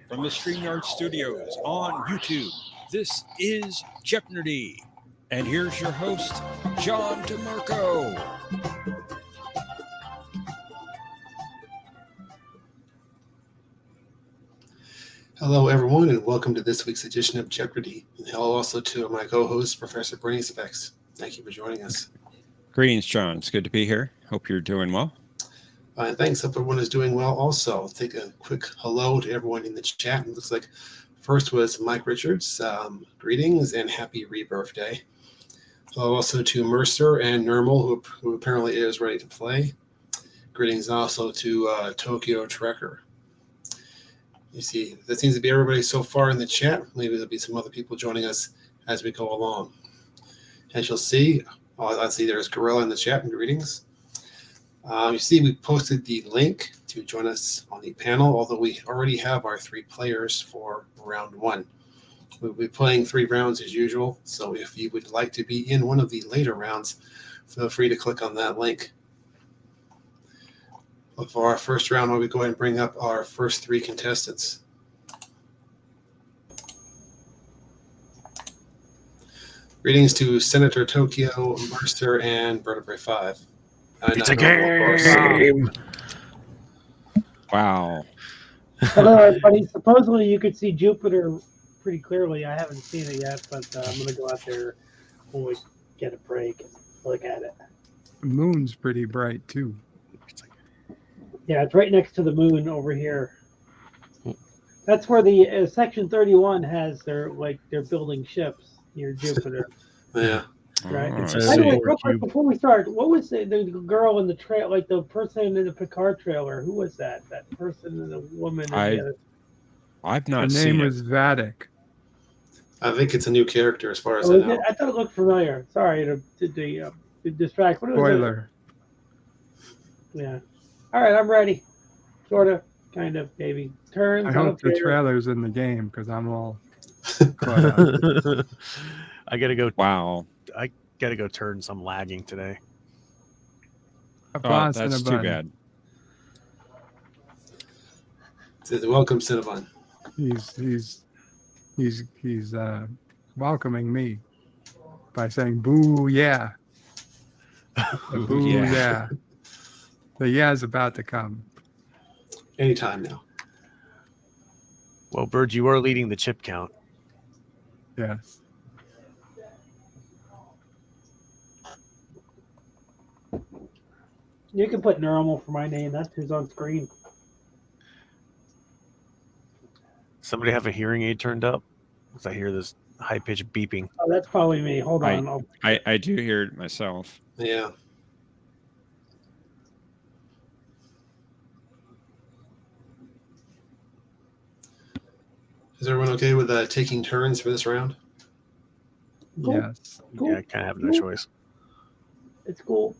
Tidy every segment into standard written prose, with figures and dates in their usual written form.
From the StreamYard Studios on YouTube, this is Jeopnerdy. And here's your host, John DeMarco. Hello, everyone, and welcome to this week's edition of Jeopardy. And hello also to my co-host, Professor Brainy Specs. Thank you for joining us. Greetings, John. It's good to be here. Hope you're doing well. Thanks. Hope everyone is doing well also. I'll take a quick hello to everyone in the chat. It looks like first was Mike Richards. Greetings and happy rebirthday. Hello also to Mercer and Nermal, who apparently is ready to play. Greetings also to Tokyo Trekker. You see, that seems to be everybody so far in the chat. Maybe there'll be some other people joining us as we go along. As you'll see, I see there's Gorilla in the chat. Greetings. You see, we posted the link to join us on the panel, although we already have our 3 players for round 1. We'll be playing 3 rounds as usual, so if you would like to be in one of the later rounds, feel free to click on that link. For our first round, we'll go ahead and bring up our first 3 contestants. Greetings to Senator Tokyo, Mercer, and Vertebrae 5. It's a game! Wow. Hello, everybody. Supposedly you could see Jupiter pretty clearly. I haven't seen it yet, but I'm going to go out there when we get a break and look at it. The moon's pretty bright, too. Yeah, it's right next to the moon over here. That's where the Section 31 has their building ships near Jupiter. Yeah. Right. Oh, By the way, real quick, before we start, what was the girl in the trail, like the person in the Picard trailer? Who was that? That person and the woman. I've not Her seen name it. was Vatic. I think it's a new character as far as I know. I thought it looked familiar. Sorry to distract. What was Spoiler. it? Yeah. All right, I'm ready. Sort of, kind of, maybe. Turns. I hope the trailer's in the game because I'm all caught up. I gotta go. Wow. I gotta go turn some lagging today. A Oh, boss and that's a too bunny. bad. Welcome, Cinnabon. He's welcoming me by saying "boo yeah." Boo yeah. The yeah's about to come. Anytime now. Well, Bird, you are leading the chip count. Yes. You can put normal for my name. That's who's on screen. Somebody have a hearing aid turned up? Because I hear this high-pitched beeping. Oh, that's probably me. Hold on. I do hear it myself. Yeah. Is everyone okay with taking turns for this round? Cool. Yes. Cool. Yeah, I kind of have no choice. It's cool.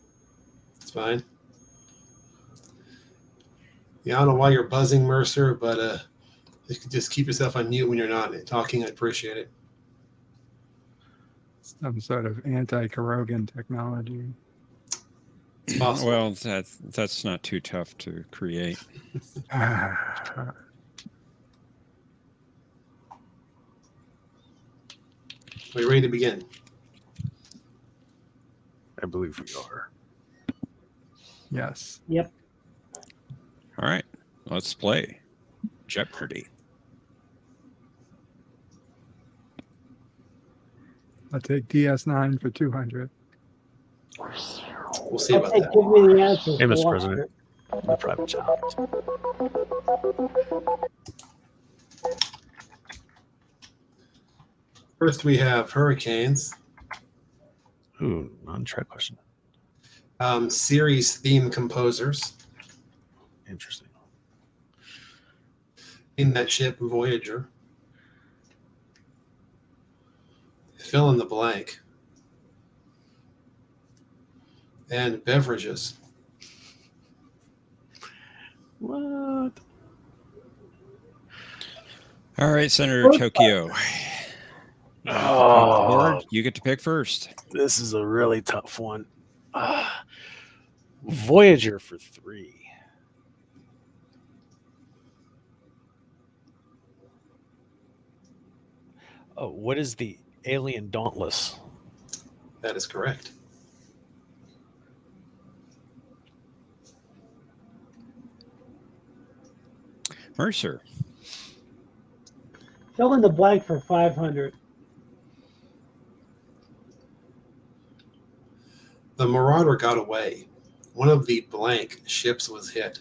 It's fine. Yeah, I don't know why you're buzzing, Mercer, but you can just keep yourself on mute when you're not talking. I appreciate it. Some sort of anti-corrogan technology. It's possible. Well, that's not too tough to create. Are we ready to begin? I believe we are. Yes. Yep. All right, let's play Jeopardy. I'll take DS9 for 200. We'll see about Okay, that. give me the answers. Hey, Mr. Go on. President. I'm a private child. First, we have hurricanes. Ooh, non-track question. Series theme composers. Interesting. In that ship, Voyager. Fill in the blank. And beverages. What? All right, Senator Tokyo. Oh. Board, you get to pick first. This is a really tough one. Voyager for 3. Oh, what is the alien Dauntless? That is correct. Mercer. Fill in the blank for 500. The Marauder got away. One of the blank ships was hit.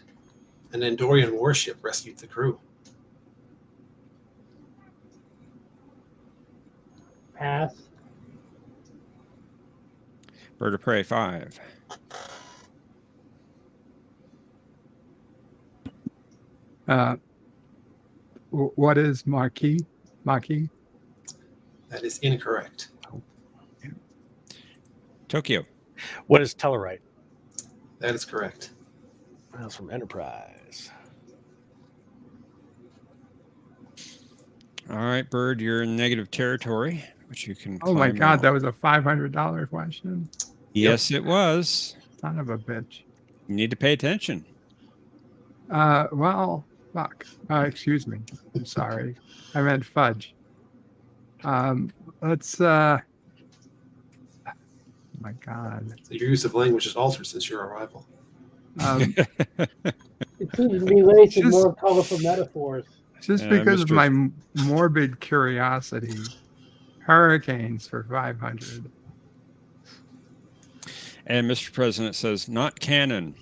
An Andorian warship rescued the crew. Pass. Bird of Prey, 5. What is Marquis? Marquis? That is incorrect. Tokyo. What is Tellarite? That is correct. That's from Enterprise. All right, Bird, you're in negative territory, but you can Oh my climb God, out. that was a $500 question. Yes, it was. Son of a bitch. You need to pay attention. Well, fuck. Excuse me. I'm sorry. I meant fudge. Let's. My God. So your use of language is altered since your arrival. It seems to be laced with Just- more colorful metaphors. Just Yeah, because of Mr. my morbid curiosity, hurricanes for 500. And Mr. President says, not canon.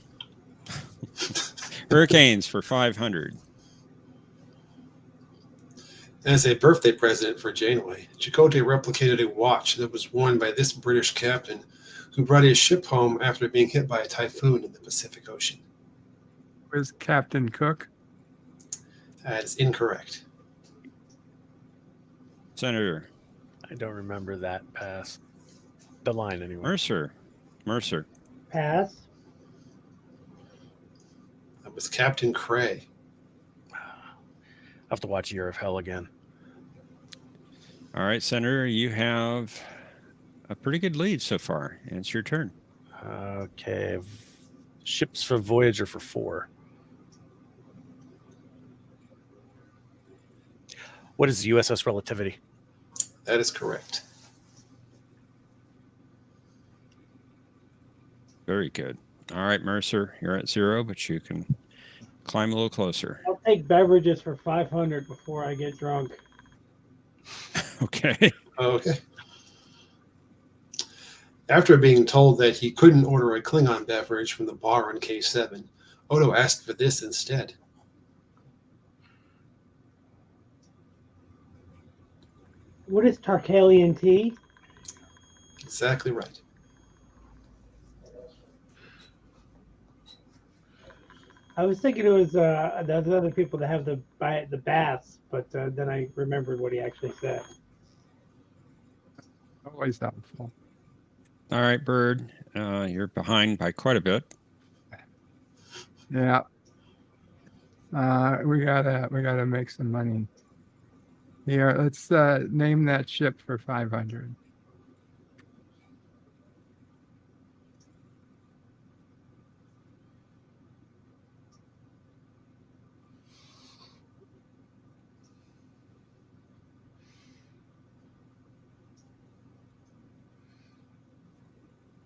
Hurricanes for 500. As a birthday present for Janeway, Chakotay replicated a watch that was worn by this British captain who brought his ship home after being hit by a typhoon in the Pacific Ocean. Where's Captain Cook? That is incorrect. Senator. I don't remember that pass. The line, anyway. Mercer. Pass. That was Captain Cray. I have to watch Year of Hell again. All right, Senator, you have a pretty good lead so far. And it's your turn. Okay. Ships for Voyager for 4. What is the USS Relativity? That is correct. Very good. All right, Mercer, you're at 0, but you can climb a little closer. I'll take beverages for 500 before I get drunk. Okay. Okay. After being told that he couldn't order a Klingon beverage from the bar on K7, Odo asked for this instead. What is Tarkalian tea? Exactly right. I was thinking it was there's other people that have the baths, but then I remembered what he actually said. Always helpful. All right, Bird, you're behind by quite a bit. Yeah. We gotta make some money. Here, let's name that ship for 500.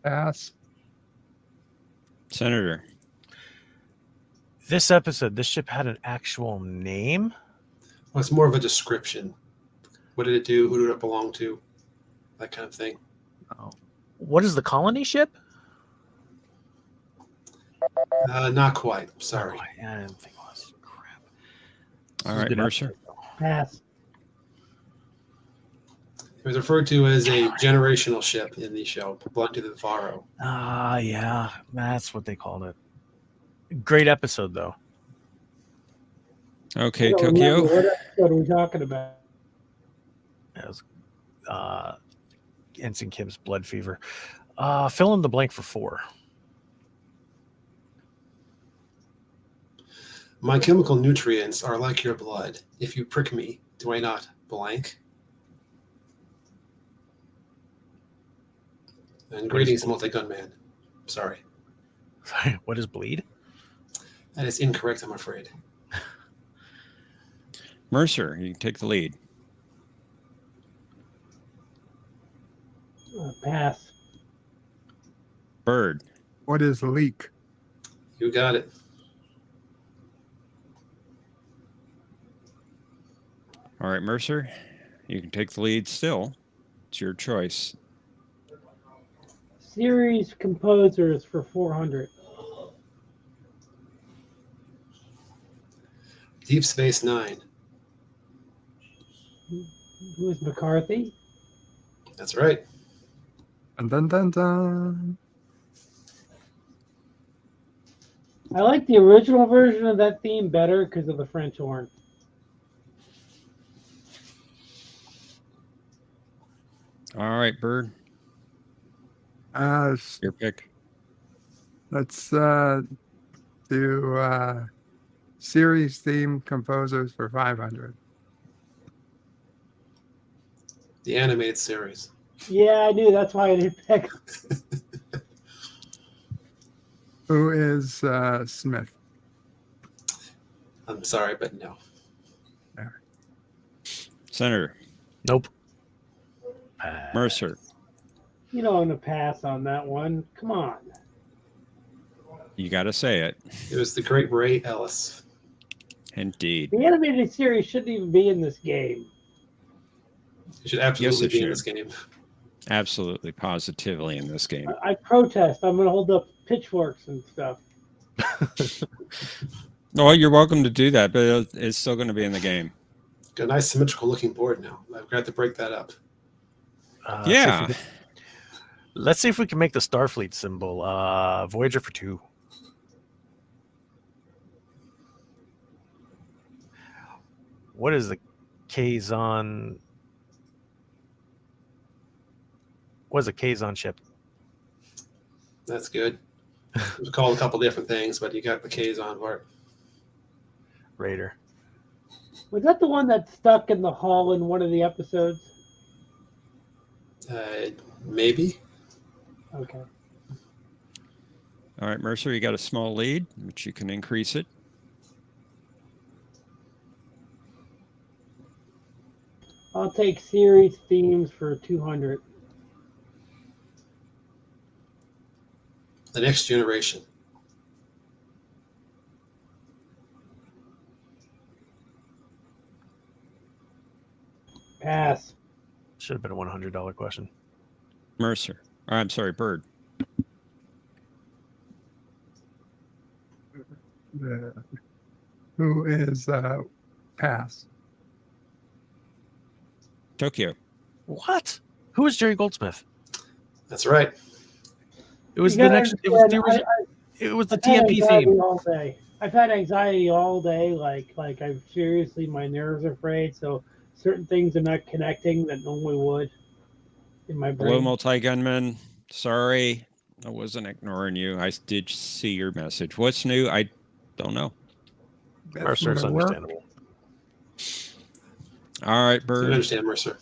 Pass. Senator. This episode, this ship had an actual name? Well, it's more of a description. What did it do? Who did it belong to? That kind of thing. Oh. What is the colony ship? Not quite. Sorry. Oh, I didn't think it was. Crap. This All was a right, good Mercer. episode, though. Pass. It was referred to as a generational ship in the show, belonged to the Varo. Yeah, that's what they called it. Great episode, though. Okay, I don't Tokyo. remember. What episode are we talking about? It was Ensign Kim's Blood Fever. Fill in the blank for 4. My chemical nutrients are like your blood. If you prick me, do I not blank? And greetings, multi-gun man. Sorry. Sorry, what is bleed? That is incorrect, I'm afraid. Mercer, you can take the lead. Pass. Bird. What is leak? You got it. All right, Mercer, you can take the lead still. It's your choice. Series composers for 400. Deep Space Nine. Who is McCarthy? That's right. Dun, dun, dun, dun. I like the original version of that theme better because of the French horn. All right, Bird, your pick. Let's do series theme composers for 500. The animated series. Yeah, I knew that's why I didn't pick. Who is Smith? I'm sorry, but no. Senator. Nope. Mercer. You know, I'm going to pass on that one. Come on. You got to say it. It was the great Ray Ellis. Indeed. The animated series shouldn't even be in this game. It should absolutely it be in should. this game. Absolutely, positively in this game. I protest. I'm going to hold up pitchforks and stuff. No, you're welcome to do that, but it's still going to be in the game. Got a nice symmetrical looking board now. I've got to break that up. Yeah. Let's see if we can make the Starfleet symbol. Voyager for 2. What is the Kazon? What is a Kazon ship? That's good. It was called a couple different things, but you got the K's on part. Raider. Was that the one that stuck in the hall in one of the episodes? Maybe. Okay. All right, Mercer, you got a small lead, but you can increase it. I'll take series themes for 200. The Next Generation. Pass. Should have been a $100 question. Mercer. I'm sorry, Bird. Who is pass? Tokyo. What? Who is Jerry Goldsmith? That's right. It was You the gotta next. It was the understand, original. It was the I've had TMP anxiety theme. all day. I've had anxiety all day. Like I'm seriously, my nerves are frayed. So certain things are not connecting that normally would in my Hello, brain. multi-gunman. Sorry, I wasn't ignoring you. I did see your message. What's new? I don't know. Mercer is gonna work. understandable. All right, I Bird. understand, Mercer.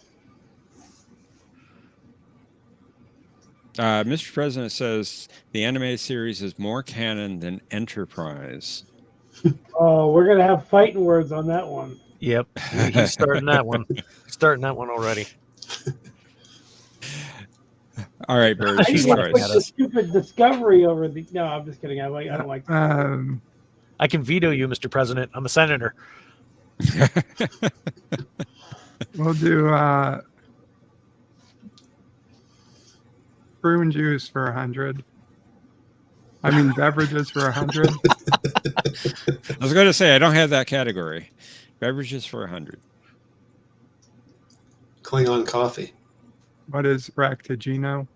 Mr. President says the anime series is more canon than Enterprise. Oh, we're gonna have fighting words on that one. Yep, he's starting that one. He's starting that one already. All right, Bird. I It's just your want to put choice. the stupid Discovery over the. No, I'm just kidding. I don't like. I can veto you, Mr. President. I'm a senator. We'll do prune juice for 100. I mean beverages for 100. I was going to say I don't have that category. Beverages for 100. Klingon coffee. What is Ractigino?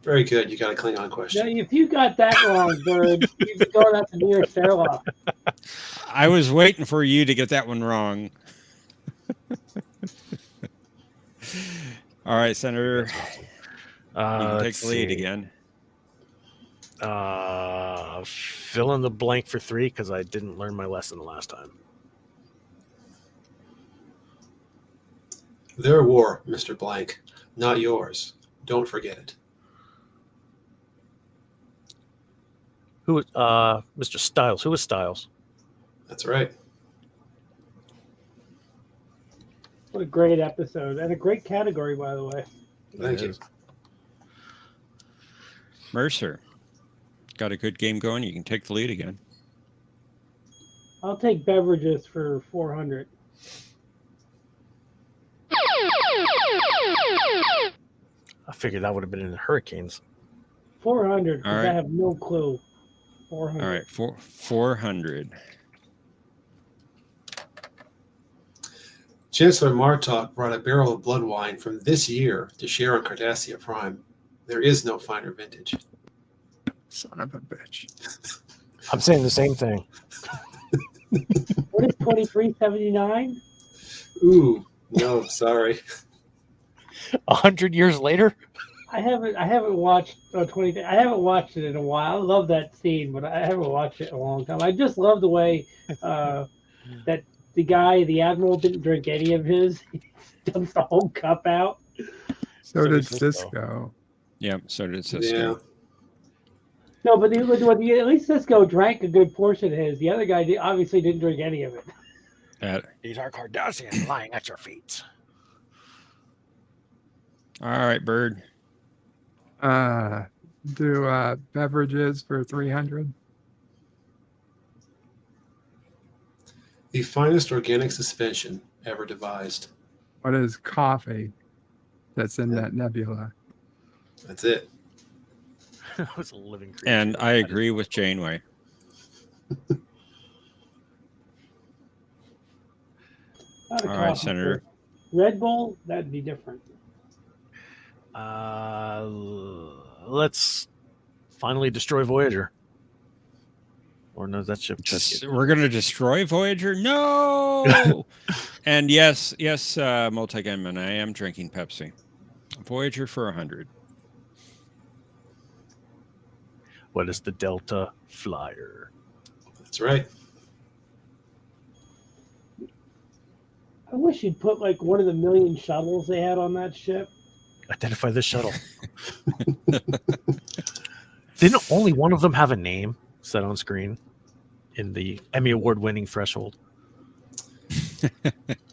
Very good. You got a Klingon question. Now, if you got that wrong, Bird, you could go out to nearest airlock. I was waiting for you to get that one wrong. All right, Senator. You can take the lead again. Fill in the blank for 3 because I didn't learn my lesson the last time. Their war, Mr. Blank, not yours. Don't forget it. Who? Mr. Styles. Who is Styles? That's right. What a great episode and a great category, by the way. Thank It you. is. Mercer, got a good game going. You can take the lead again. I'll take beverages for 400. I figured that would have been in the Hurricanes. 400, All because right. I have no clue. 400. All right, 400. Chancellor Martok brought a barrel of blood wine from this year to share on Cardassia Prime. There is no finer vintage. Son of a bitch. I'm saying the same thing. What is 2379? Ooh, no, sorry. 100 years later? I haven't watched 20. I haven't watched it in a while. I love that scene, but I haven't watched it in a long time. I just love the way that the admiral, didn't drink any of his. He dumps the whole cup out. So did did Cisco. Cisco. Yeah, so did Cisco. Yeah. No, but at least Cisco drank a good portion of his. The other guy obviously didn't drink any of it. These are Cardassians lying at your feet. All right, Bird. Do beverages for 300. The finest organic suspension ever devised. What is coffee that's in that nebula? That's it. That was a living creature. And I agree with Janeway. Not a All right, coffee Senator. drink. Red Bull, that'd be different. Let's finally destroy Voyager. Or no, that ship. We're going to destroy Voyager? No! And yes, Multigunman, I am drinking Pepsi. Voyager for 100. What is the Delta Flyer? That's right. I wish you'd put like one of the million shuttles they had on that ship. Identify the shuttle. Didn't only one of them have a name set on screen in the Emmy Award-winning Threshold?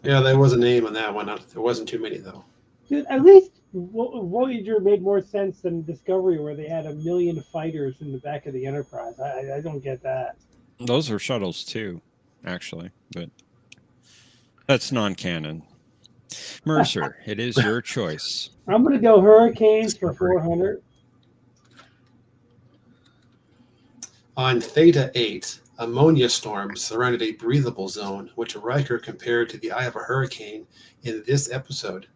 Yeah, there was a name on that one. There wasn't too many, though. Dude, at least Voyager made more sense than Discovery, where they had a million fighters in the back of the Enterprise. I don't get that. Those are shuttles too, actually, but that's non-canon. Mercer, it is your choice. I'm going to go Hurricanes for 400. On Theta 8, ammonia storms surrounded a breathable zone, which Riker compared to the eye of a hurricane in this episode.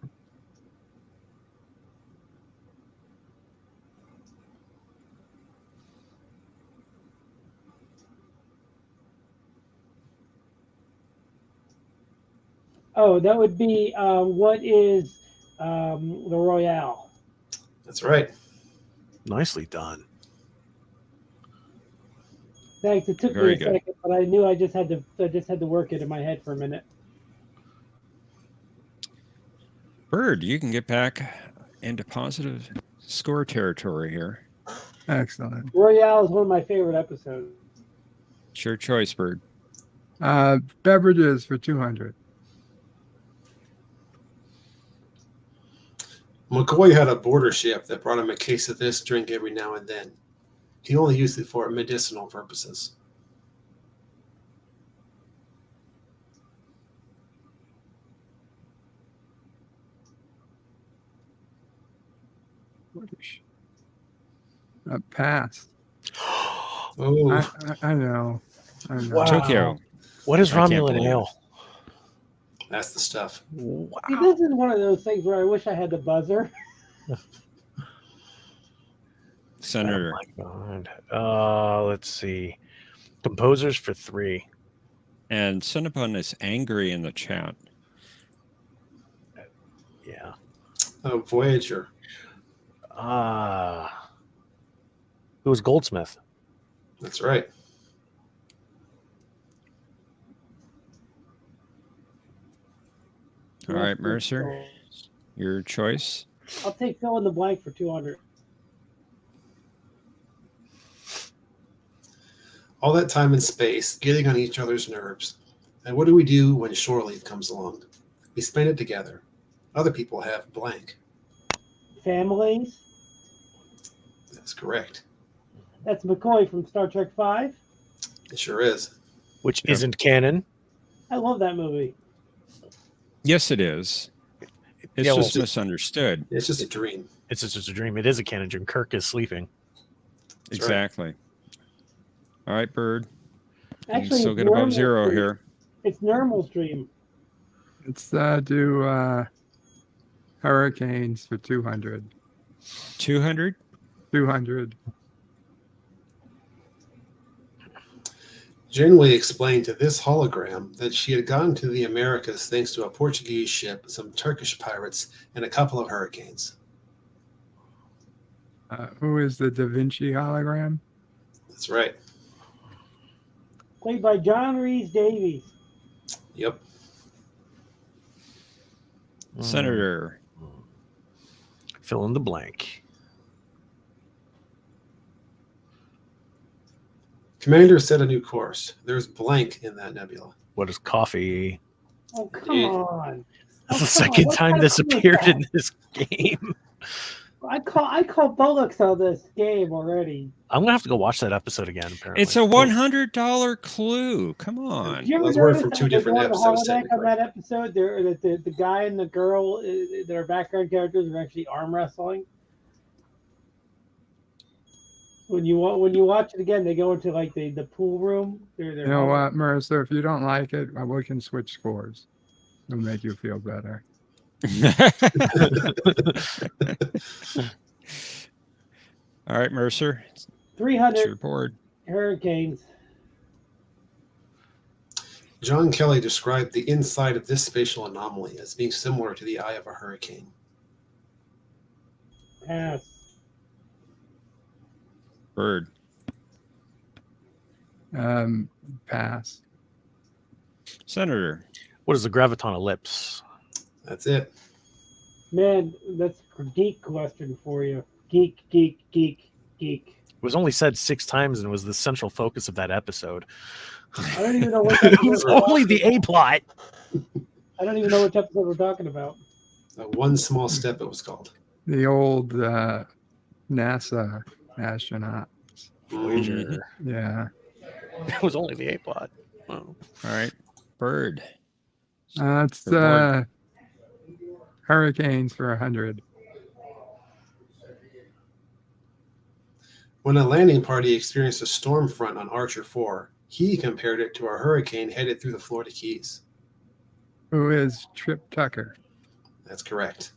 Oh, that would be what is the Royale? That's right. Nicely done. Thanks. It took Very me a good. second, but I knew I just had to work it in my head for a minute. Bird, you can get back into positive score territory here. Excellent. Royale is one of my favorite episodes. It's your choice, Bird. Beverages for 200. McCoy had a border ship that brought him a case of this drink every now and then. He only used it for medicinal purposes. Pass. Oh, I know. Wow. Tokyo. What is I can't Romulan believe it. ale? that's the stuff. Wow. See, this is one of those things where I wish I had the buzzer. Senator. Oh my God. Let's see. Composers for 3. And Cinnabon is angry in the chat. Yeah. Voyager. Who was Goldsmith? That's right. All right, Mercer, your choice. I'll take fill in the blank for 200. All that time in space, getting on each other's nerves. And what do we do when shore leave comes along? We spend it together. Other people have blank. Families. That's correct. That's McCoy from Star Trek V. It sure is. Which Yeah. isn't canon. I love that movie. Yes, it is. It's Yeah, well, just misunderstood. It's just a dream. it's just a dream. It is a canon dream. Kirk is sleeping. That's right. Exactly. All right, Bird. You can Actually, still it's get above Nermal's 0 dream. here. It's Nermal's dream. Let's do hurricanes for 200. 200? 200. Janeway explained to this hologram that she had gone to the Americas thanks to a Portuguese ship, some Turkish pirates, and a couple of hurricanes. Who is the Da Vinci hologram? That's right. Played by John Rhys Davies. Yep. Senator. Fill in the blank. Commander set a new course. There's blank in that nebula. What is coffee? Oh, come on. That's Oh, the come on. second What time kind of this clue is appeared that? in this game. I call bullocks on this game already. I'm gonna have to go watch that episode again. Apparently, It's a $100 clue. Come on. Did you ever Those were notice from that two when they different go on the episodes, holodeck on technically. that episode, the guy and the girl, their background characters are actually arm wrestling. When you watch it again, they go into like the pool room. They're You know what, Marissa? If you don't like it, we can switch scores. It'll make you feel better. All right, Mercer. It's 300 your board. hurricanes. John Kelly described the inside of this spatial anomaly as being similar to the eye of a hurricane. Pass. Bird. Pass. Senator. what is the graviton ellipse? That's it. Man, that's a geek question for you. Geek, geek, geek, geek. It was only said 6 times and was the central focus of that episode. I don't even know what It episode was we're only talking the A plot. about. I don't even know which episode we're talking about. One small step, it was called. The old NASA astronaut. Voyager. Yeah. It was only the A plot. Oh. All right. Bird. It's Your board. hurricanes for 100. When a landing party experienced a storm front on Archer 4, he compared it to a hurricane headed through the Florida Keys. Who is Trip Tucker? That's correct.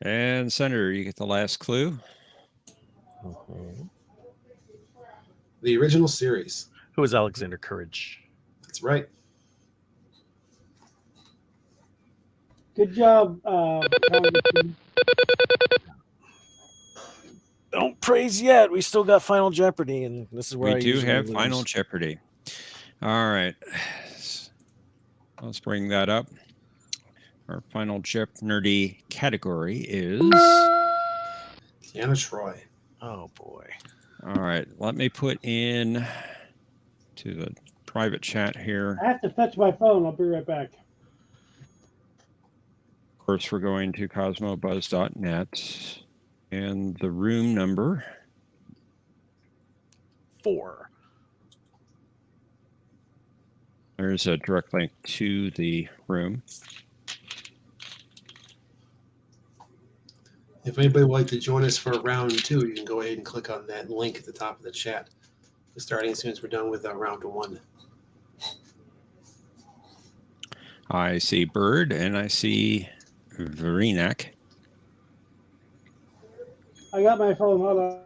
And Senator, you get the last clue. The original series. Who is Alexander Courage? That's right. Good job, Congressman. Don't praise yet. We still got Final Jeopardy, and this is where We I do usually have lose. Final Jeopardy. All right. Let's bring that up. Our Final Jeopardy category is... Deanna Troy. Oh boy. All right. Let me put in to the private chat here. I have to fetch my phone. I'll be right back. Of course, we're going to cosmobuzz.net. And the room number... 4. There's a direct link to the room. If anybody would like to join us for round 2, you can go ahead and click on that link at the top of the chat. We're starting as soon as we're done with round 1. I see Bird and I see Varinak. I got my phone. Hold on.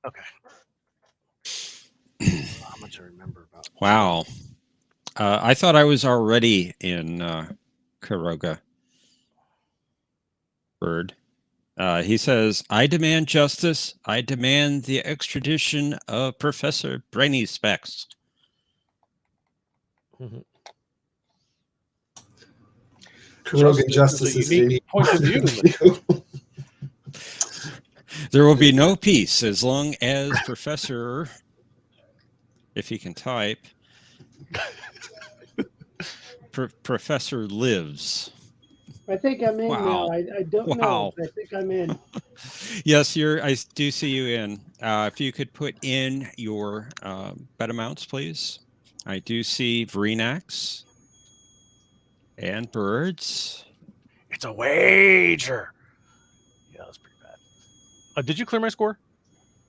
Okay. How much I remember about. Wow. I thought I was already in Karoga. Bird. He says, I demand justice. I demand the extradition of Professor Brainy Specs. Kurogan Justice is a unique point of view. There will be no peace as long as Professor if he can type. Professor lives. I think I'm in Wow. now. I don't know. Wow. But I think I'm in. Yes, I do see you in. If you could put in your bet amounts, please. I do see Vreenax and Birds. It's a wager. Yeah, that's pretty bad. Did you clear my score?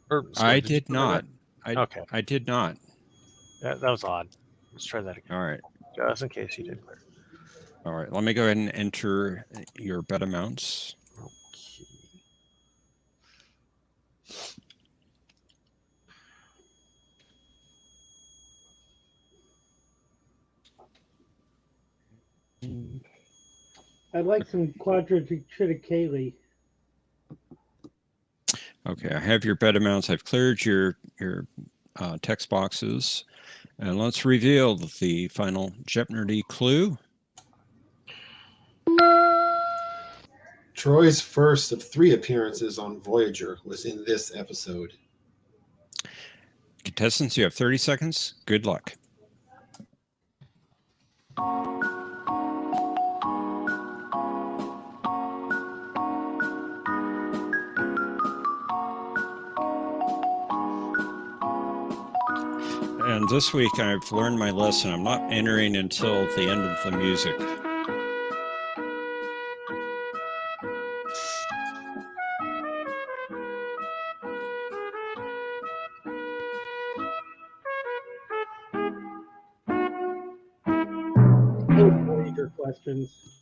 Or score? I you did clear my not. bet? Okay. I did not. That was odd. Let's try that again. All right. Just in case you did clear. All right. Let me go ahead and enter your bet amounts. I'd like some quadrilaterally. Okay, I have your bet amounts. I've cleared your text boxes, and let's reveal the final Jeopnerdy clue. Troy's first of 3 appearances on Voyager was in this episode. Contestants, you have 30 seconds. Good luck. And this week I've learned my lesson. I'm not entering until the end of the music. Voyager questions.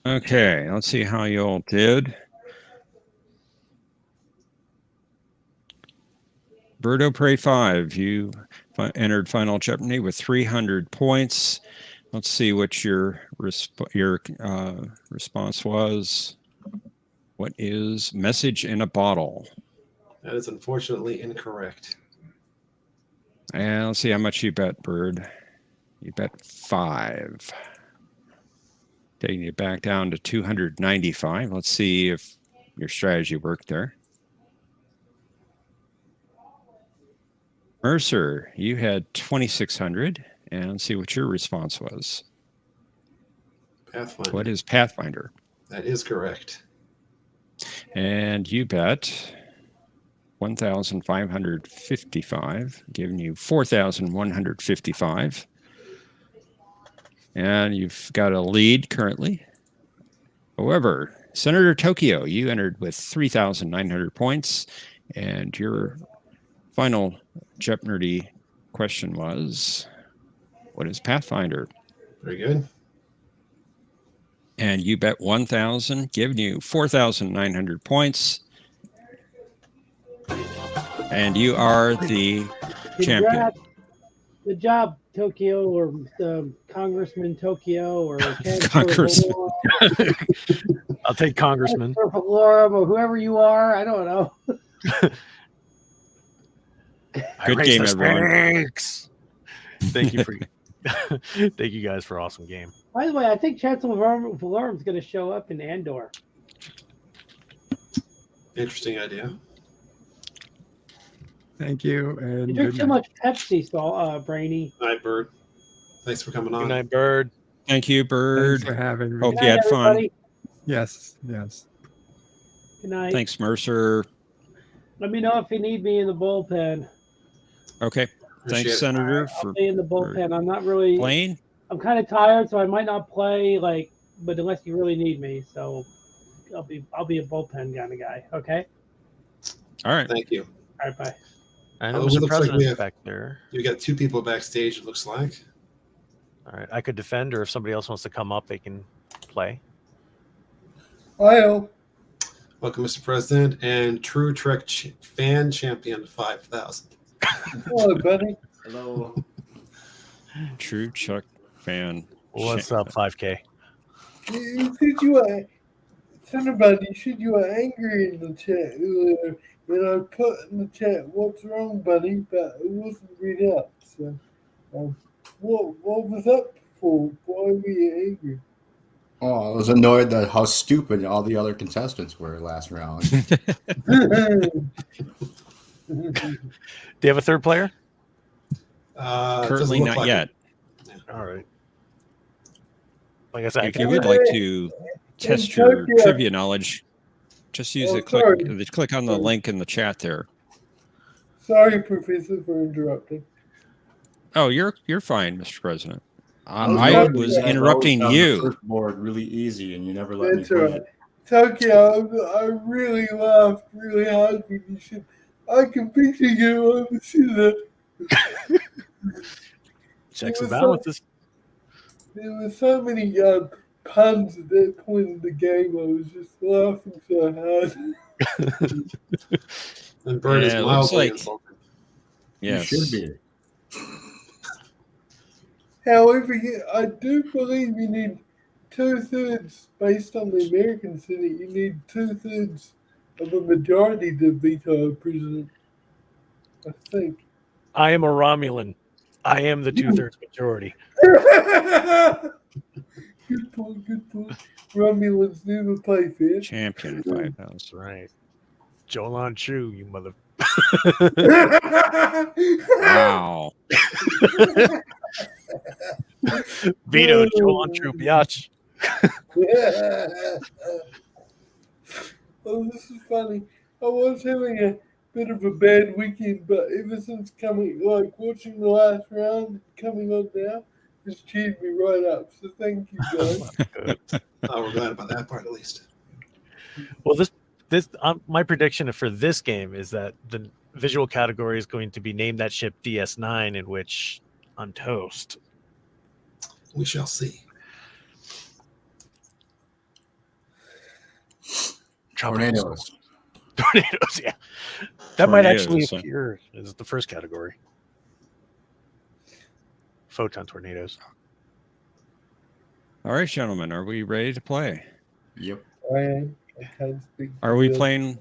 Okay, let's see how you all did. Birdo Prey 5, you entered Final Jeopardy with 300 points. Let's see what your response was. What is message in a bottle? That is unfortunately incorrect. And let's see how much you bet, Bird. You bet 5. Taking you back down to 295. Let's see if your strategy worked there. Mercer, you had 2,600. And let's see what your response was. Pathfinder. What is Pathfinder? That is correct. And you bet 1,555, giving you 4,155. And you've got a lead currently. However, Senator Tokyo, you entered with 3,900 points, and your final Jeopardy question was, what is Pathfinder? Very good. And you bet 1,000, giving you 4,900 points. And you are the champion. Congrats. Good job, Tokyo, or Congressman Tokyo, or Congressman. I'll take Congressman. Or Valorum, or whoever you are. I don't know. Good game, everyone. Thank you for thank you guys for awesome game. By the way, I think Chancellor Valorum is going to show up in Andor. Interesting idea. Thank you. And You drink good too night. much Pepsi, Brainy. Night, Bird. Thanks for coming on. Good night, Bird. Thank you, Bird. Thanks for having me. Hope Good you night, had fun. everybody. Yes, yes. Good night. Thanks, Mercer. Let me know if you need me in the bullpen. Okay. Appreciate Thanks, it. Senator, I'll for be in the bullpen. I'm not really. playing. I'm kind of tired, so I might not play. But unless you really need me, so I'll be a bullpen kind of guy. Okay. All right. Thank you. All right. Bye. I Oh, know it Mr. looks like President's we have- back there. You got 2 people backstage, it looks like. All right, I could defend, or if somebody else wants to come up, they can play. Hi-yo. Welcome, Mr. President, and True Trek fan champion 5,000. Hello, buddy. Hello. True Chuck fan. What's up, 5K? You said you were, somebody said you were angry in the chat earlier, and I put in the chat, what's wrong, buddy? But it wasn't read out. So, what was up fault. Why were you angry? Oh, I was annoyed at how stupid all the other contestants were last round. Do you have a third player? It doesn't Currently look not like yet. All right. Like I said, I If you can would like to test your Tokyo. trivia knowledge, just use Oh, the click sorry. click on the link in the chat there. Sorry, Professor, for interrupting. Oh, you're fine, Mr. President. I'm I annoyed was because I've interrupting always found you. the first board really easy, and you never let That's me all play right. it. Tokyo, I really laughed really hard when you said, I can picture you on the scissor. checks There and was balances. There were so many puns at that point in the game. I was just laughing so hard. And Bird is Yeah, it looks mildly like- insulted. Yes. You should be. However, I do believe you need 2/3 based on the American Senate. You need 2/3 of a majority to veto a president. I think. I am a Romulan. I am the 2/3 majority. Good point. Good point. Romulans never play fair. Champion 5,000. That's right. Jolan Chu, you mother. Wow. Veto Jolan Chu, biatch. Oh, this is funny. I was having a bit of a bad weekend, but ever since watching the last round coming on now, it's cheered me right up. So thank you, guys. Oh, we're glad about that part at least. Well, this my prediction for this game is that the visual category is going to be name that ship DS9, in which on toast. We shall see. Tornadoes. Tornadoes, yeah. That might actually Tornadoes, huh? appear as the first category. Photon tornadoes. All right, gentlemen, are we ready to play? Yep. I am. I can't speak. Are we playing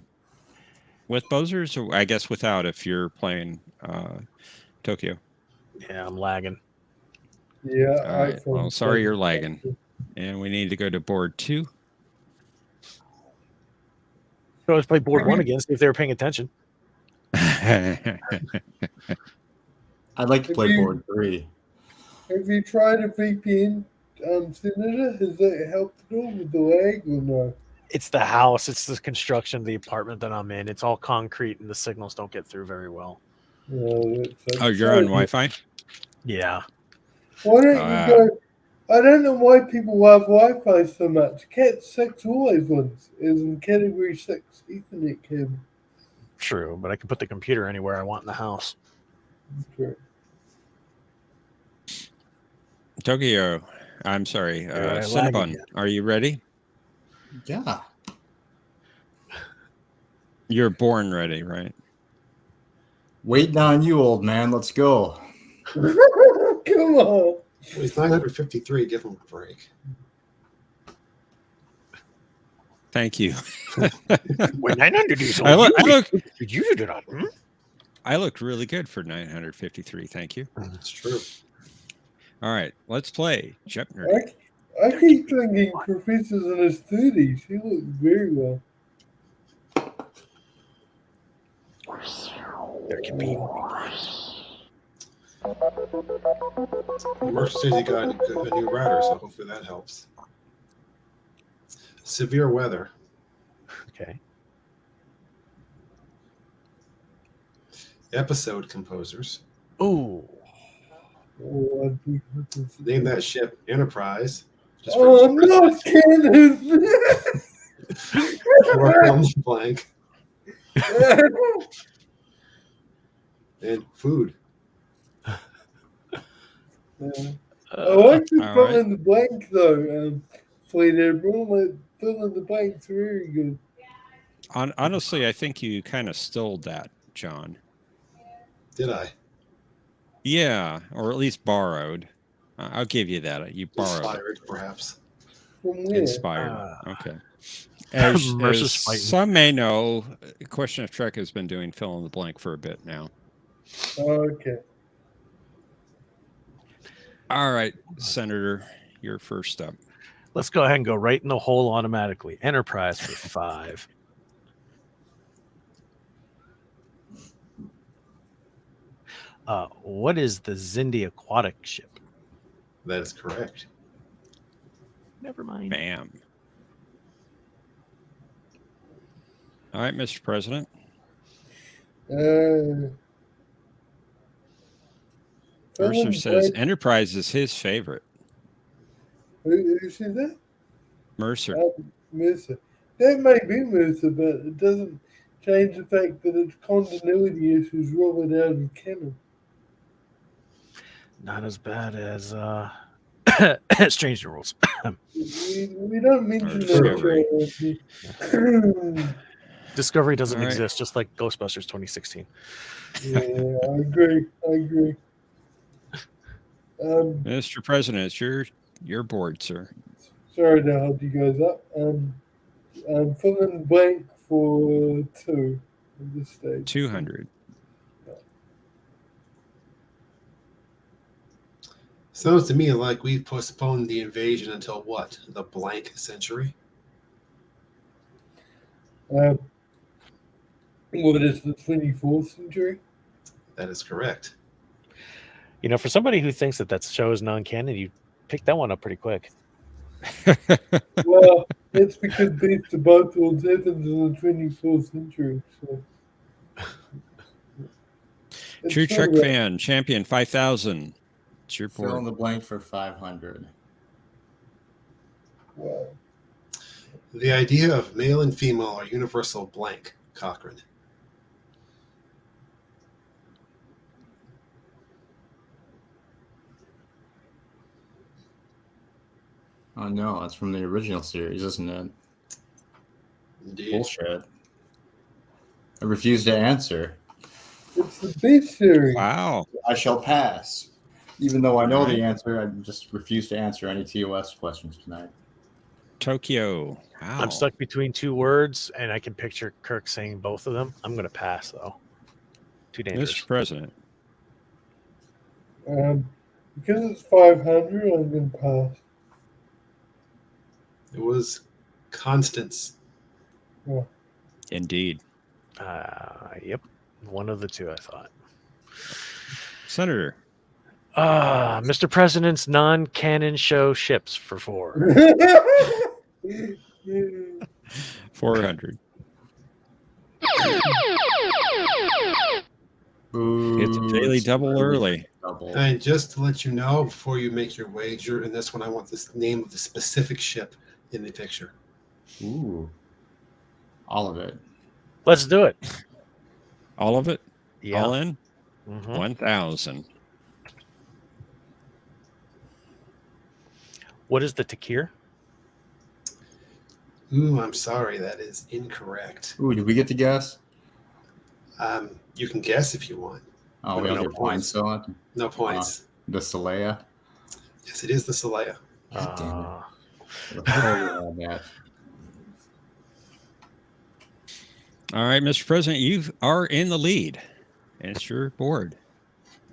with buzzers, or I guess without if you're playing Tokyo? Yeah, I'm lagging. Yeah. All right. Well, sorry you're lagging. And we need to go to board 2. So let's play board 1 again, see if they were paying attention. I'd like to play board 3. Have you tried a VPN, Senator? Has that helped at all with the lag or no? It's the house. It's the construction of the apartment that I'm in. It's all concrete, and the signals don't get through very well. No, Oh, you're on Wi-Fi? Yeah. Why don't you go? I don't know why people love Wi-Fi so much. Cat 6 always wins, as in Category 6 Ethernet cable. True, but I can put the computer anywhere I want in the house. Okay. Tokyo, I'm sorry, lag Cinnabon, again. are you ready? Yeah. You're born ready, right? Waiting on you, old man. Let's go. Come on. Well, he's 953. Give him a break. Thank you. We're 900 years old. I looked really good for 953. Thank you. That's true. All right, let's play Jeopnerdy. I keep thinking Professor's in his 30s. He looks very well. There can be. Mercer says he got a new router, so hopefully that helps. Severe weather. Okay. Episode composers. Ooh. Oh, I'd be Name that ship Enterprise. Just oh, no, Cannon! Work on the blank. And food. I like to all fill right. in the blank, though. Fleet Admiral, like, fill in the blanks very good. Honestly, I think you kind of stole that, John. Did I? Yeah, or at least borrowed. I'll give you that. You borrowed. Inspired, perhaps. From where? Inspired. Okay. As Mercer's fighting. some may know, Question of Trek has been doing fill in the blank for a bit now. Oh, okay. All right, Senator, you're first up. Let's go ahead and go right in the hole automatically. Enterprise for 5. What is the Zindi aquatic ship? That is correct. Never mind. Bam. All right, Mr. President. Mercer says Enterprise is his favorite. Who said that? Mercer. Mercer. That may be Mercer, but it doesn't change the fact that its continuity issues roll it out of canon. Not as bad as Strange New Rules. We don't mention Discovery. that. Discovery doesn't All right. exist, just like Ghostbusters 2016. Yeah, I agree. Mr. President, it's your board, sir. Sorry to hold you guys up. I'm filling blank for 2 at this stage. 200. Sounds to me like we've postponed the invasion until what? The blank century? What is the 24th century? That is correct. You know, for somebody who thinks that show is non-canon, you picked that one up pretty quick. Well, it's because Beast of Both Worlds happens in the 24th century. So. True It's Trek not right. fan, champion 5,000. It's your Fill in board. the blank for 500. Wow. The idea of male and female are universal blank, Cochrane. Oh no, that's from the original series, isn't it? Indeed. Bullshit. I refuse to answer. It's the Beast series. Wow. I shall pass. Even though I know Alright. the answer, I just refuse to answer any TOS questions tonight. Tokyo. Wow. I'm stuck between 2 words, and I can picture Kirk saying both of them. I'm going to pass, though. Too dangerous. Mr. President. Because it's 500, I'm going to pass. It was Constance. Indeed. Yep. One of the 2, I thought. Senator. Mr. President's non-canon show ships for 4. 400. Boo. It's a daily double early. Double. And just to let you know, before you make your wager in this one, I want the name of the specific ship in the picture. Ooh. All of it. Let's do it. All of it? Yeah. All in? Mhm. 1,000. What is the Takir? Ooh, I'm sorry, that is incorrect. Ooh, did we get to guess? You can guess if you want. Oh, we No don't get points, so No points. the Saleya. Yes, it is the Saleya. God damn it. Uh, Oh, yeah, All right, Mr. President, you are in the lead. And it's your board.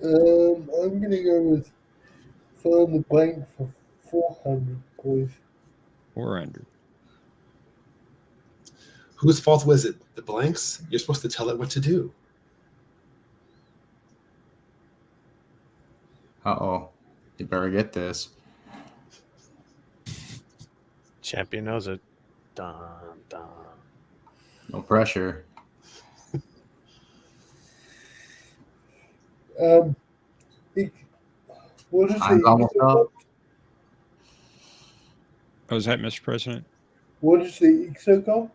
I'm going to go with fill in the blank for 400, please. 400. Whose fault was it? The blanks? You're supposed to tell it what to do. Uh-oh. You better get this. champion knows it. Dun, dun. No pressure. What is Time's almost up. What was that, Mr. President? What is the exocomp?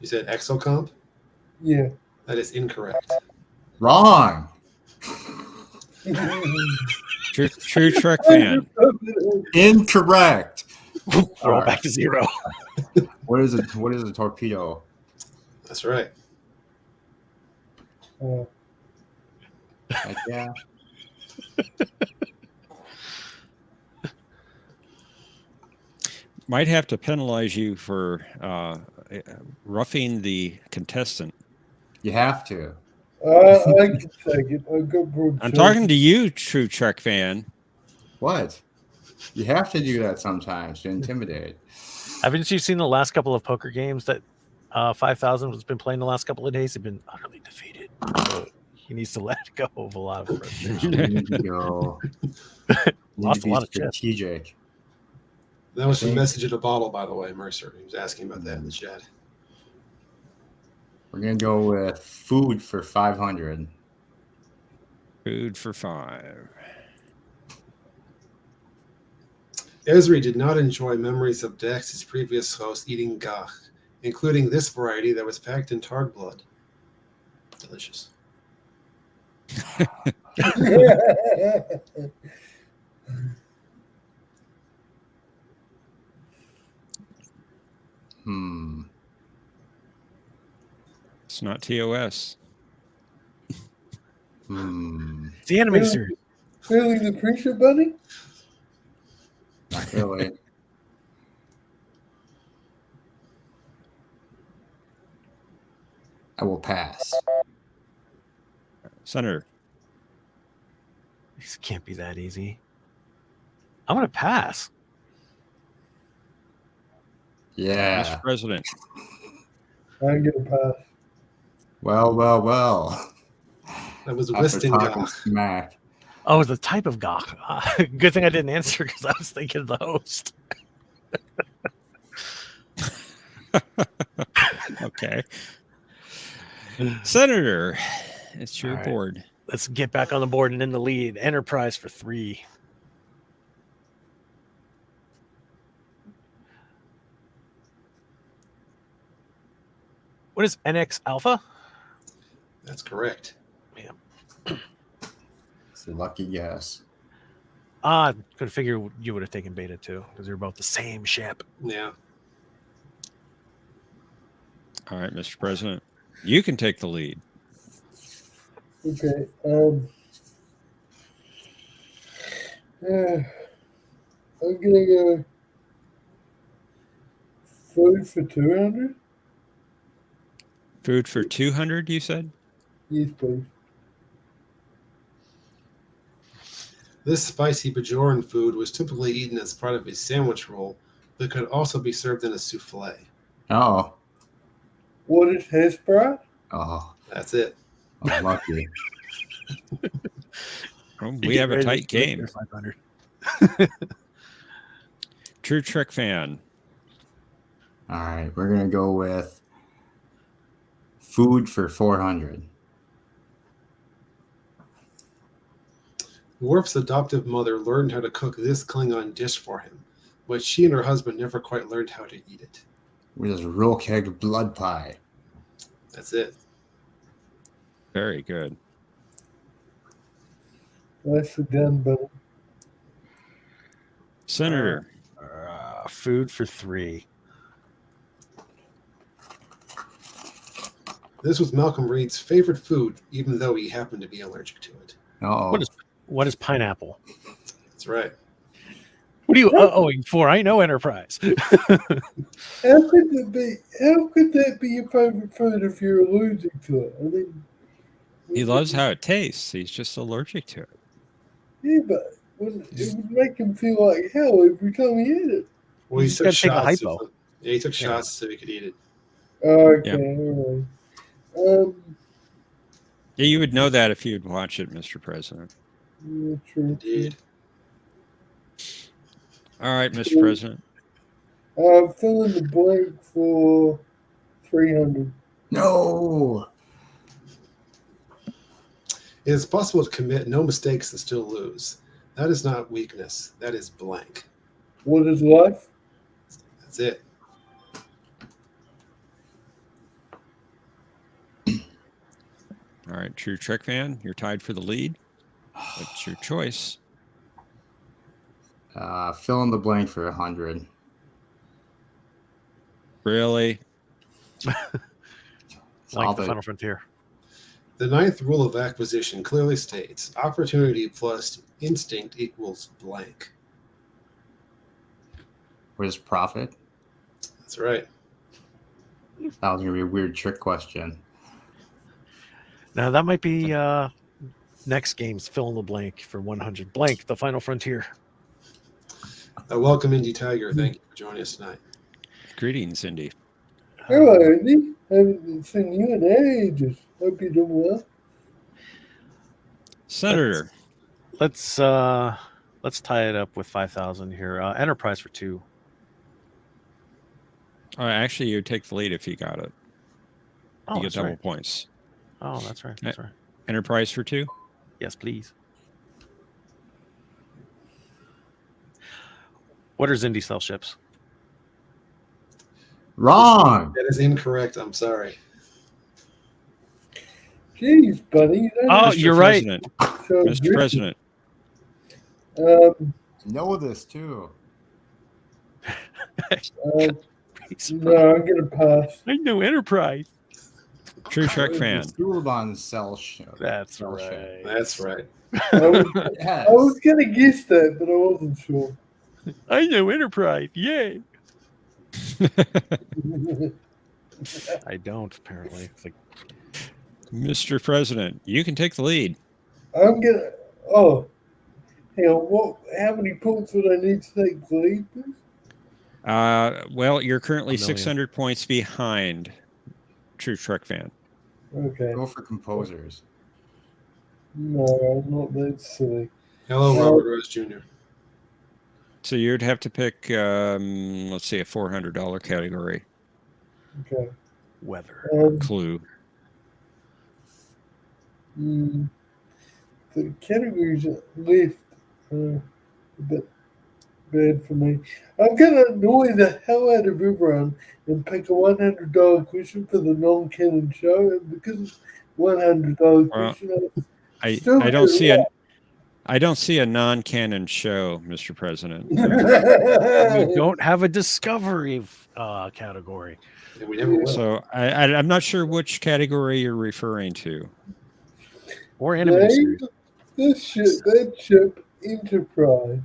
You said exocomp? Yeah. That is incorrect. Wrong. True Trek fan. Incorrect. Roll Alright. back to 0. What is it? What is a torpedo? That's right. Like, yeah. Might have to penalize you for roughing the contestant. You have to. I can take it. I've got broad I'm shoulders. talking to you, True Trek fan. What? You have to do that sometimes to intimidate. Haven't you seen the last couple of poker games that 5000 has been playing the last couple of days? They've been utterly defeated. So he needs to let go of a lot of frustration. You need to go. You need Lost to a be lot of chips. strategic. That was the Thank- message in a bottle, by the way, Mercer. He was asking about that in the chat. We're gonna go with food for 500. Food for 5. Esri did not enjoy memories of Dex, his previous host, eating gach, including this variety that was packed in tarred blood. Delicious. It's not TOS. It's the anime series. Feeling the pressure, buddy? Not really. I will pass. Senator. This can't be that easy. I'm going to pass. Yeah. Mr. President. I'm gonna pass. Well. That was After Weston talking gach. smack. Oh, it's the type of gawk. Good thing I didn't answer because I was thinking of the host. Okay. Senator, it's your All right. board. Let's get back on the board and in the lead. Enterprise for 3. What is NX Alpha? That's correct. It's a lucky guess. Could figure you would have taken Beta too because they're both the same ship. Yeah. All right, Mr. President. You can take the lead. Okay. I'm gonna go food for 200. Food for 200, you said? Yes, please. This spicy Bajoran food was typically eaten as part of a sandwich roll, but could also be served in a souffle. Oh. What is hash brown? Oh. That's it. I'm lucky. Well, we have a tight game. 500. True Trek fan. All right. We're going to go with food for 400. Worf's adoptive mother learned how to cook this Klingon dish for him, but she and her husband never quite learned how to eat it. With this roll keg blood pie. That's it. Very good. Nicely done, buddy. Senator. Food for 3. This was Malcolm Reed's favorite food, even though he happened to be allergic to it. Oh. What is pineapple? That's right. What are you owing for? I know Enterprise. How could that be your favorite food if you're allergic to it? I mean, He loves how it tastes. He's just allergic to it. yeah, but it would make him feel like hell every time he ate it. Well, he just took gotta take a shots. hypo. Yeah, he took shots so he could eat it. Okay, all right. Yeah, you would know that if you'd watch it, Mr. President. Yeah, true. Indeed. All right, Mr. President. Fill in the blank for 300. No. It is possible to commit no mistakes and still lose. That is not weakness. That is blank. What is life? That's it. All right, True Trek fan, you're tied for the lead. What's your choice? Fill in the blank for 100. Really? Like the Final Frontier. The ninth rule of acquisition clearly states opportunity plus instinct equals blank. Where's profit? That's right. That was going to be a weird trick question. Now that might be next game's fill in the blank for 100 blank, the final frontier. Welcome, Indy Tiger. Thank you for joining us tonight. Greetings, Indy. Hello, Andy. Haven't seen you in ages. Hope you're doing well. Senator. Let's tie it up with 5,000 here. Enterprise for 2. Actually, you take the lead if you got it. Oh, You get that's double right. points. Oh, that's right. That's right. Enterprise for 2. Yes, please. What are Zindi cell ships? Wrong. That is incorrect. I'm sorry. Jeez, buddy. Oh, Mr. you're right. President. So Mr. good. President. Know this too. No, I'm gonna pass. I know Enterprise. True Trek fan. Suleiman cell ship. That's Cell ship. right. That's right. I was, Yes. I was gonna guess that, but I wasn't sure. I know Enterprise. Yay. I don't, apparently. It's like, Mr. President, you can take the lead. I'm gonna. Oh, hang on. What? How many points would I need to take the lead, please? Well, you're currently 1 million. 600 points behind True Trek fan. Okay. Go for composers. No, I'm not that silly. Hello, Robert Rose Jr. So you'd have to pick, let's see, a $400 category. Okay. weather. Clue. The categories left are a bit bad for me. I'm going to annoy the hell out of everyone and pick a $100 question for the non-canon show. And because it's $100 question, I don't see a non-canon show, Mr. President. We don't have a discovery category. And we never will. So I'm not sure which category you're referring to. Or animated series. That ship, Enterprise.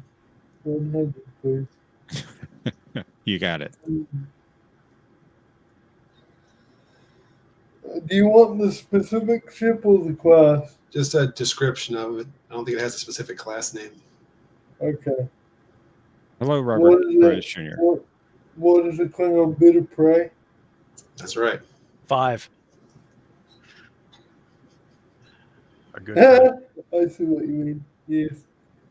100, please. You got it. Do you want the specific ship or the class? Just a description of it. I don't think it has a specific class name. Okay. Hello, Robert Rose Jr. What is a Klingon bit of prey? That's right. 5. A good I see what you mean. Yes.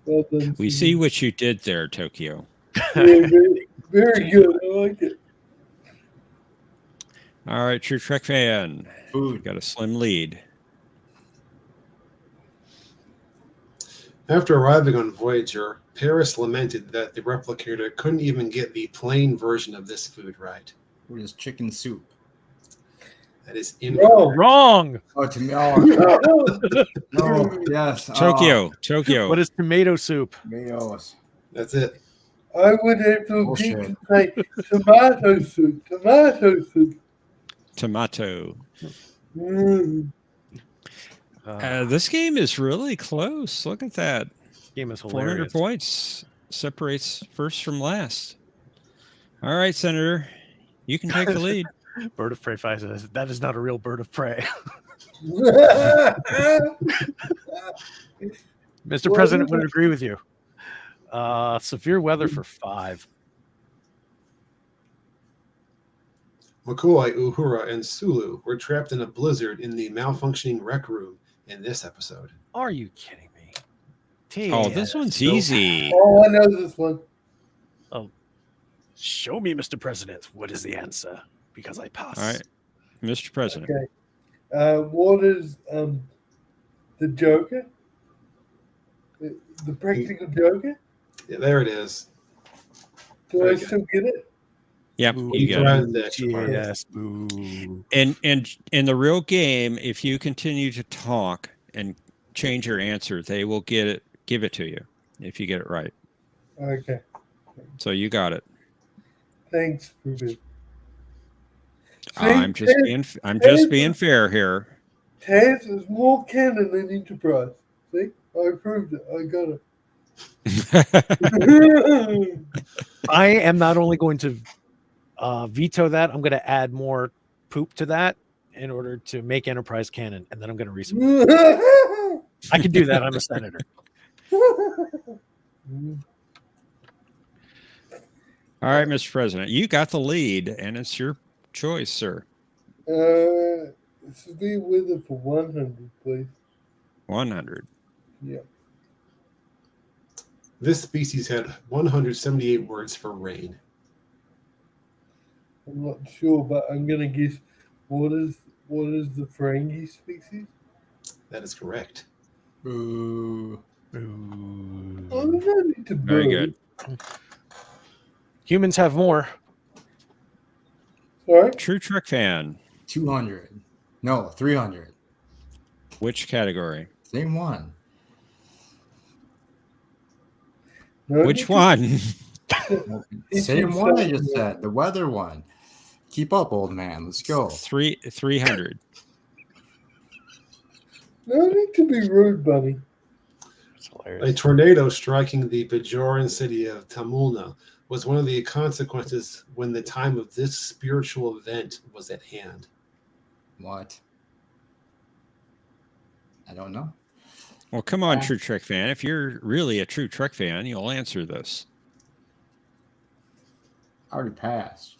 Well done. We see what you did there, Tokyo. Yeah, very, very good. I like it. All right, True Trek fan. Food. Got a slim lead. After arriving on Voyager, Paris lamented that the replicator couldn't even get the plain version of this food right. What is chicken soup? That is No. incorrect. Wrong. Oh, to me. Oh, no. Yes. Tokyo. What is tomato soup? Tomatoes. That's it. I would have to repeat Bullshit. to say tomato soup. Tomato soup. Tomato. Mm. This game is really close. Look at that. Game is 400 hilarious. points separates first from last. All right, Senator. You can take the lead. Bird of Prey 5 says, that is not a real bird of prey. Mr. President would agree with you. Severe weather for 5. McCoy, Uhura, and Sulu were trapped in a blizzard in the malfunctioning rec room in this episode. Are you kidding me? Oh, this one's easy. Oh, I know this one. Show me, Mr. President. What is the answer? Because I pass. All right, Mr. President. Okay. What is the Joker? The practical Joker? Yeah, there it is. Do Very I good. still get it? Yep, Ooh, you got it. Around the extra part. Yes, boo. And in the real game, if you continue to talk and change your answer, they will give it to you if you get it right. Okay. So you got it. Thanks, Ruby. I'm just being fair here. Taz is more canon than Enterprise. See? I proved it. I got it. I am not only going to veto that, I'm going to add more poop to that in order to make Enterprise canon, and then I'm going to resubmit. I can do that. I'm a senator. All right, Mr. President, you got the lead, and it's your choice, sir. Severe weather for 100, please. 100. Yeah. This species had 178 words for rain. I'm not sure, but I'm gonna guess what is the Ferengi species? That is correct. Ooh. I don't need to Very boo. good. Humans have more. Sorry? True Trek fan. 200. No, 300. Which category? Same one. No Which need to- one? It's Same one I just insane. said. The weather one. Keep up, old man. Let's go. 300. No need to be rude, buddy. It's A hilarious. tornado striking the Bajoran city of Tamulna was one of the consequences when the time of this spiritual event was at hand. What? I don't know. Well, come on, True Trek fan. If you're really a True Trek fan, you'll answer this. I already passed.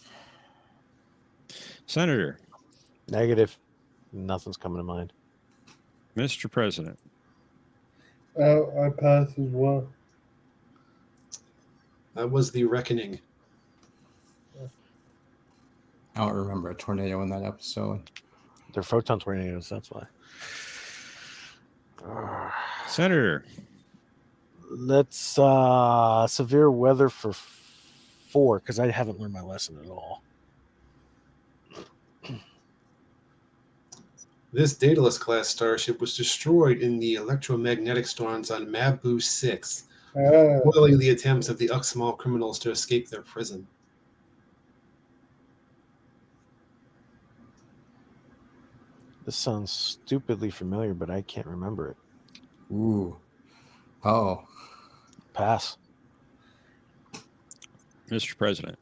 Senator, Negative. Nothing's coming to mind. Mr. President. I pass as well. That was the reckoning. I don't remember a tornado in that episode. They're photon tornadoes. That's why. Senator, Let's severe weather for 4 because I haven't learned my lesson at all. This Daedalus class starship was destroyed in the electromagnetic storms on Mabu 6, foiling the attempts of the Uxmal criminals to escape their prison. This sounds stupidly familiar, but I can't remember it. Ooh. Oh. Pass. Mr. President.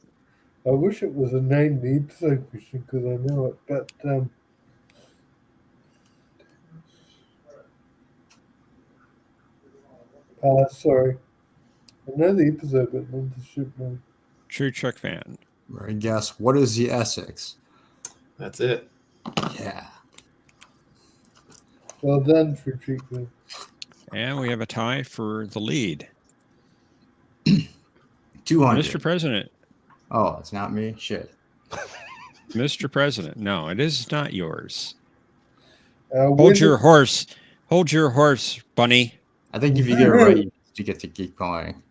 I wish it was a name the episode question because I know it, but sorry. I know the episode, but not the ship name. True Trek fan. I guess. What is the Essex? That's it. Yeah. Well done for treatment. And we have a tie for the lead. 200. Mr. President. Oh, it's not me? Shit. Mr. President. No, it is not yours. When Hold your horse. Hold your horse, bunny. I think if you get it right, you get to keep going.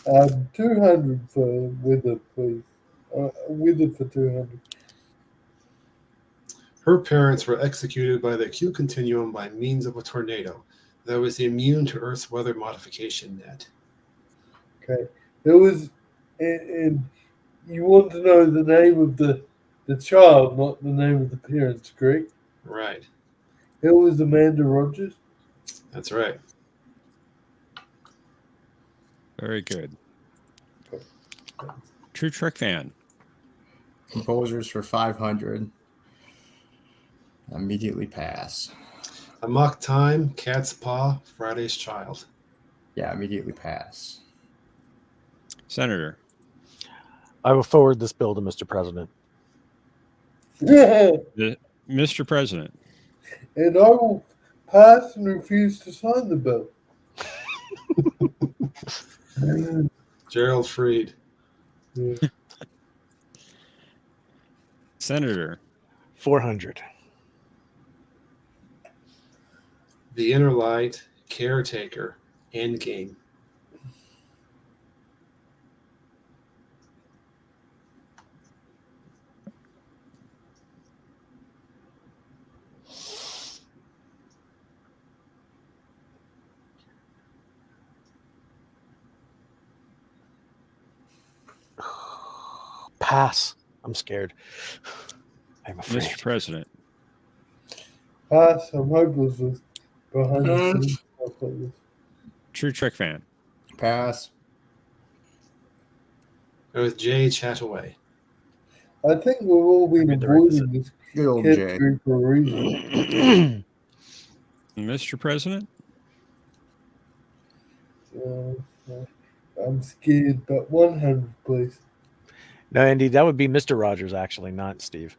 200 for weather, please. Weather for 200. Her parents were executed by the Q continuum by means of a tornado that was immune to Earth's weather modification net. Okay. There was, and you want to know the name of the child, not the name of the parents, correct? Right. It was Amanda Rogers. That's right. Very good. True Trek fan. Composers for 500. Immediately pass. Amok Time, Cat's Paw, Friday's Child. Yeah, immediately pass. Senator. I will forward this bill to Mr. President. Mr. President. And I will pass and refuse to sign the bill. Gerald Freed. Yeah. Senator. 400. The Inner Light, Caretaker, Endgame. Pass. I'm scared. I'm afraid. Mr. President. Pass. I'm hopeless with behind the scenes stuff like this. True Trek fan. Pass. With Jay Chataway. I think we've all been made the right avoiding this Good old Jay. category for a reason. Mr. President? I'm scared, but 100, please. No, Andy, that would be Mr. Rogers, actually, not Steve.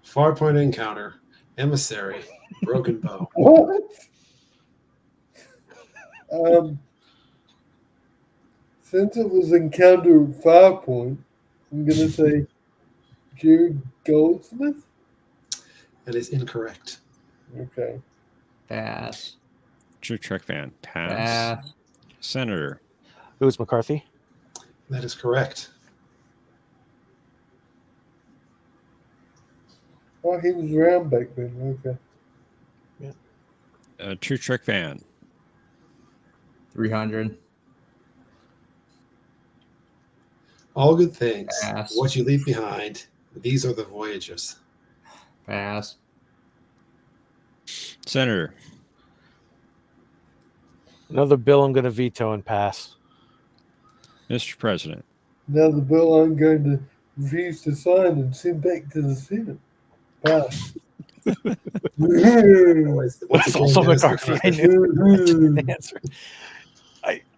Farpoint Encounter, Emissary, Broken Bow. What? Since it was Encounter Farpoint, I'm going to say Jerry Goldsmith. That is incorrect. Okay. Pass. True Trek fan. Pass. Pass. Senator. Who's McCarthy? That is correct. Oh, he was around back then. Okay. True Trek fan. 300. All good things. Pass. What you leave behind. These are the voyages. Pass. Senator. Another bill I'm going to veto and pass. Mr. President. Now the bill I'm going to refuse to sign and send back to the Senate. Pass. That's also McCarthy. I knew the answer.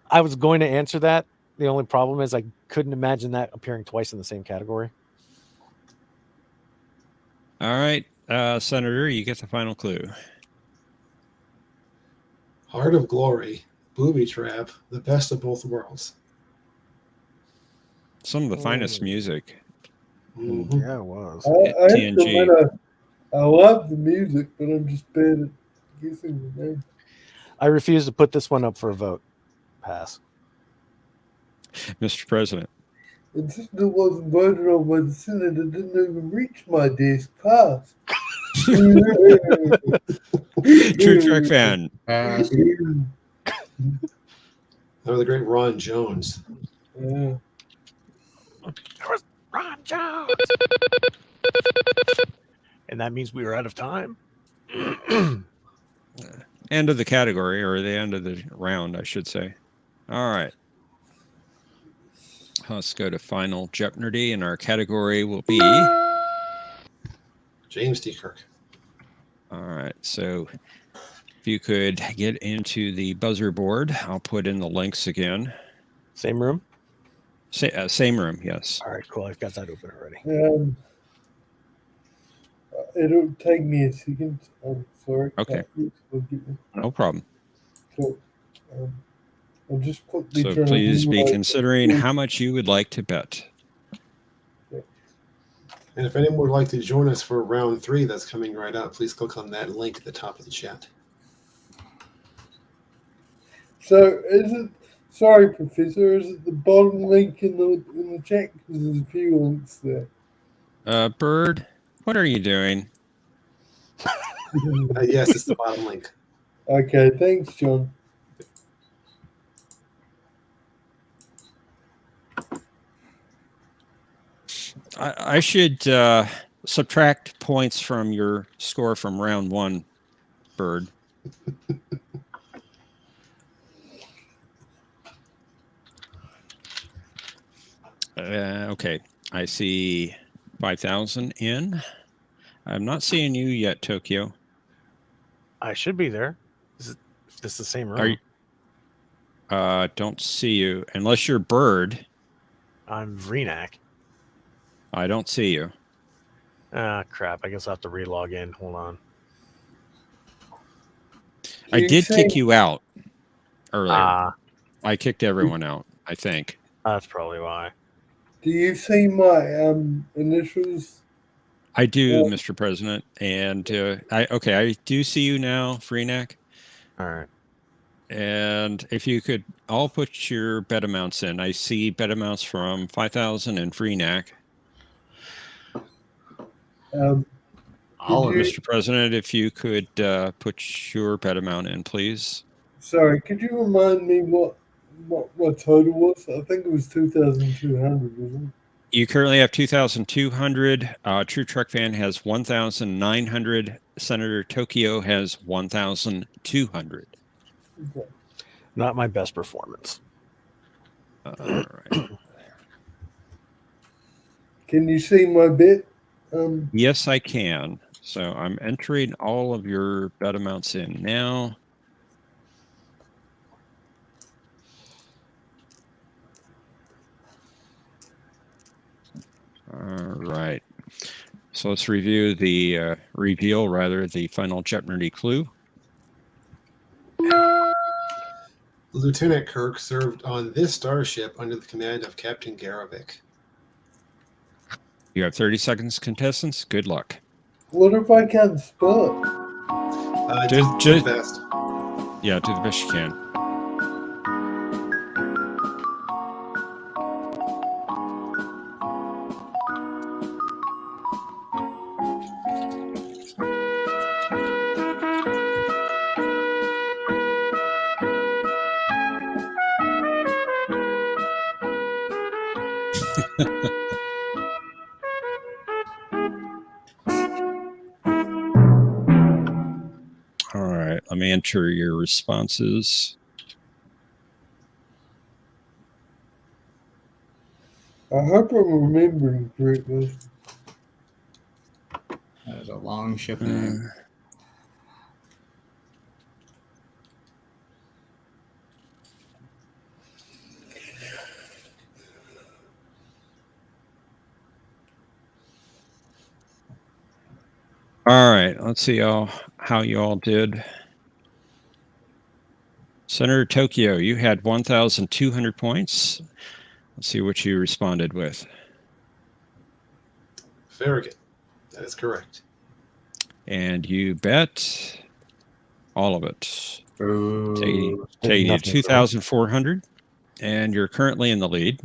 I was going to answer that. The only problem is I couldn't imagine that appearing twice in the same category. All right. Senator, you get the final clue. Heart of Glory, Booby Trap, The Best of Both Worlds. Some of the finest music. Mhm. Yeah, it was. I have to TNG. admit, I love the music, but I'm just bad at guessing the name. I refuse to put this one up for a vote. Pass. Mr. President. And since it wasn't voted on by the Senate, it didn't even reach my desk. Pass. True Trek fan. Pass. That was the great Ron Jones. Yeah. Ron Jones. And that means we are out of time. End of the category, or the end of the round, I should say. All right. Let's go to final Jeopnerdy, and our category will be... James T. Kirk. All right. So if you could get into the buzzer board, I'll put in the links again. Same room? Same room, yes. All right, cool. I've got that open already. It'll take me a second. I'm sorry. Okay. Please forgive me. No problem. So, I'll just quickly So turn please on be my- considering how much you would like to bet. And if anyone would like to join us for round 3 that's coming right up, please click on that link at the top of the chat. So is it? Sorry, Professor. Is it the bottom link in the chat? Because there's a few links there. Bird, what are you doing? Yes, it's the bottom link. Okay, thanks, John. I should subtract points from your score from round 1, Bird. Okay, I see 5,000 in. I'm not seeing you yet, Tokyo. I should be there. Is this the same room? Are you? Don't see you unless you're Bird. I'm Vreenak. I don't see you. Ah, crap. I guess I'll have to re-log in. Hold on. I did kick you out earlier. Ah, I kicked everyone out, I think. that's probably why. Do you see my initials? I do, Yeah. Mr. President. And I do see you now, Freenac. All right. And if you could all put your bet amounts in. I see bet amounts from 5,000 and Freenac. All of you- it. Mr. President, if you could put your bet amount in, please. Sorry, could you remind me what total was? I think it was 2,200, wasn't You currently have 2,200. True Truck Fan has 1,900. Senator Tokyo has 1,200. it? Okay. Not my best performance. All right. Can you see my bit? Yes, I can. So I'm entering all of your bet amounts in now. All right. So let's review the the final Jeopnerdy clue. Lieutenant Kirk served on this starship under the command of Captain Garovic. You have 30 seconds, contestants. Good luck. What if I can't spell it? Do the best. Yeah, do the best you can. All right, let me enter your responses. I hope I'm remembering correctly. That is a long ship name. All right, let's see how you all did. Senator Tokyo, you had 1,200 points. Let's see what you responded with. Farragut. That is correct. And you bet all of it. Ooh. Taking you Nothing. 2,400, and you're currently in the lead.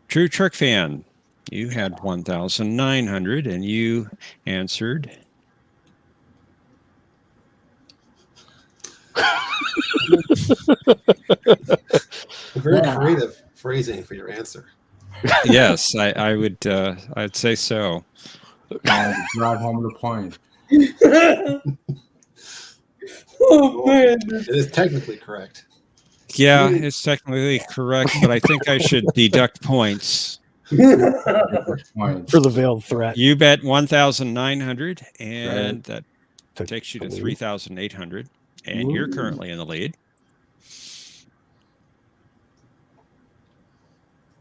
True Trick Fan, you had 1,900, and you answered. Very creative phrasing for your answer. Yes, I would. I'd say so. Drive home the point. Oh man, It is technically correct. Yeah, it's technically correct, but I think I should deduct points. Point. For the veiled threat. You bet 1,900, and Right. that takes you to the lead. 3,800, and you're currently in the lead.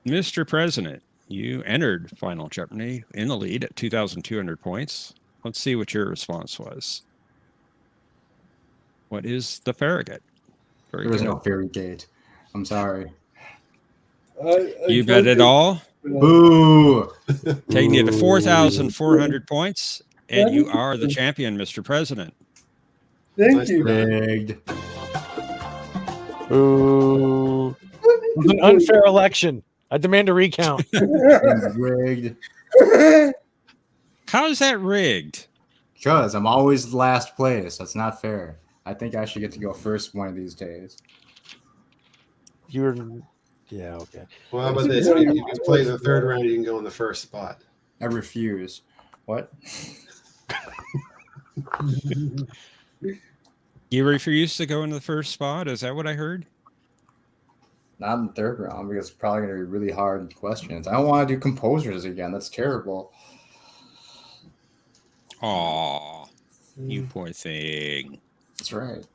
Mr. President, you entered Final Jeopardy in the lead at 2,200 points. Let's see what your response was. What is the Farragut? Very There was good. no fairy gate. I'm sorry. You bet it all, Boo! taking you to 4,400 points, and you are the champion, Mr. President. Thank Nice you. try. Rigged. Ooh. It was an unfair election. I demand a recount. Rigged. How is that rigged? Because I'm always last place. That's not fair. I think I should get to go first one of these days. You're, yeah, okay. Well, how about this? If you play the third round, you can go in the first spot. I refuse. What? You refuse to go into the first spot? Is that what I heard? Not in the third round because it's probably going to be really hard questions. I don't want to do composers again. That's terrible. Aw, you poor thing. That's right.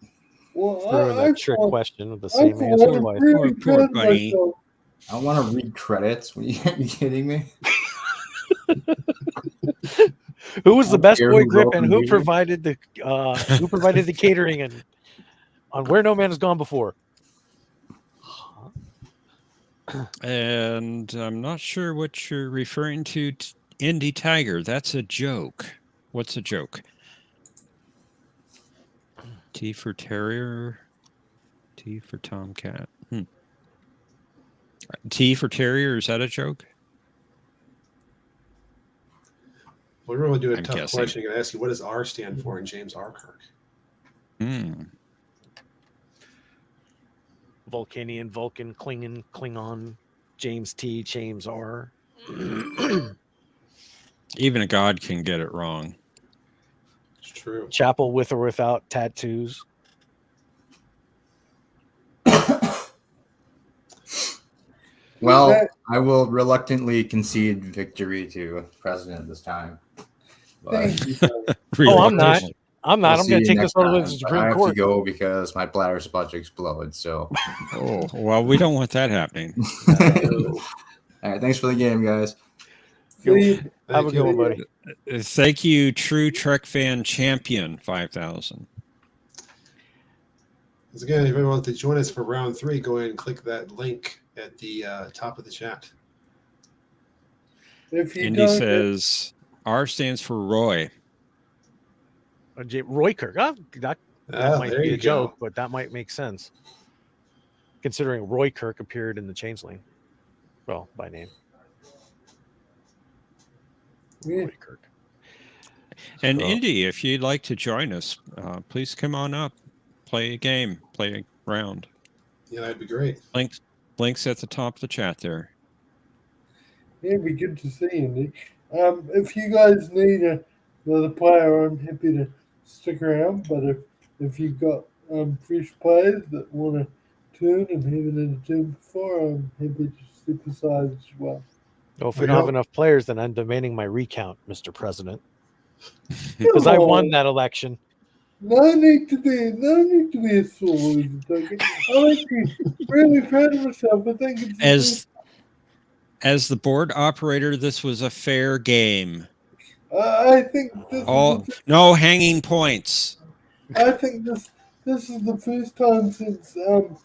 Well, Throw in that trick thought- question with the I same answer thought twice. really Poor proud of bunny. myself. I don't want to read credits. Are you kidding me? Who was the best Here boy who grip wrote and the who movie? provided the catering and on Where No Man Has Gone Before? And I'm not sure what you're referring to. Indy Tiger. That's a joke. What's a joke? T for Terrier. T for Tomcat. T for Terrier. Is that a joke? We really do a I'm tough guessing. question. I'm going to ask you, what does R stand for in James R. Kirk? Vulcanian, Vulcan, Klingon, Klingon, James T, James R. Even a god can get it wrong. It's true. Chapel with or without tattoos. Well, I will reluctantly concede victory to President this time. But Thank you. Oh, I'm not. Reluctantly. I'm we'll not. I'm see going you to take next this all the way to time. the But I Supreme have Court. to go because my bladder's about to explode. So, Oh, well, we don't want that happening. all right. Thanks for the game, guys. Go. See you. Have a Thank good one, you. buddy. Thank you, True Trek Fan Champion 5,000. Once again, if anyone wants to join us for round 3, go ahead and click that link at the top of the chat. If you Indy don't, says R stands for Roy. Roy Kirk. Oh, that might There be you a joke, go. but that might make sense. Considering Roy Kirk appeared in the Changeling. Well, by name. yeah, Roy Kirk. And So- Indy, if you'd like to join us, please come on up, play a game, play a round. Yeah, that'd be great. Links at the top of the chat there. it'd be good to see you, Nick. If you guys need another player, I'm happy to stick around. But if you've got fresh players that want to turn and haven't had a turn before, I'm happy to step aside as well. Well, if we Well, don't have yeah. enough players, then I'm demanding my recount, Mr. President. Because I won that election. No need to be a sore loser, okay? I'm actually really proud of myself. I think it's As the board operator, this was a fair game. I think this All is no hanging points. I think this is the first time since Hello.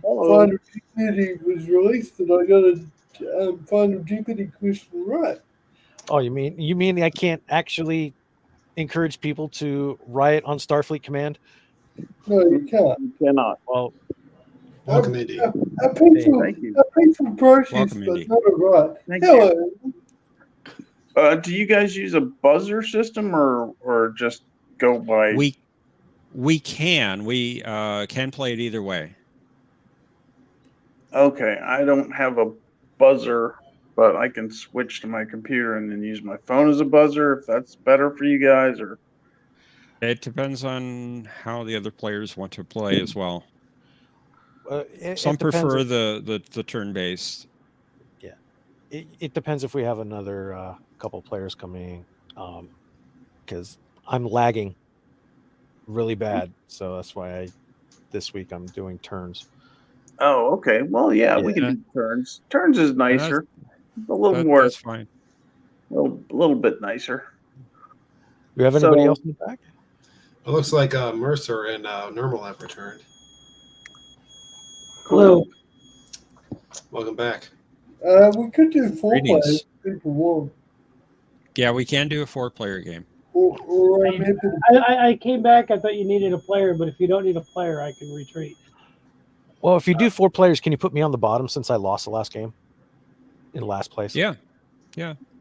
Final Jeopardy was released that I got a Final Jeopardy question right. Oh, you mean I can't actually encourage people to riot on Starfleet Command? No, you can't. You cannot. Well, Welcome, Indy. A peaceful, Thank you. a peaceful process, Welcome, but Indy. not a right. Thank Hello. Do you guys use a buzzer system or just go by? We can play it either way. Okay, I don't have a buzzer, but I can switch to my computer and then use my phone as a buzzer if that's better for you guys. Or It depends on how the other players want to play as well. Some it depends prefer if- the turn-based. it depends if we have another couple players coming, because I'm lagging really bad. So that's why this week I'm doing turns. oh, okay. Well, yeah, we can Yeah. do turns. Turns is nicer, a little more, That's fine. a little bit nicer. Do we have anybody So- else in the back? It looks like Mercer and Normal have returned. Hello. Welcome back. We could do 4 Greetings. players if people want. Yeah, we can do a 4-player game. Or I'm happy to I came back. I thought you needed a player, but if you don't need a player, I can retreat. Well, if you do 4 players, can you put me on the bottom since I lost the last game in last place? Yeah,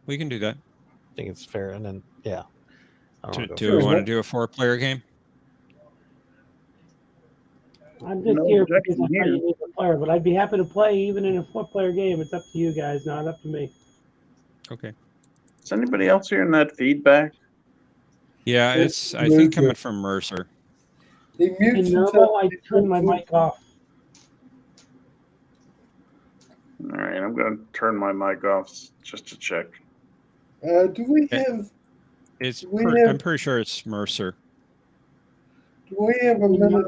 we can do that. I think it's fair. And then, yeah. I don't wanna go Do we first. want to do a 4-player game? I'm just No here objection because I thought here. you needed a player, but I'd be happy to play even in a 4-player game. It's up to you guys, not up to me. Okay. Is anybody else hearing that feedback? Yeah, it's I think coming from Mercer. He In mutes normal, I himself. turn my mic off. All right, I'm going to turn my mic off just to check. Do we have I'm pretty sure it's Mercer. a minute?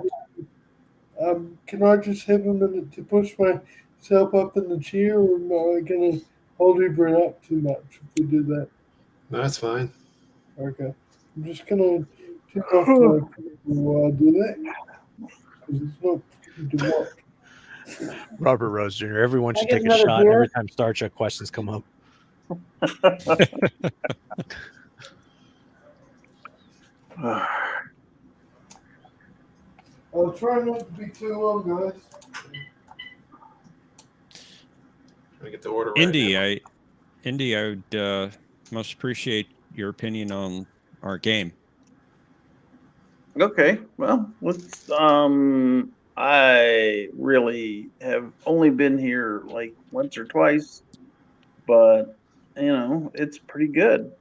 Can I just have a minute to push myself up in the chair, or am I going to hold everyone up too much if we do that? No, that's fine. Okay. I'm just going to turn off my computer while I do that. Because it's not pretty to watch. Robert Rose Jr. Everyone should Can I take get a another shot beer? every time Star Trek questions come up. I'll try not to be too long, guys. Trying to get the order right. Indy, I would most appreciate your opinion on our game. Okay, well, let's. I really have only been here like once or twice, but it's pretty good.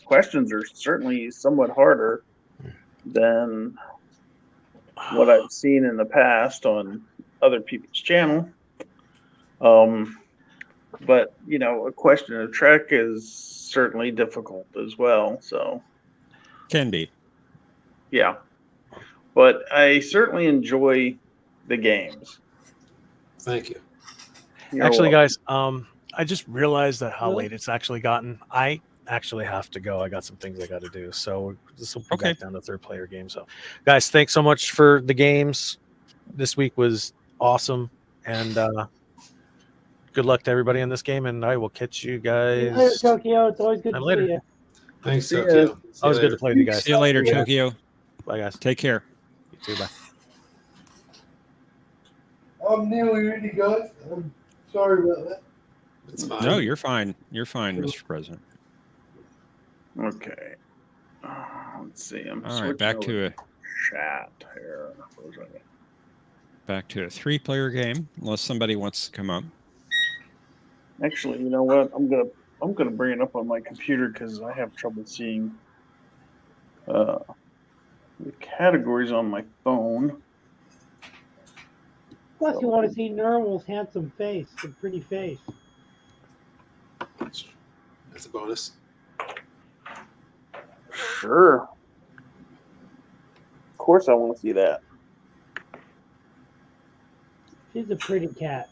Questions are certainly somewhat harder than what I've seen in the past on other people's channel. But a question of Trek is certainly difficult as well. So Can be. yeah, but I certainly enjoy the games. Thank you. You're Actually, welcome. guys, I just realized that how Really? late it's actually gotten. I actually have to go. I got some things I got to do. So this will be Okay. back down to third player game. So, guys, thanks so much for the games. This week was awesome, and good luck to everybody in this game. And I will catch you See you later, guys Tokyo. It's always good to later. see you. Thanks, See ya. Tokyo. See you Always good later. to play with you guys. See you later, Yeah. Tokyo. Bye, guys. Take care. You too. Bye. I'm nearly ready, guys. I'm sorry about that. It's fine. No, you're fine. You're fine, Mr. President. Okay. Let's see. I'm All right, switching back over to a chat here. For a second. back to a 3-player game, unless somebody wants to come up. Actually, you know what? I'm gonna bring it up on my computer because I have trouble seeing the categories on my phone. Plus, you want to see Nermal's handsome face, the pretty face. That's a bonus. Sure. Of course, I want to see that. She's a pretty cat.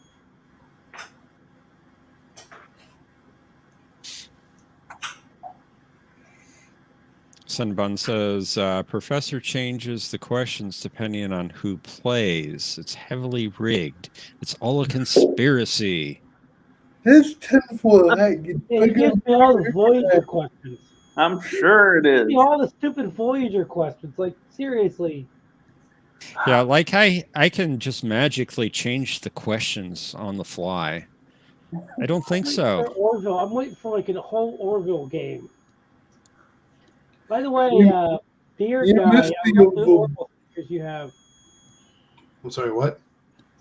Sunbun says, Professor changes the questions depending on who plays. It's heavily rigged. It's all a conspiracy. This tinfoil hat gets Yeah, he bigger. gives me all the Voyager questions. I'm sure it is. See, all the stupid Voyager questions. Like, seriously. Yeah, like I can just magically change the questions on the fly. I don't think so. For Orville. I'm waiting for like a whole Orville game. By the way, Beard you Guy, missed I the love the Orville. Orville stickers you have. I'm sorry, what?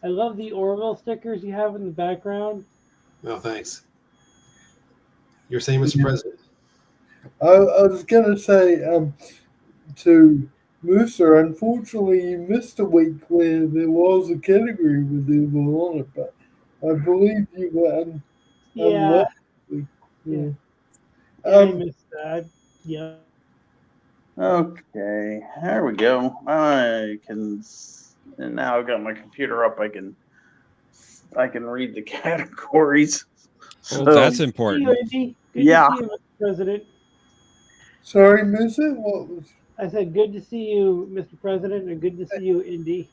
I love the Orville stickers you have in the background. No, thanks. You're saying, Mr. President? I was gonna say to Mooser, unfortunately you missed a week where there was a category with Orville on it, but I believe you were Yeah. unlucky. Yeah. Yeah. I missed that. Yeah. Okay, there we go. I can, and now I've got my computer up. I can read the categories. Well, So, that's See you, important. Indy. Good Yeah. to see you, Mr. President. Sorry, Mooser, what was I said, good to see you, Mr. President, and good to see you, Indy.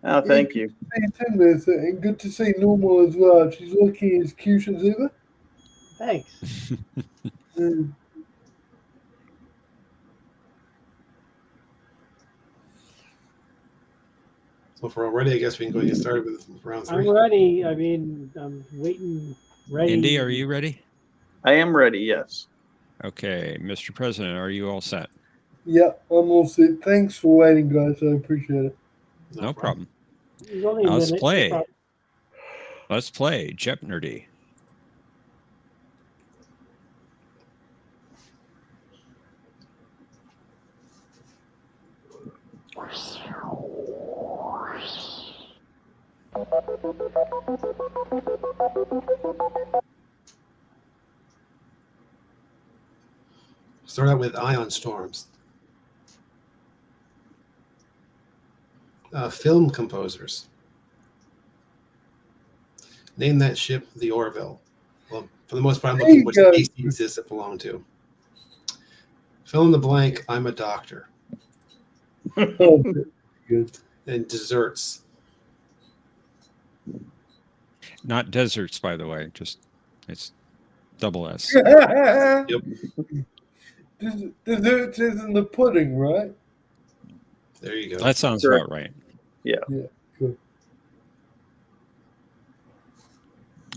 oh, thank you. see you, Mooser, and good to see Normal as well. She's looking as cute as ever. Thanks. Mm. So if we're all ready, I guess we can go and get started with round 3. I'm ready. I mean, I'm waiting, ready. Indy, are you ready? I am ready. Yes. Okay, Mr. President, are you all set? Yeah, I'm all set. Thanks for waiting, guys. I appreciate it. No problem. It's only a Now let's minute. play. No problem. Let's play Jeopnerdy. Start out with ion storms. Film composers. Name that ship the Orville. Well, for the most part, I'm There looking you which go. species does it belong to. Fill in the blank. I'm a doctor. Oh, good. And desserts. Not deserts, by the way. Just it's double S. Yep. Desserts is in the pudding, right? There you go. That sounds Correct. about right. Cool.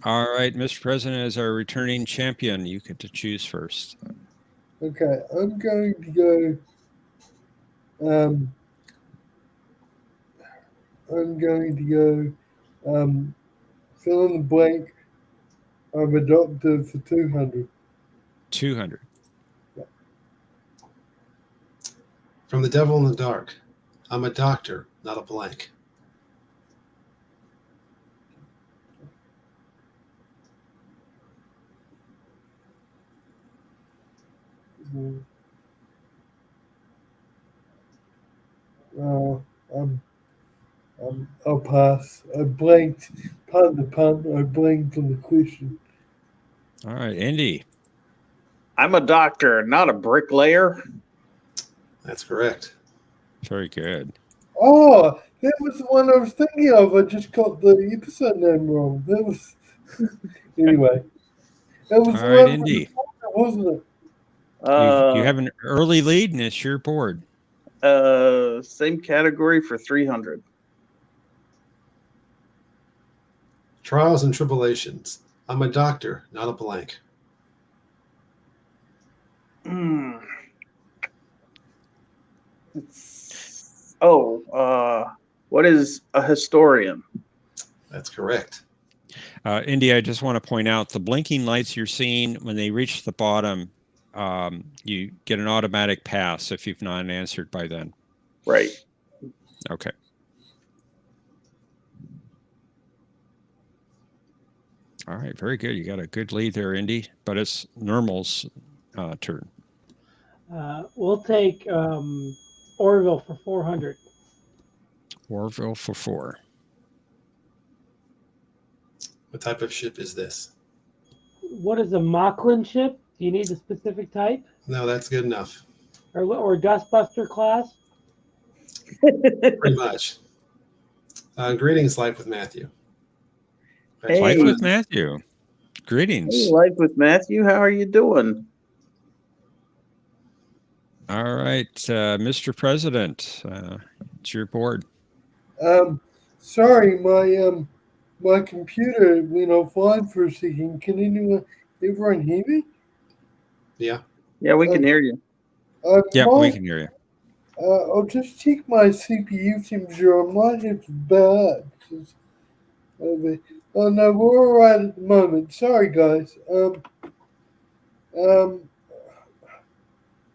All right, Mr. President, as our returning champion, you get to choose first. Okay, I'm going to go. I'm going to go. Fill in the blank. I'm a doctor for 200. 200. From the Devil in the Dark. I'm a doctor, not a blank. I'll pass. I blanked. Pardon the pun. I blanked on the question. All right, Indy. I'm a doctor, not a bricklayer. That's correct. Very good. Oh, that was the one I was thinking of. I just got the episode name wrong. That was anyway. That was All the right, one Indy. wasn't it? You have an early lead, and it's your board. Same category for 300. Trials and tribulations. I'm a doctor, not a blank. What is a historian? That's correct. Indy, I just want to point out the blinking lights you're seeing when they reach the bottom, you get an automatic pass if you've not answered by then. Right. Okay. All right, very good. You got a good lead there, Indy, but it's Normal's turn. We'll take Orville for 400. Orville for 4. What type of ship is this? What is a Mocklin ship? Do you need a specific type? No, that's good enough. Or Dustbuster class? Pretty much. Greetings, Life with Matthew. Hey. Life with Matthew. Greetings. Hey, Life with Matthew. How are you doing? All right, Mr. President, it's your board. Sorry, my computer went offline for a second. Can everyone hear me? Yeah. Yeah, we can hear you. Yeah, we can hear you. I'll just check my CPU temperature. I might have bad. Oh no, we're all right at the moment. Sorry, guys.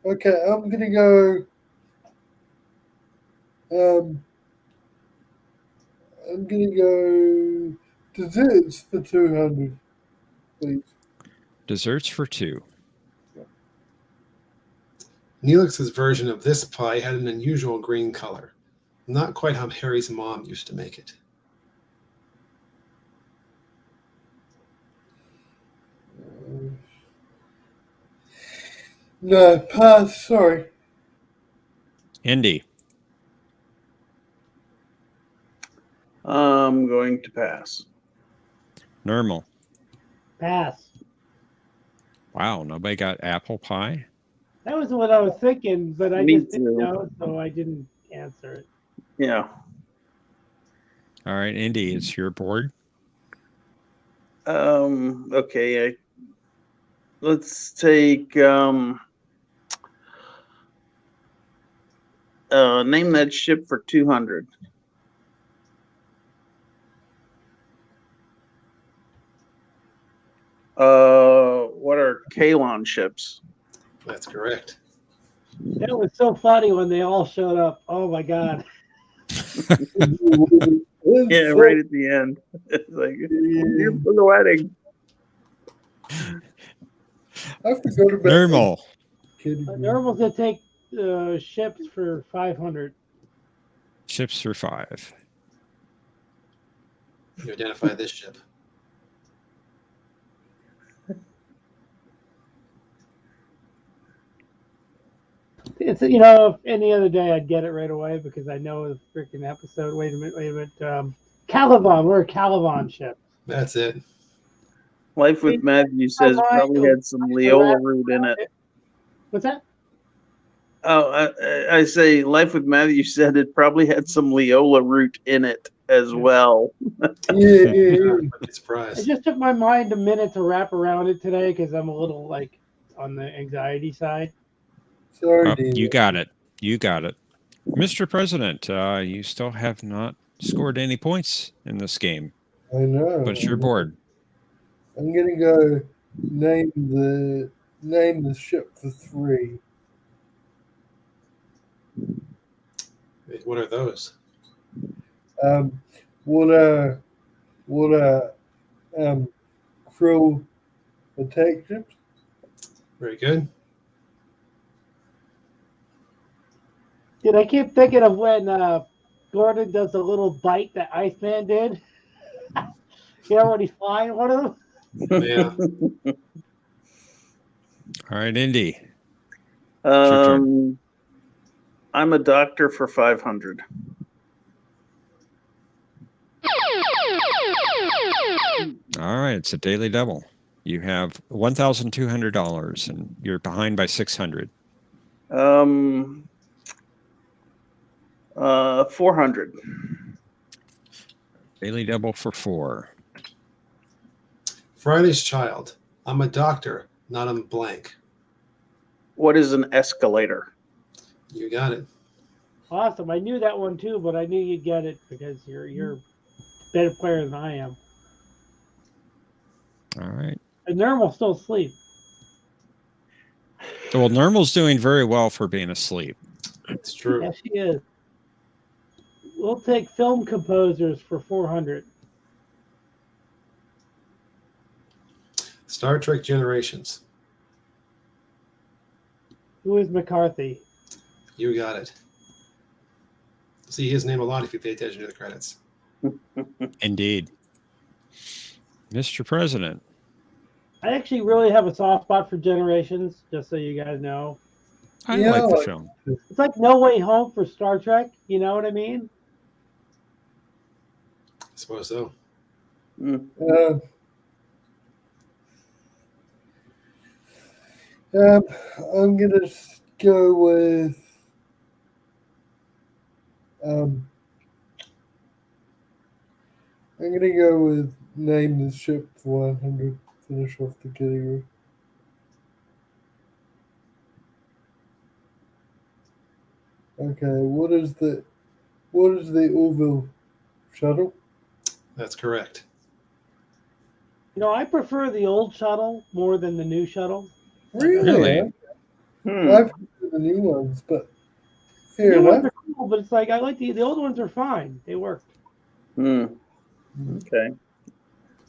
Okay, I'm gonna go. I'm gonna go desserts for 200, please. Desserts for 2. Neelix's version of this pie had an unusual green color. Not quite how Harry's mom used to make it. No, pass. Sorry. Indy. I'm going to pass. Normal. Pass. Wow, nobody got apple pie? That was what I was thinking, but I Me just didn't too. know, so I didn't answer it. Yeah. All right, Indy, it's your board. Okay. Let's take name that ship for 200. What are Kalon ships? That's correct. That was so funny when they all showed up. Oh my god. Yeah, right at the end. It's like, here for the wedding. I forgot about Normal. Normal's gonna take ships for 500. Ships for 5. You identify this ship. It's if any other day I'd get it right away because I know the freaking episode. Wait a minute. Caliban, we're a Caliban ship. That's it. Life with Matthew says probably had some Leola root in it. What's that? Oh, I say Life with Matthew said it probably had some Leola root in it as well. It's surprise. It just took my mind a minute to wrap around it today because I'm a little on the anxiety side. Sorry, you got it. You got it. Mr. President, you still have not scored any points in this game. I know. But it's your board. I'm gonna go name the ship for 3. What are those? What crew attack ships? Very good. Dude, I keep thinking of when Gordon does a little bite that Iceman did. You know when he's flying one of them? Yeah. All right, Indy. It's your turn. I'm a doctor for 500. All right, it's a daily double. You have $1,200, and you're behind by 600. 400. Daily double for 4. Friday's Child. I'm a doctor, not a blank. What is an escalator? You got it. Awesome. I knew that one too, but I knew you'd get it because you're a better player than I am. All right. And Nermal's still asleep. Well, Normal's doing very well for being asleep. It's true. Yes, she is. We'll take film composers for 400. Star Trek Generations. Who is McCarthy? You got it. See his name a lot if you pay attention to the credits. Indeed. Mr. President. I actually really have a soft spot for Generations, just so you guys know. I Yeah, like the like- film. It's like No Way Home for Star Trek. You know what I mean? I suppose so. I'm gonna go with Name the Ship for 100. Finish off the category. Okay, what is the Orville shuttle? That's correct. You know, I prefer the old shuttle more than the new shuttle. Really? I prefer the new ones, but The fair new ones enough. are cool, but it's like I like the old ones are fine. They work. Okay.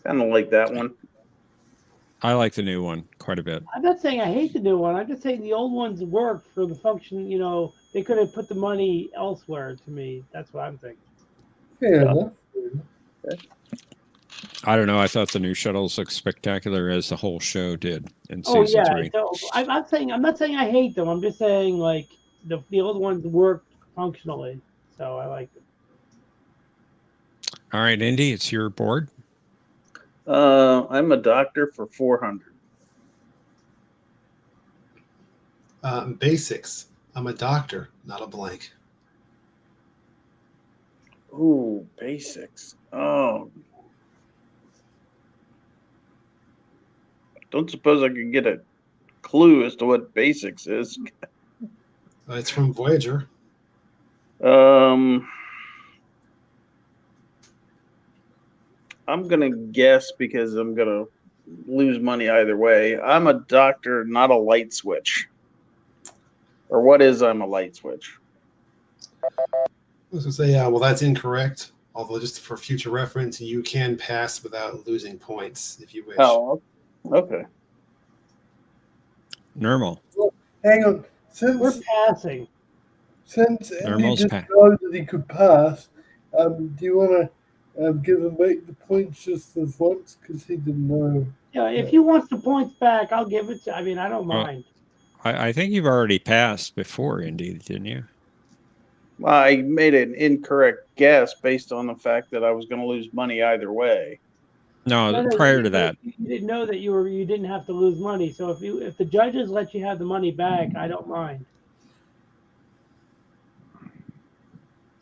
Kind of like that one. I like the new one quite a bit. I'm not saying I hate the new one. I'm just saying the old ones work for the function. You know, they could have put the money elsewhere. To me, that's what I'm thinking. Fair Yeah. enough. I don't know. I thought the new shuttles looked spectacular as the whole show did in Oh season yeah. 3. So I'm not saying I hate them. I'm just saying like the old ones work functionally. So I like them. All right, Indy, it's your board. I'm a doctor for 400. Basics. I'm a doctor, not a blank. Ooh, basics. Oh. Don't suppose I could get a clue as to what basics is. It's from Voyager. I'm gonna guess because I'm gonna lose money either way. I'm a doctor, not a light switch. Or what is I'm a light switch? I was going to say, well, that's incorrect. Although, just for future reference, you can pass without losing points if you wish. Oh, okay. Normal. Hang on. We're Since passing. Andy Normal's didn't pa- know that he could pass, do you want to give him back the points just for once? Because he didn't know. Yeah, if he wants the points back, I'll give it to. I mean, I don't Well, mind. I think you've already passed before, Indy, didn't you? I made an incorrect guess based on the fact that I was going to lose money either way. No, No, prior you to that. You didn't know that you didn't have to lose money. So if the judges let you have the money back, I don't mind.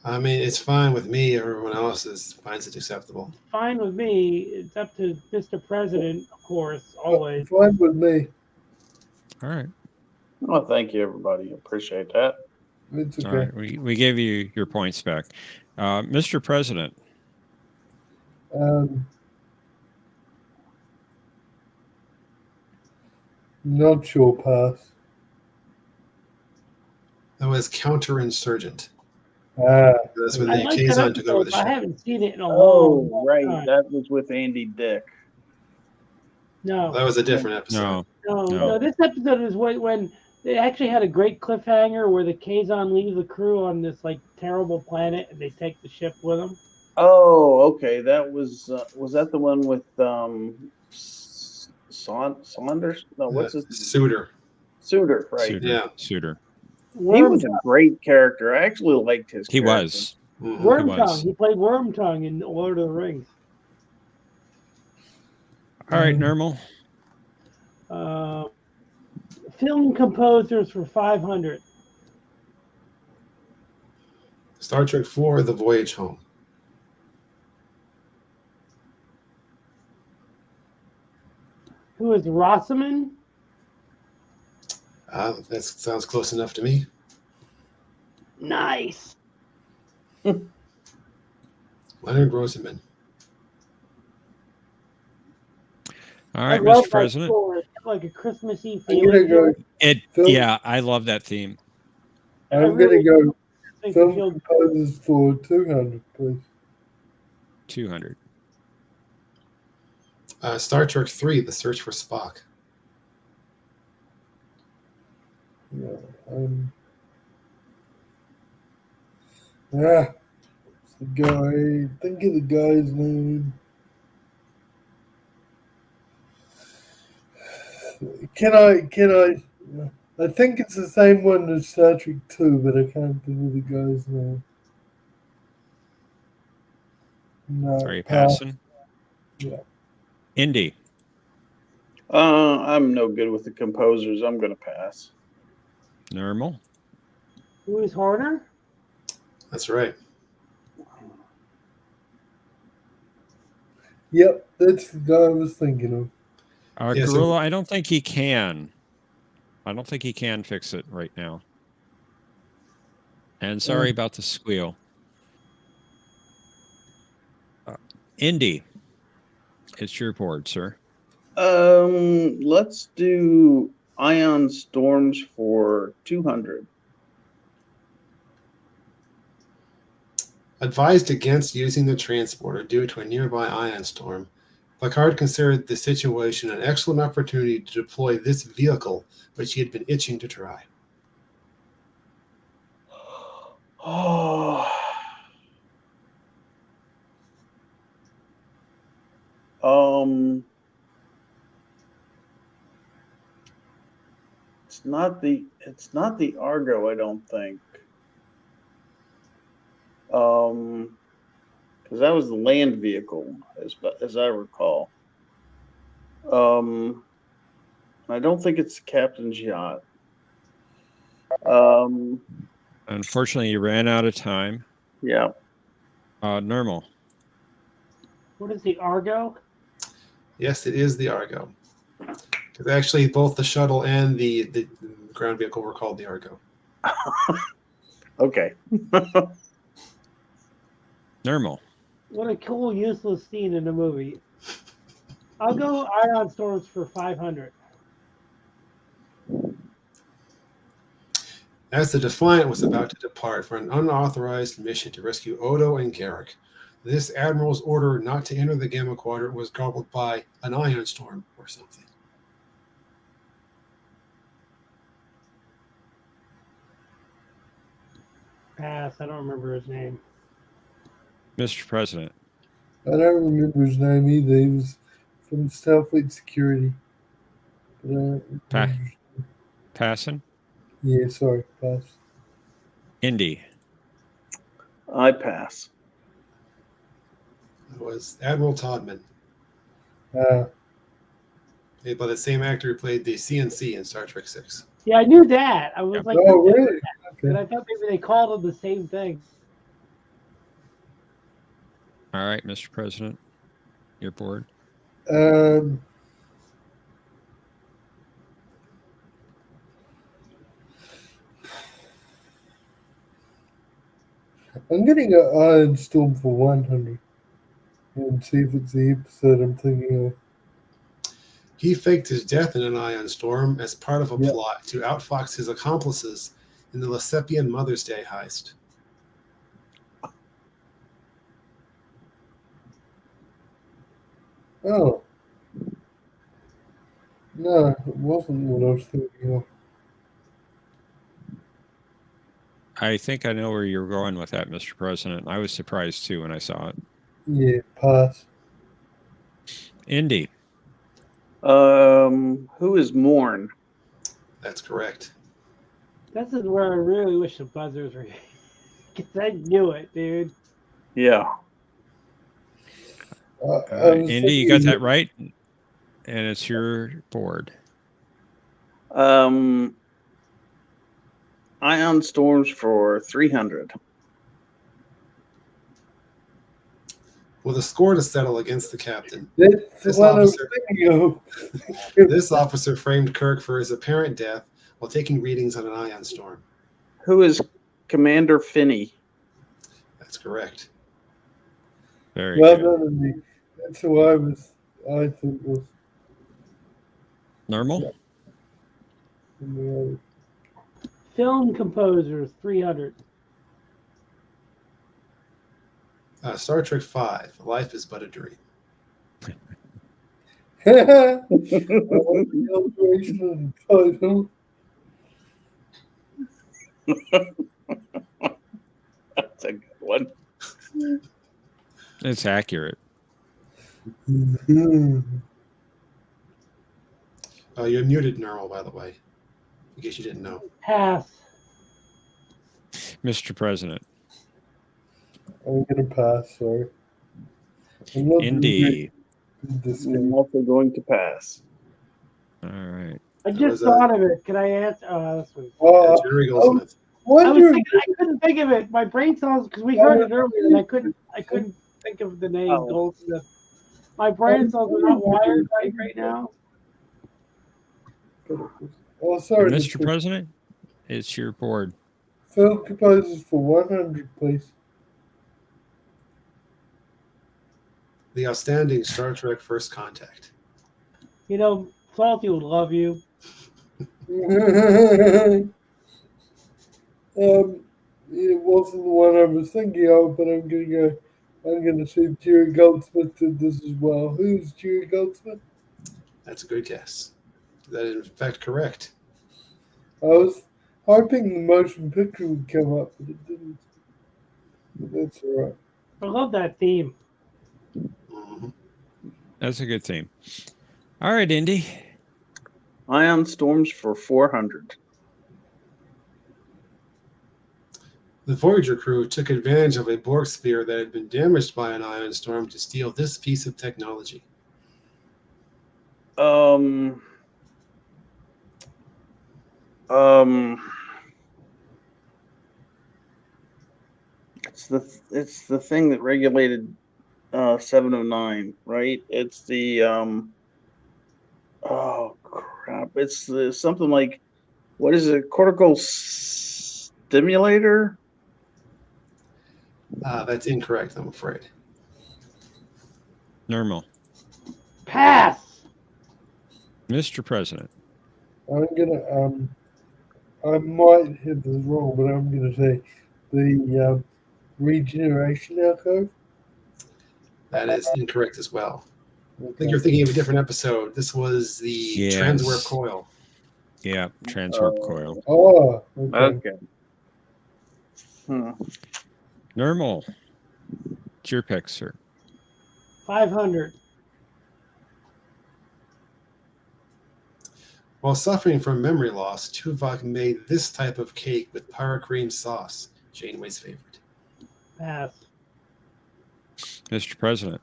I mean, it's fine with me. Everyone else finds it acceptable. Fine with me. It's up to Mr. President, of course, always. Fine with me. All right. Well, thank you, everybody. Appreciate that. It's okay. All right. We gave you your points back. Mr. President. Not sure, pass. That was counterinsurgent. That's when I the like Kazon that took over the episode, but I ship. haven't seen it in a Oh, long right. time. That was with Andy Dick. No, That was a different episode. No. no. This episode is when It actually had a great cliffhanger where the Kazon leave the crew on this like terrible planet and they take the ship with them. Oh, okay. That was that the one with Saunders? No, what's his Suitor. Suitor, right? Suitor. Yeah. Suitor. He was a great character. I actually liked his He character. was. Mhm. Wormtongue. He played Wormtongue in Lord of the Rings. All right, Normal. Film composers for 500. Star Trek 4, The Voyage Home. Who is Rossman? That sounds close enough to me. Nice. Leonard Rosenman. All right, I love Mr. that President. score. It's like a Christmassy I'm gonna feeling. go. Yeah, I love that theme. I'm gonna go. Think Film you feel composers for 200, please. 200. Star Trek 3, The Search for Spock. Yeah. It's the guy. Think of the guy's name. Can I? I think it's the same one as Star Trek 2, but I can't think of the guy's name. No. Are you passing? Yeah. Indy. I'm no good with the composers. I'm gonna pass. Normal. Who is Horner? That's right. Yep, that's the guy I was thinking of. Yeah, so- Gorilla, I don't think he can. I don't think he can fix it right now. And sorry about the squeal. Indy, it's your board, sir. Let's do Ion Storms for 200. Advised against using the transporter due to a nearby ion storm, Picard considered the situation an excellent opportunity to deploy this vehicle, which he had been itching to try. Oh. It's not the Argo, I don't think. Because that was the land vehicle, as I recall. I don't think it's the captain's yacht. Unfortunately, you ran out of time. Yeah. Normal. What is the Argo? Yes, it is the Argo. Because actually, both the shuttle and the ground vehicle were called the Argo. Okay. Normal. What a cool, useless scene in the movie. I'll go Ion Storms for 500. As the Defiant was about to depart for an unauthorized mission to rescue Odo and Garrick, this admiral's order not to enter the Gamma Quadrant was garbled by an ion storm or something. Pass. I don't remember his name. Mr. President. I don't remember his name either. He was from Starfleet Security. But Passing. yeah, sorry, pass. Indy. I pass. It was Admiral Todman, played by the same actor who played the CNC in Star Trek 6. Yeah, I knew that. I was like, Oh, really? but Okay. I thought maybe they called him the same thing. All right, Mr. President. Your board. I'm getting an Iron Storm for 100 and see if it's the episode I'm thinking of. He faked his death in an ion storm as part of a Yep. plot to outfox his accomplices in the Lesepian Mother's Day heist. Oh. No, it wasn't what I was thinking of. I think I know where you're going with that, Mr. President. I was surprised too when I saw it. Yeah, pass. Indy. Who is Morn? That's correct. This is where I really wish the buzzers were. Because I knew it, dude. Yeah. I was Indy, you got thinking- that right, and it's your board. Ion Storms for 300. With a score to settle against the captain, That's This what I was officer- thinking of. this officer framed Kirk for his apparent death while taking readings on an ion storm. Who is Commander Finney? That's correct. Very Well good. done, Andy. That's who I think was. Normal. Film composers, 300. Star Trek V, Life is but a Dream. The alteration of the title. That's a good one. It's accurate. Mhm. You're muted, Neural, by the way, in case you didn't know. Pass. Mr. President. I'm gonna pass. Sorry. I'm not Indy. This I'm game. also going to pass. All right. I That just was a- thought of it. Can I answer? That's sweet. Jerry Goldsmith. I was Wonder. thinking, I couldn't think of it. My brain cells, because we heard it earlier, and I couldn't think of the name Oh. Goldsmith. My brain cells are not wired right now. Oh, sorry. Mr. President, it's your board. Film composers for 100, please. The outstanding Star Trek First Contact. You know, Salty would love you. It wasn't the one I was thinking of, but I'm gonna go. I'm gonna say Jerry Goldsmith did this as well. Who's Jerry Goldsmith? That's a good guess. That is, in fact, correct. I was hoping the motion picture would come up, but it didn't. That's all right. I love that theme. Mhm. That's a good theme. All right, Indy. Ion Storms for 400. The Voyager crew took advantage of a Borg sphere that had been damaged by an ion storm to steal this piece of technology. It's the thing that regulated 709, right? It's the oh crap! It's the something like, what is it? Cortical stimulator? That's incorrect, I'm afraid. Normal. Pass. Mr. President. I'm gonna. I might have this wrong, but I'm gonna say the regeneration alcove. That is incorrect as well. I Okay. think you're thinking of a different episode. This was the Yes. transwarp coil. Yeah, transwarp coil. Oh, okay. Okay. Hmm. Normal. It's your pick, sir. 500. While suffering from memory loss, Tuvok made this type of cake with para cream sauce, Janeway's favorite. Pass. Mr. President.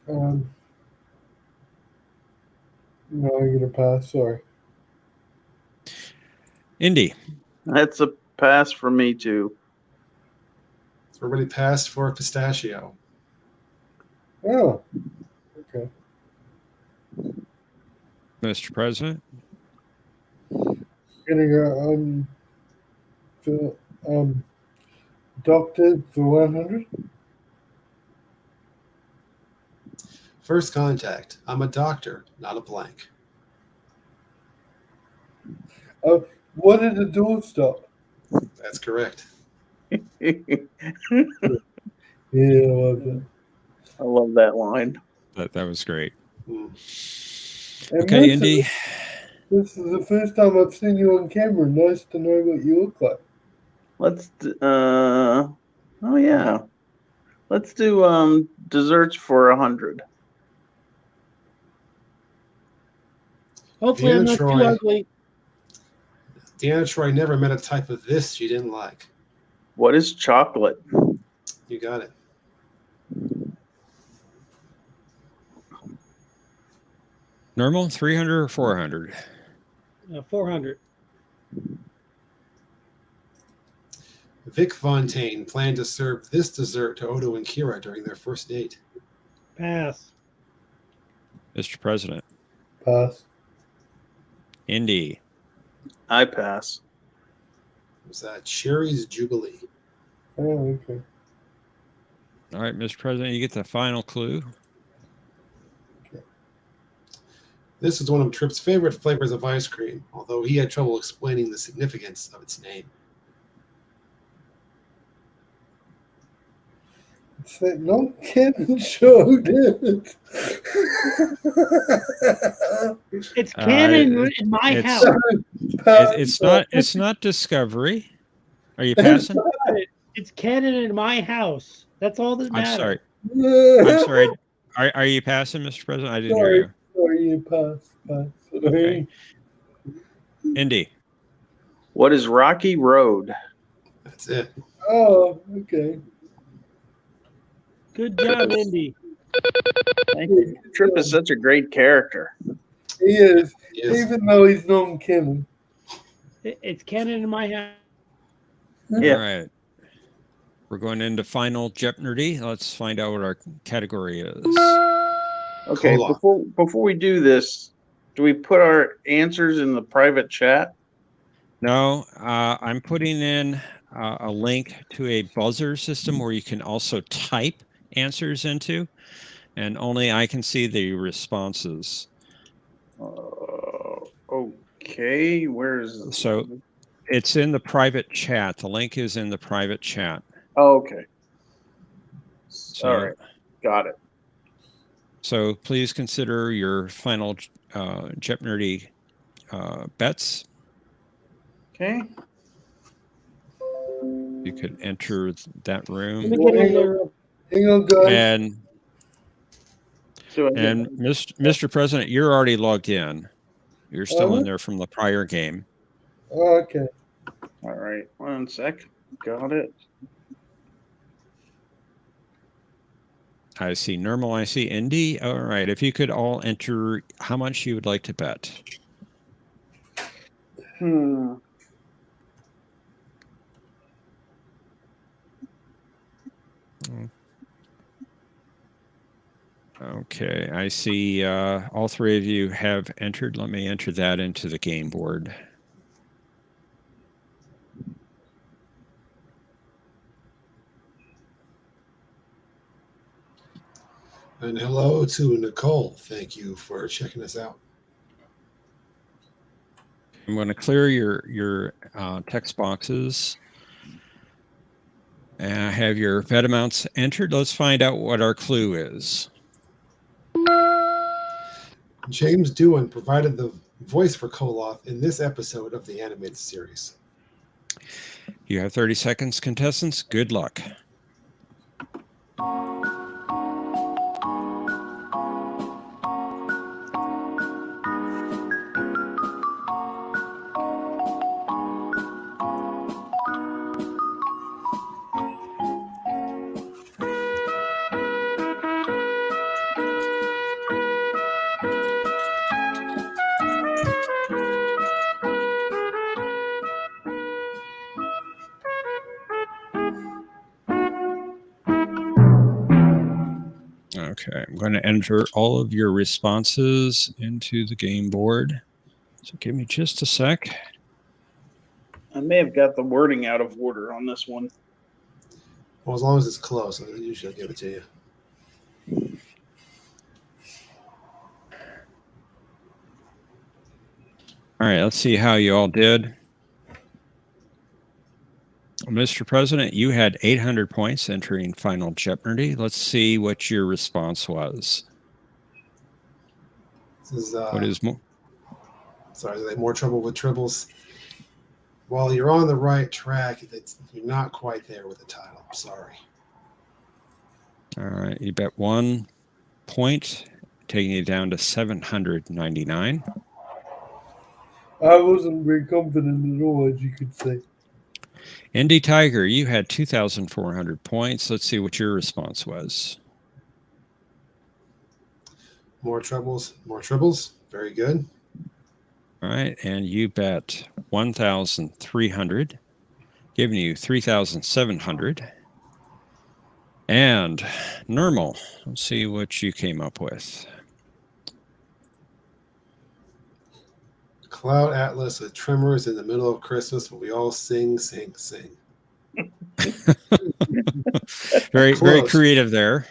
No, I'm gonna pass. Sorry. Indy. That's a pass for me too. Everybody passed for pistachio. Oh, okay. Mr. President. Gonna go Doctor for 100. First contact. I'm a doctor, not a blank. What did the door stop? That's correct. Yeah, I love that. I love that line. That was great. Hmm. And Okay, most of Indy. This is the first time I've seen you on camera. Nice to know what you look like. Oh yeah. Let's do desserts for 100. Hopefully, I'm Deanna not too Troy. ugly. Deanna Troy never met a type of this she didn't like. What is chocolate? You got it. Normal, 300 or 400? 400. Vic Fontaine planned to serve this dessert to Odo and Kira during their first date. Pass. Mr. President. Pass. Indy. I pass. It was Cherry's Jubilee. Oh, okay. All right, Mr. President, you get the final clue. This is one of Tripp's favorite flavors of ice cream, although he had trouble explaining the significance of its name. It's that non-canon show, damn it. It's canon in my house. It's not Discovery. Are you passing? It's canon in my house. That's all that I'm matters. sorry. I'm sorry. Are you passing, Mr. President? I didn't hear you. Sorry, you pass. Okay. Indy. What is Rocky Road? That's it. Oh, okay. Good job, Indy. Thank you. Tripp is such a great character. He is, Yes. even though he's non-canon. It's canon in my house. Yeah. All right. We're going into final Jeopnerdy. Let's find out what our category is. Okay, Cola. before we do this, do we put our answers in the private chat? No, I'm putting in a link to a buzzer system where you can also type answers into, and only I can see the responses. Okay, where's So it's in the private chat. The link is in the private chat. Oh, okay. So, All right, got it. So please consider your final Jeopnerdy bets. Okay. You could enter that Let room. me get in there. Hang on, guys. And Mr. President, you're already logged in. You're still in there from the prior game. Oh, okay. All right, 1 sec. Got it. I see Normal, I see Indy. All right, if you could all enter how much you would like to bet. Okay, I see all three of you have entered. Let me enter that into the game board. And hello to Nicole. Thank you for checking us out. I'm going to clear your text boxes. And I have your bet amounts entered. Let's find out what our clue is. James Doohan provided the voice for Koloth in this episode of the animated series. You have 30 seconds, contestants. Good luck. Okay, I'm going to enter all of your responses into the game board. So give me just a sec. I may have got the wording out of order on this one. Well, as long as it's close, I usually give it to you. All right, let's see how you all did. Mr. President, you had 800 points entering Final Jeopardy. Let's see what your response was. This is What is more? Sorry, is there more trouble with triples? Well, you're on the right track. You're not quite there with the title. I'm sorry. All right, you bet 1 point, taking you down to 799. I wasn't very confident at all, as you could see. Indy Tiger, you had 2,400 points. Let's see what your response was. More troubles, more triples. Very good. All right, and you bet 1,300, giving you 3,700. And Normal, let's see what you came up with. Cloud Atlas with Tremors in the middle of Christmas, but we all sing, sing, sing. Very Close. creative there.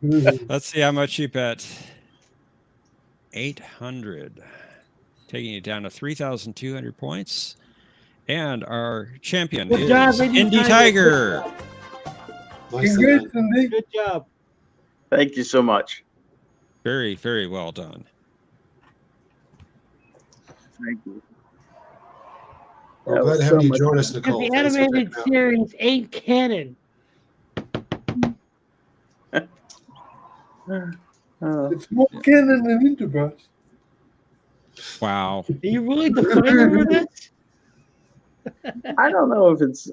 Let's see how much you bet. 800, taking you down to 3,200 points. And our champion Good is job, Indy Indy Tiger. Nicely Congrats, done. Andy. Good job. Thank you so much. Very, very well done. Thank you. We're That glad was to have so you much join us, Because Nicole. the Thanks for animated checking out. series ain't canon. It's more canon than Enterprise. Wow. Are you really defining over this? I don't know if it's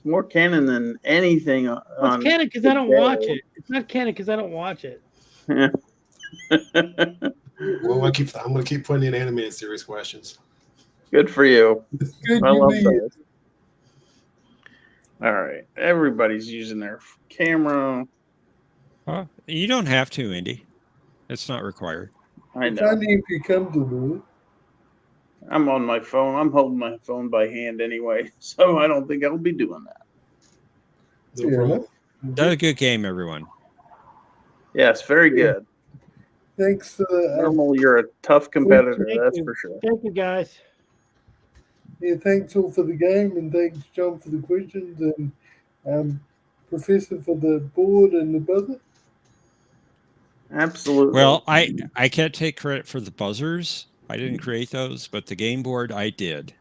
more canon than anything Well, on. it's canon because I don't watch it. It's not canon because I don't watch it. Well, I'm going to keep putting in animated series questions. Good for you. Good I you love be. those. All right, everybody's using their camera. You don't have to, Indy. It's not required. I It's know. only if you come to do it. I'm on my phone. I'm holding my phone by hand anyway, so I don't think I'll be doing that. No Yeah. problem. That was a good game, everyone. Yes, very good. Thanks for the Normal, you're a tough competitor, Thank that's you. for sure. Thank you, guys. yeah, thanks all for the game, and thanks John for the questions, and Professor for the board and the buzzer. Absolutely. Well, I can't take credit for the buzzers. I didn't create those, but the game board I did.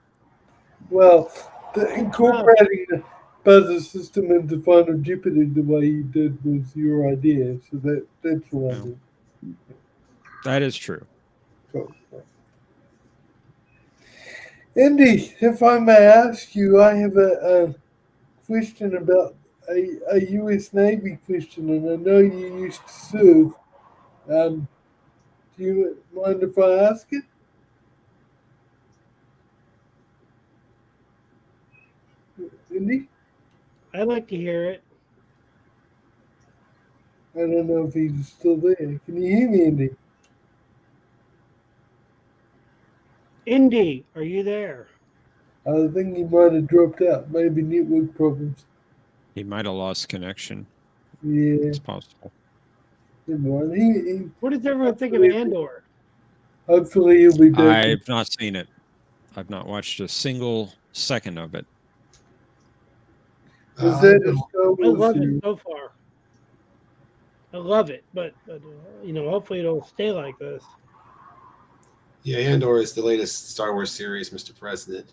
Well, incorporating the buzzer system into Final Jeopardy the way you did was your idea, so that's what I Yeah. did. That is true. Cool. Andy, if I may ask you, I have a question about a U.S. Navy question, and I know you used to serve. Do you mind if I ask it? Andy? I'd like to hear it. I don't know if he's still there. Can you hear me, Andy? Indy, are you there? I think he might have dropped out. Maybe network problems. He might have lost connection. Yeah, It's possible. never mind. What does everyone think of Andor? Hopefully he'll be back. I've not seen it. I've not watched a single second of it. Was that a Star I Wars love series? it so far. I love it, but hopefully it'll stay like this. Yeah, Andor is the latest Star Wars series, Mr. President.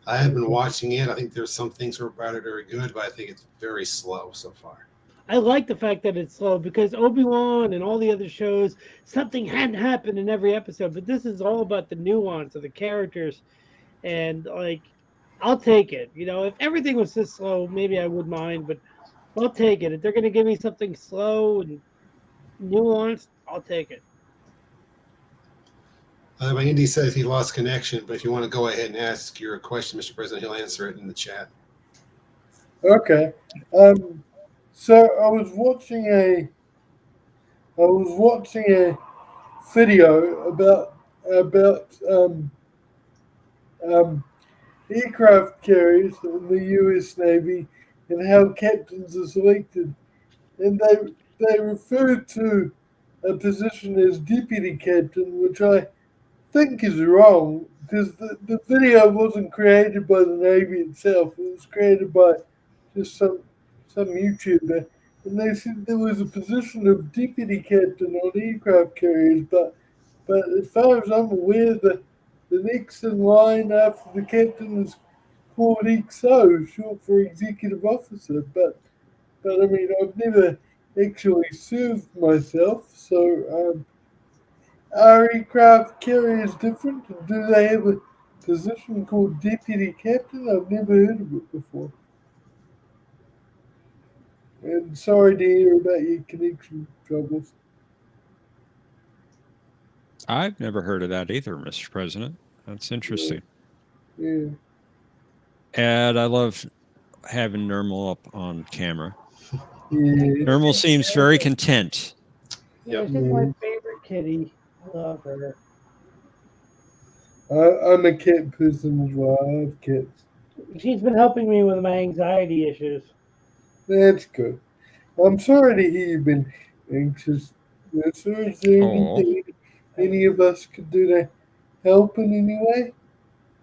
I have been watching it. I think there's some things about it very good, but I think it's very slow so far. I like the fact that it's slow because Obi-Wan and all the other shows, something hadn't happened in every episode, but this is all about the nuance of the characters. And I'll take it. If everything was this slow, maybe I would mind, but I'll take it. If they're going to give me something slow and nuanced, I'll take it. Andy says he lost connection, but if you want to go ahead and ask your question, Mr. President, he'll answer it in the chat. Okay. So I was watching a video about aircraft carriers in the U.S. Navy and how captains are selected, and they referred to a position as deputy captain, which I think is wrong because the video wasn't created by the Navy itself. It was created by just some YouTuber, and they said there was a position of deputy captain on aircraft carriers, but But as far as I'm aware, the next in line after the captain is called XO, short for executive officer. But I mean, I've never actually served myself, so are aircraft carriers different? And do they have a position called deputy captain? I've never heard of it before. And sorry to hear about your connection troubles. I've never heard of that either, Mr. President. That's interesting. Yeah. And I love having Nermal up on camera. Yeah. Nermal seems very content. Yeah, Yep. she's my favorite kitty. I love her. I'm a cat person as well. I have cats. She's been helping me with my anxiety issues. That's good. I'm sorry to hear you've been anxious. So is there Oh. anything any of us could do to help in any way?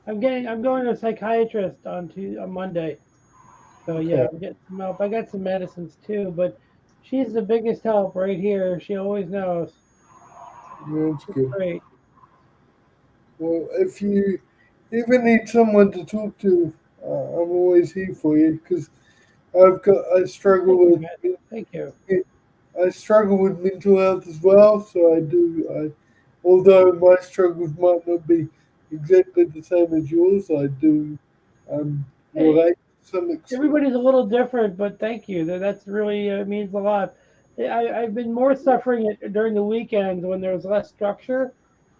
I'm going to a psychiatrist on Monday. So yeah, I'm getting some help. I got some medicines too, but she's the biggest help right here. She always knows. That's It's good. great. Well, if you ever need someone to talk to, I'm always here for you because I struggle Thank you, with Matt. Thank you. I struggle with mental health as well. So although my struggles might not be exactly the same as yours, I do Hey, relate to some extent. everybody's a little different, but thank you. That's really means a lot. I've been more suffering it during the weekends when there's less structure.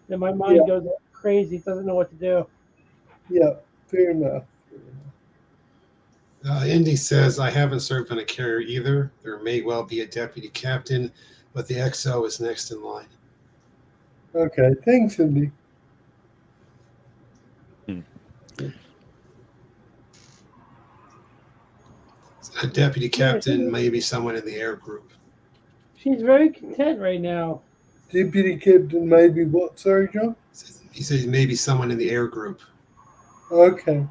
Then my Yeah, mind goes crazy. It doesn't know what to do. yeah, fair enough. Indy says, I haven't served on a carrier either. There may well be a deputy captain, but the XO is next in line. Okay, thanks, Cindy. A deputy captain may be someone in the air group. She's very content right now. Deputy Captain, maybe what? Sorry, John. He says maybe someone in the air group. Okay,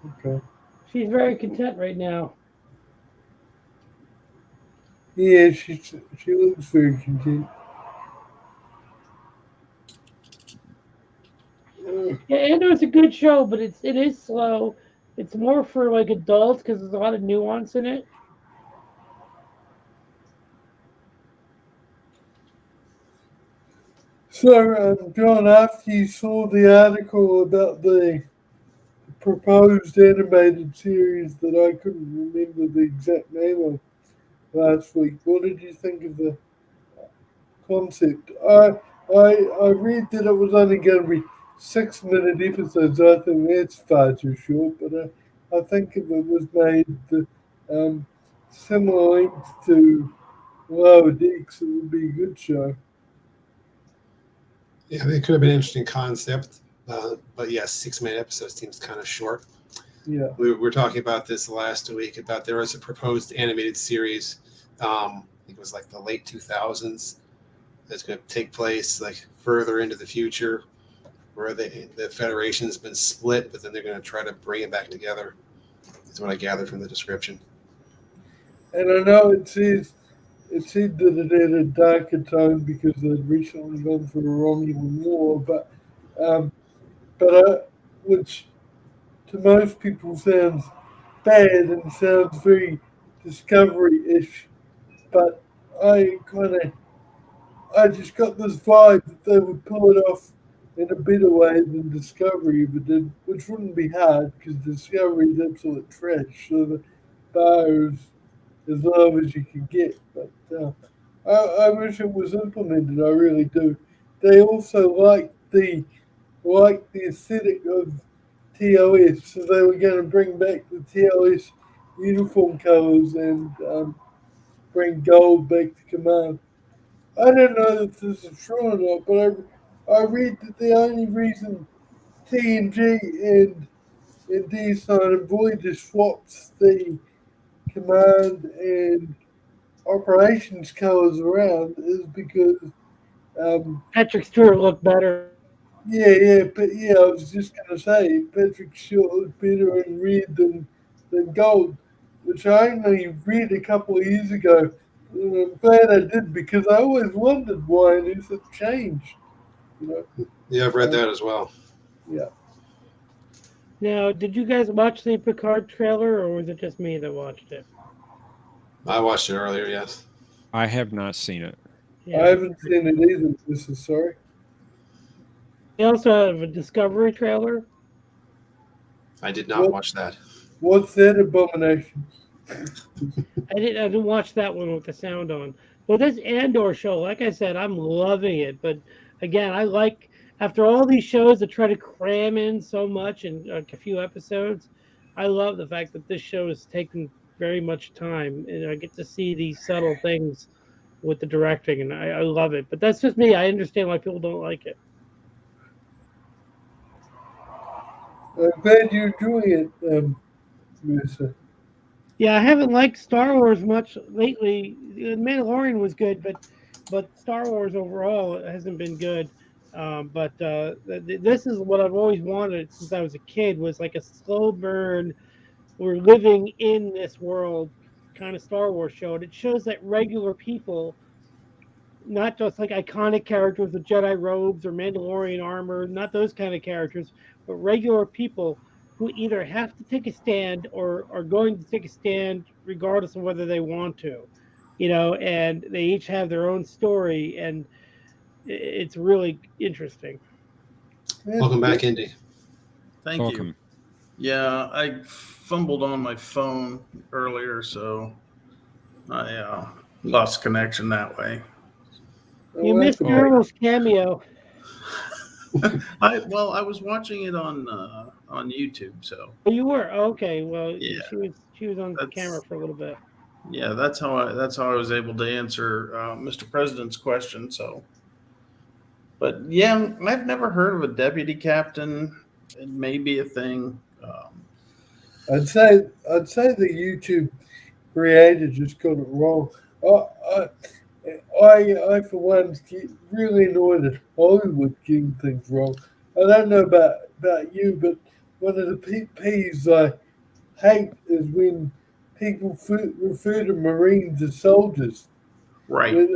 okay. She's very content right now. Yeah, she looks very content. Yeah, Andor's a good show, but it is slow. It's more for like adults because there's a lot of nuance in it. So, John, after you saw the article about the proposed animated series that I couldn't remember the exact name of last week, what did you think of the concept? I read that it was only going to be 6-minute episodes. I think that's far too short, but I think if it was made the similar length to Lower Decks, it would be a good show. Yeah, it could have been an interesting concept. But yes, 6-minute episode seems kind of short. Yeah. We were talking about this last week about there was a proposed animated series. I think it was like the late 2000s. That's going to take place like further into the future, where the Federation's been split, but then they're going to try to bring it back together. That's what I gathered from the description. And I know it said that it had a darker tone because they'd recently gone through a Romulan war, which to most people sounds bad and sounds very Discovery-ish. But I just got this vibe that they would pull it off in a better way than Discovery ever did, which wouldn't be hard because Discovery is absolute trash. So the bar is as low as you can get. But I wish it was implemented. I really do. They also like the aesthetic of TOS, so they were going to bring back the TOS uniform colors and bring gold back to command. I don't know if this is true or not, but I read that the only reason TNG and D-Sign and Voyager swaps the command and operations colors around is because Patrick Stewart looked better. but I was just gonna say Patrick Stewart looked better in red than gold, which I only read a couple of years ago. And I'm glad I did because I always wondered why it isn't changed. You know, Yeah, I've read that as well. yeah. Now, did you guys watch the Picard trailer, or was it just me that watched it? I watched it earlier. Yes, I have not seen it. I haven't seen it either. This is sorry. They also have a Discovery trailer. I did not watch that. What's that abomination? I didn't watch that one with the sound on. But this Andor show, like I said, I'm loving it. But again, I like after all these shows that try to cram in so much in like a few episodes, I love the fact that this show is taking very much time, and I get to see these subtle things with the directing, and I love it. But that's just me. I understand why people don't like it. I'm glad you're doing it, Melissa. Yeah, I haven't liked Star Wars much lately. The Mandalorian was good, but Star Wars overall hasn't been good. This is what I've always wanted since I was a kid was like a slow burn. We're living in this world kind of Star Wars show, and it shows that regular people, not just like iconic characters with Jedi robes or Mandalorian armor, not those kind of characters, but regular people who either have to take a stand or are going to take a stand regardless of whether they want to, and they each have their own story, and it's really interesting. Welcome back, Indy. Thank you. Welcome. Yeah, I fumbled on my phone earlier, so I lost connection that way. You missed Daryl's cameo. I was watching it on YouTube, so Oh, you were? Okay. Well, yeah, she was on camera for a little bit. yeah, that's how I was able to answer Mr. President's question. So, but yeah, I've never heard of a deputy captain. It may be a thing. I'd say the YouTube creator just got it wrong. I for one get really annoyed at Hollywood getting things wrong. I don't know about you, but one of the peeves I hate is when people refer to Marines as soldiers. Right.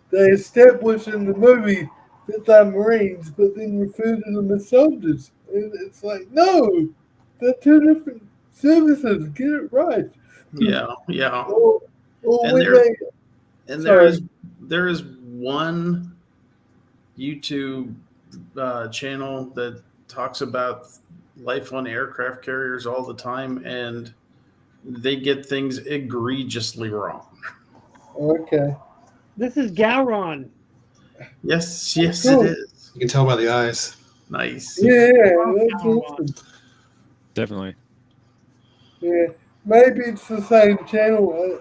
They establish in the movie that they're Marines, but then refer to them as soldiers. And it's like, no, they're two different services. Get it right. Yeah, yeah. Or And when there is one YouTube channel that talks about life on aircraft carriers all the time, and they get things egregiously wrong. Okay. This is Gowron. Yes, Cool. it is. You can tell by the eyes. Nice. Yeah, that's awesome. Definitely. Yeah, maybe it's the same channel.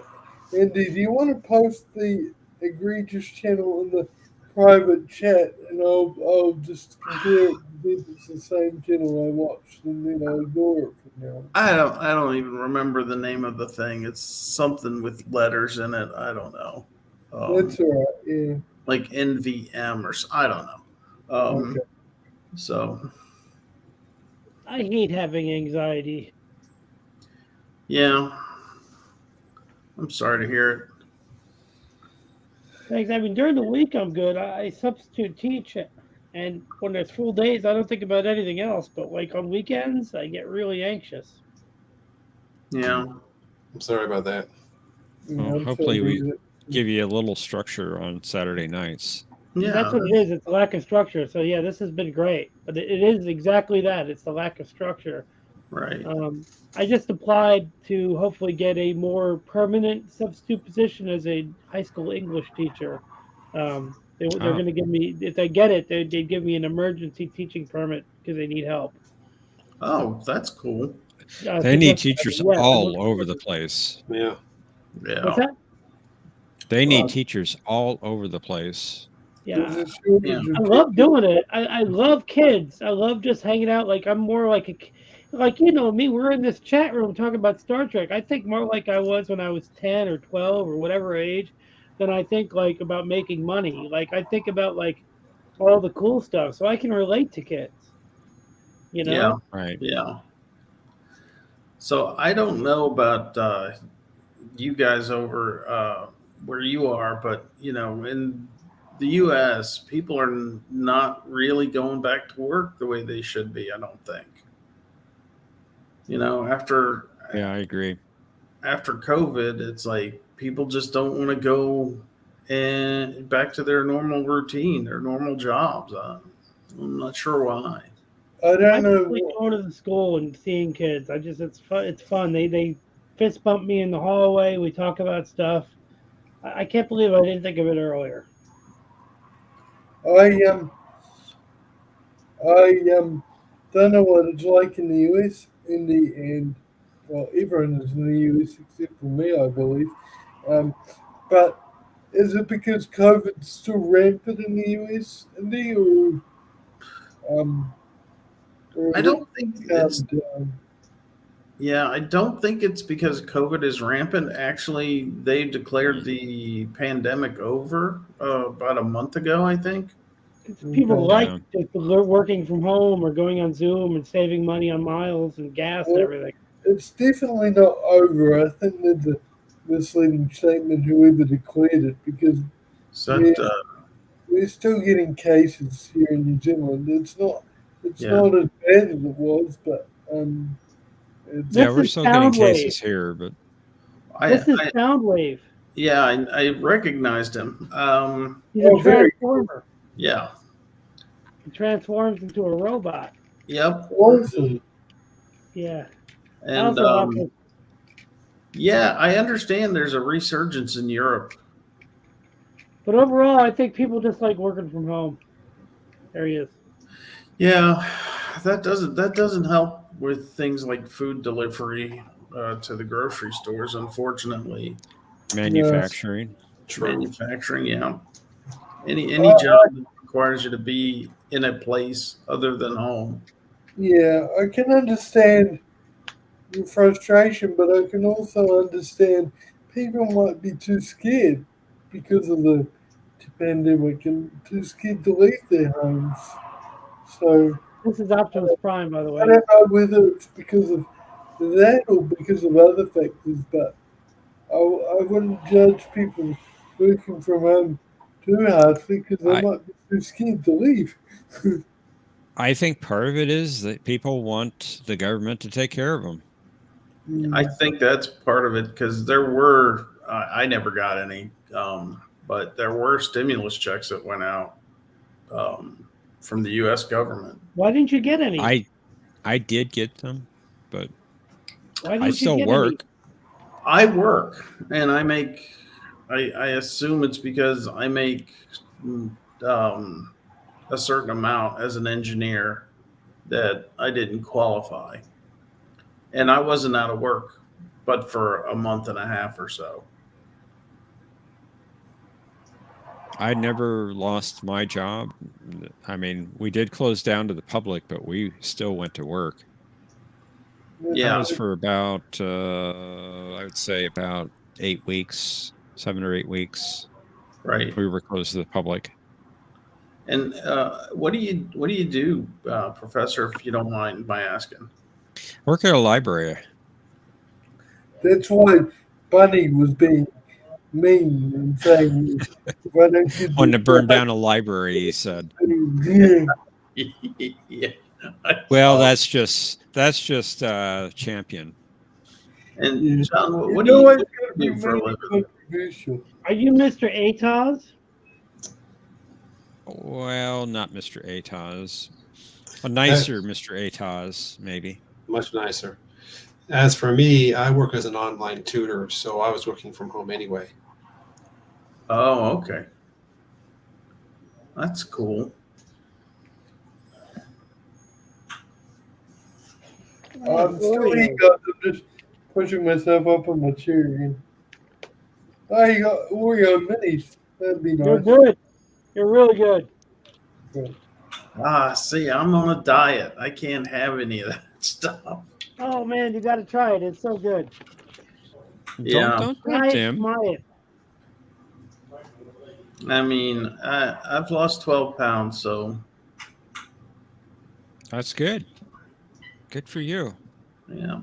Andy, do you want to post the egregious channel in the private chat, and I'll just compare it to see if it's the same channel I watched, and then I'll ignore it from now on. I don't even remember the name of the thing. It's something with letters in it. I don't know. That's all right. Yeah. Like NVM or I don't know. Okay. So I hate having anxiety. yeah, I'm sorry to hear it. Thanks. I mean, during the week I'm good. I substitute teach, and when there's full days, I don't think about anything else. But like on weekends, I get really anxious. Yeah. I'm sorry about that. Well, hopefully we give you a little structure on Saturday nights. Yeah, that's what it is. It's a lack of structure. So yeah, this has been great, but it is exactly that. It's the lack of structure. Right. I just applied to hopefully get a more permanent substitute position as a high school English teacher. They're going to give me, if I get it, they'd give me an emergency teaching permit because they need help. Oh, that's cool. They need teachers all over the place. Yeah. Yeah. What's that? They need teachers all over the place. Yeah. I love doing it. I love kids. I love just hanging out. Like I'm more like me, we're in this chat room talking about Star Trek. I think more like I was when I was 10 or 12 or whatever age than I think like about making money. Like I think about like all the cool stuff. So I can relate to kids. Yeah. Right. Yeah. So I don't know about you guys over where you are, but in the U.S., people are not really going back to work the way they should be. I don't think. After Yeah, I agree. COVID, it's like people just don't want to go and back to their normal routine, their normal jobs. I'm not sure why. I I don't know. just like going to the school and seeing kids. It's fun. It's fun. They fist bump me in the hallway. We talk about stuff. I can't believe I didn't think of it earlier. I don't know what it's like in the US and well, everyone is in the US except for me, I believe. But is it because COVID's still rampant in the US, Indy, or I is it don't think it's. calmed down? Yeah, I don't think it's because COVID is rampant. Actually, they declared the pandemic over about a month ago, I think. People Okay. like Yeah. just working from home or going on Zoom and saving money on miles and gas and Well, everything. it's definitely not over. I think that's a misleading statement, whoever declared it, because So, we're, we're still getting cases here in New Zealand. It's yeah. not as bad as it was, but it's Yeah, This we're is still getting Soundwave. cases here, but This is Soundwave. I recognized him. He's a very transformer. Yeah. He transforms into a robot. Yep. awesome. Yeah. I And also watch it. yeah, I understand there's a resurgence in Europe. But overall, I think people just like working from home. There he is. Yeah, that doesn't help with things like food delivery to the grocery stores. Unfortunately, manufacturing. True. manufacturing. Yeah, any I- job that requires you to be in a place other than home. Yeah, I can understand your frustration, but I can also understand people might be too scared because of the pandemic and too scared to leave their homes. So This is Optimus Prime, by the I way. don't know whether it's because of that or because of other factors, but I wouldn't judge people working from home too harshly because they I- might be too scared to leave. I think part of it is that people want the government to take care of them. I think that's part of it because there were I never got any, but there were stimulus checks that went out from the U.S. government. Why didn't you get any? I did get them, but Why I didn't you still get work. I work and I make. I assume it's because I make a certain amount as an engineer that I didn't qualify, and I wasn't out of work, but for a month and a half or so. I never lost my job. I mean, we did close down to the public, but we still went to work. That Yeah, was for about, I would say about 8 weeks, 7 or 8 weeks. right. We were closed to the public. And what do you do, Professor? If you don't mind my asking. Work at a library. That's why Bunny was being mean and saying, "Why don't you Wanted to do burn that?" down a library, he said. Yeah. Yeah. Well, that's just champion. And Yeah. John, You what know do it's you going to be do for a really living? controversial. Are you Mr. Atoz? Well, not Mr. Atoz. A nicer Mr. Atoz, maybe. Much nicer. As for me, I work as an online tutor, so I was working from home anyway. Oh, okay. That's cool. I'm still here, guys. I'm just pushing myself up on my chair again. Oh, you got Oreo minis. That'd be You're nice. good. You're really good. See, I'm on a diet. I can't have any of that stuff. Oh man, you got to try it. It's so good. Yeah. Don't Try tempt it. him. Try it. I mean, I've lost 12 pounds, so That's good. Good for you. yeah.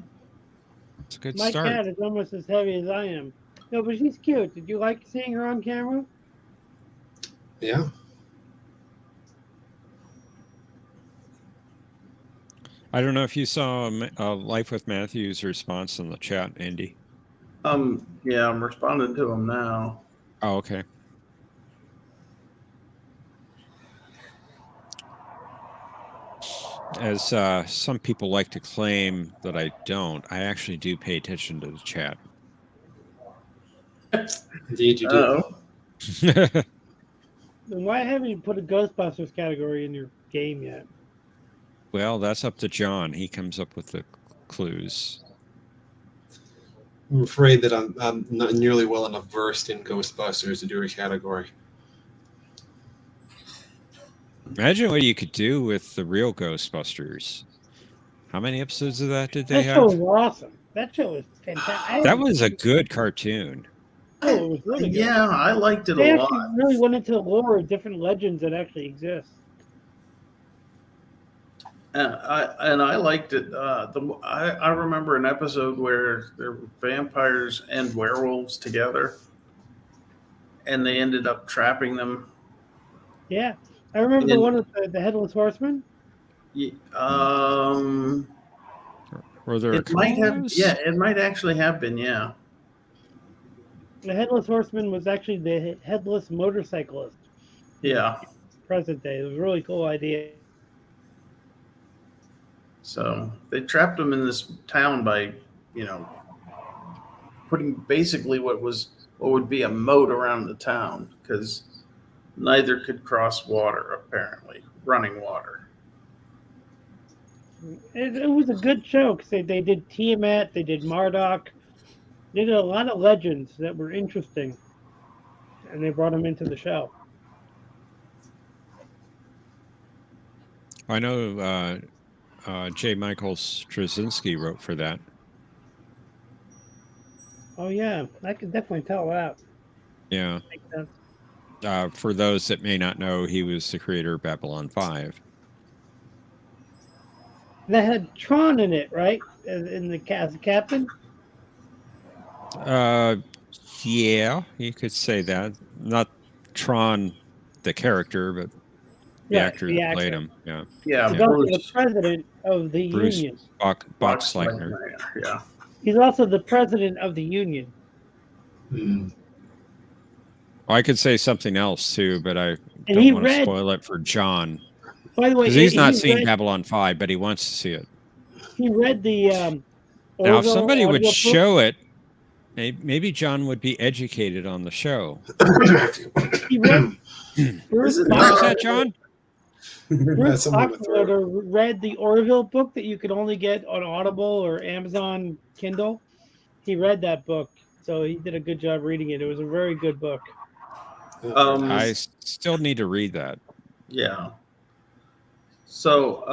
It's a good My start. cat is almost as heavy as I am. No, but she's cute. Did you like seeing her on camera? Yeah. I don't know if you saw Life with Matthew's response in the chat, Andy. Yeah, I'm responding to him now. Oh, okay. As some people like to claim that I don't, I actually do pay attention to the chat. Indeed, you do. Oh, Then why haven't you put a Ghostbusters category in your game yet? Well, that's up to John. He comes up with the clues. I'm afraid that I'm not nearly well enough versed in Ghostbusters to do a category. Imagine what you could do with the real Ghostbusters. How many episodes of that did they That show have? was awesome. That show was fantastic. That was a good cartoon. Oh, it was really good. yeah, I liked it They a actually lot. really went into the lore of different legends that actually exist. And I liked it. I remember an episode where there were vampires and werewolves together, and they ended up trapping them. Yeah, I remember the In- one with the headless horseman. Were there a It couple might of have. those? Yeah, it might actually have been. Yeah. The headless horseman was actually the headless motorcyclist. Yeah. Present day. It was a really cool idea. So they trapped them in this town by, putting basically what would be a moat around the town, because neither could cross water, apparently, running water. It was a good show because they did Tiamat, they did Marduk, they did a lot of legends that were interesting, and they brought them into the show. I know J. Michael Straczynski wrote for that. Oh yeah, I can definitely tell that. Yeah. Makes sense. For those that may not know, he was the creator of Babylon 5. And that had Tron in it, right? In the cast, captain. Yeah, you could say that. Not Tron, the character, but the actor that played him. Yeah. Yeah, He's also the Bruce president of the Bruce union. Boxleitner. Yeah. He's also the president of the union. I could say something else too, but I And don't he want to read- spoil it for John. By the way, Because he's not he seen read- Babylon 5, but he wants to see it. He read the. Now, if Orville somebody would audiobook. show it, maybe John would be educated on the show. He read. Bruce What was that, John? Bruce Someone went through it. Boxleitner read the Orville book that you could only get on Audible or Amazon Kindle. He read that book, so he did a good job reading it. It was a very good book. I still need to read that. Yeah. So,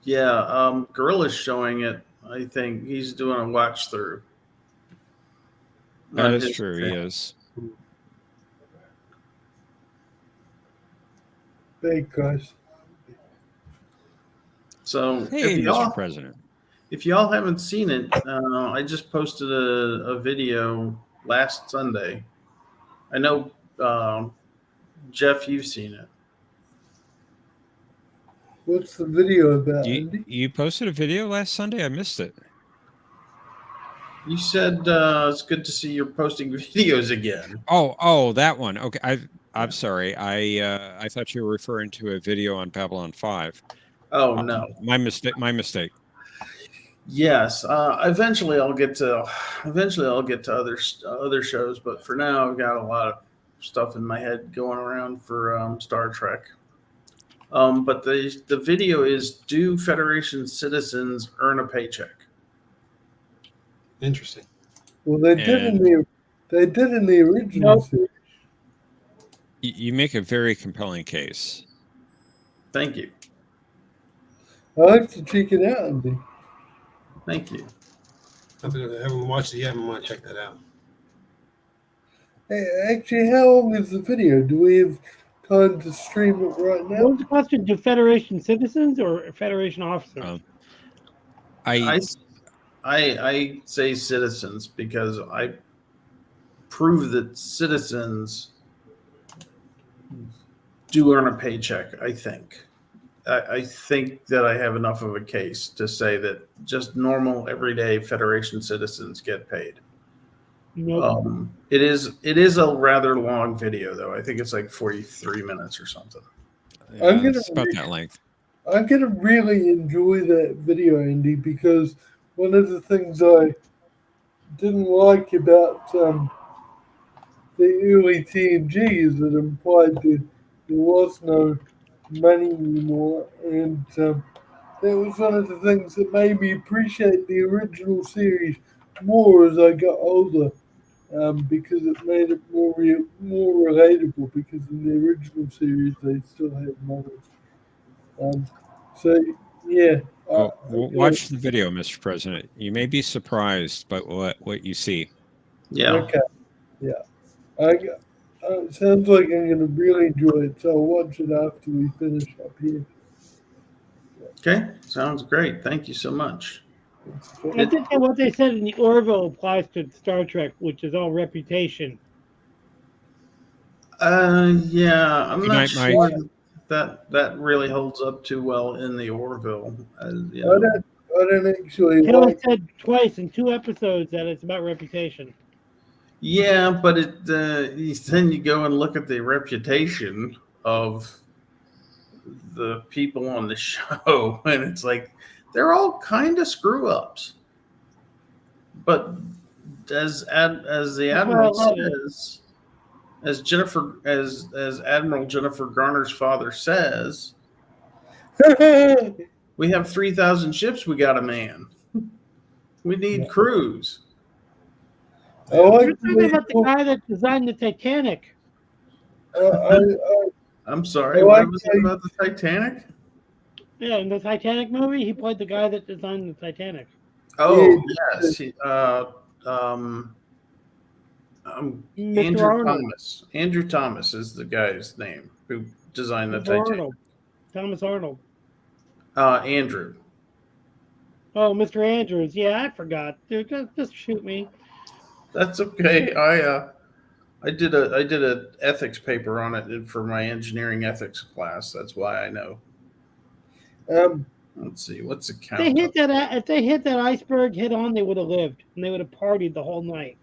Gorilla's showing it. I think he's doing a watch through. That is true. He is. Thank gosh. So, Hey, Mr. President. if y'all haven't seen it, I just posted a video last Sunday. I know, Jeff, you've seen it. What's the video about, Andy? You posted a video last Sunday? I missed it. You said it's good to see you're posting videos again. Oh, that one. Okay, I'm sorry. I thought you were referring to a video on Babylon 5. Oh no, my mistake. Yes, eventually I'll get to other shows, but for now I've got a lot of stuff in my head going around for Star Trek. But the video is, do Federation citizens earn a paycheck? Interesting. Well, they did in the original Nope. series. You make a very compelling case. Thank you. I'll have to check it out, Andy. Thank you. I haven't watched it yet. I want to check that out. Hey, actually, how long is the video? Do we have time to stream it right What now? was the question? Do Federation citizens or Federation officers? I say citizens because I prove that citizens do earn a paycheck, I think. I think that I have enough of a case to say that just normal, everyday Federation citizens get paid. Nope. It is a rather long video, though. I think it's like 43 minutes or something. I'm gonna it's about that length. I'm gonna really enjoy that video, Andy, because one of the things I didn't like about the early TNG is that implied that there was no money anymore, and that was one of the things that made me appreciate the original series more as I got older, because it made it more relatable. Because in the original series they still had money. So yeah, Well, okay. watch the video, Mr. President. You may be surprised by what you see. Yeah. Okay, yeah. It sounds like I'm going to really enjoy it, so I'll watch it after we finish up here. Okay. Sounds great. Thank you so much. I think that what they said in the Orville applies to Star Trek, which is all reputation. Yeah, I'm Good not night, Mike. sure that really holds up too well in the Orville. You I know. don't actually They only like. said twice in 2 episodes that it's about reputation. Yeah, but then you go and look at the reputation of the people on the show, and it's like they're all kind of screw ups. But as the That's why I admiral love it. says, as Admiral Jennifer Garner's father says, we have 3,000 ships we got to man. We need Yeah. crews. I like You're talking about the guy that designed the Titanic. I'm sorry, I what like was how it you- about the Titanic? Yeah, in the Titanic movie, he played the guy that designed the Titanic. Oh, Yeah. yes. Mr. Andrew Arnold. Thomas. Andrew Thomas is the guy's name who designed the Mr. Titanic. Arnold. Thomas Arnold. Andrew. Oh, Mr. Andrews. Yeah, I forgot. Dude, just shoot me. That's okay. I did a ethics paper on it for my engineering ethics class. That's why I know. Let's see, what's the count? If they hit that iceberg head on, they would have lived and they would have partied the whole night.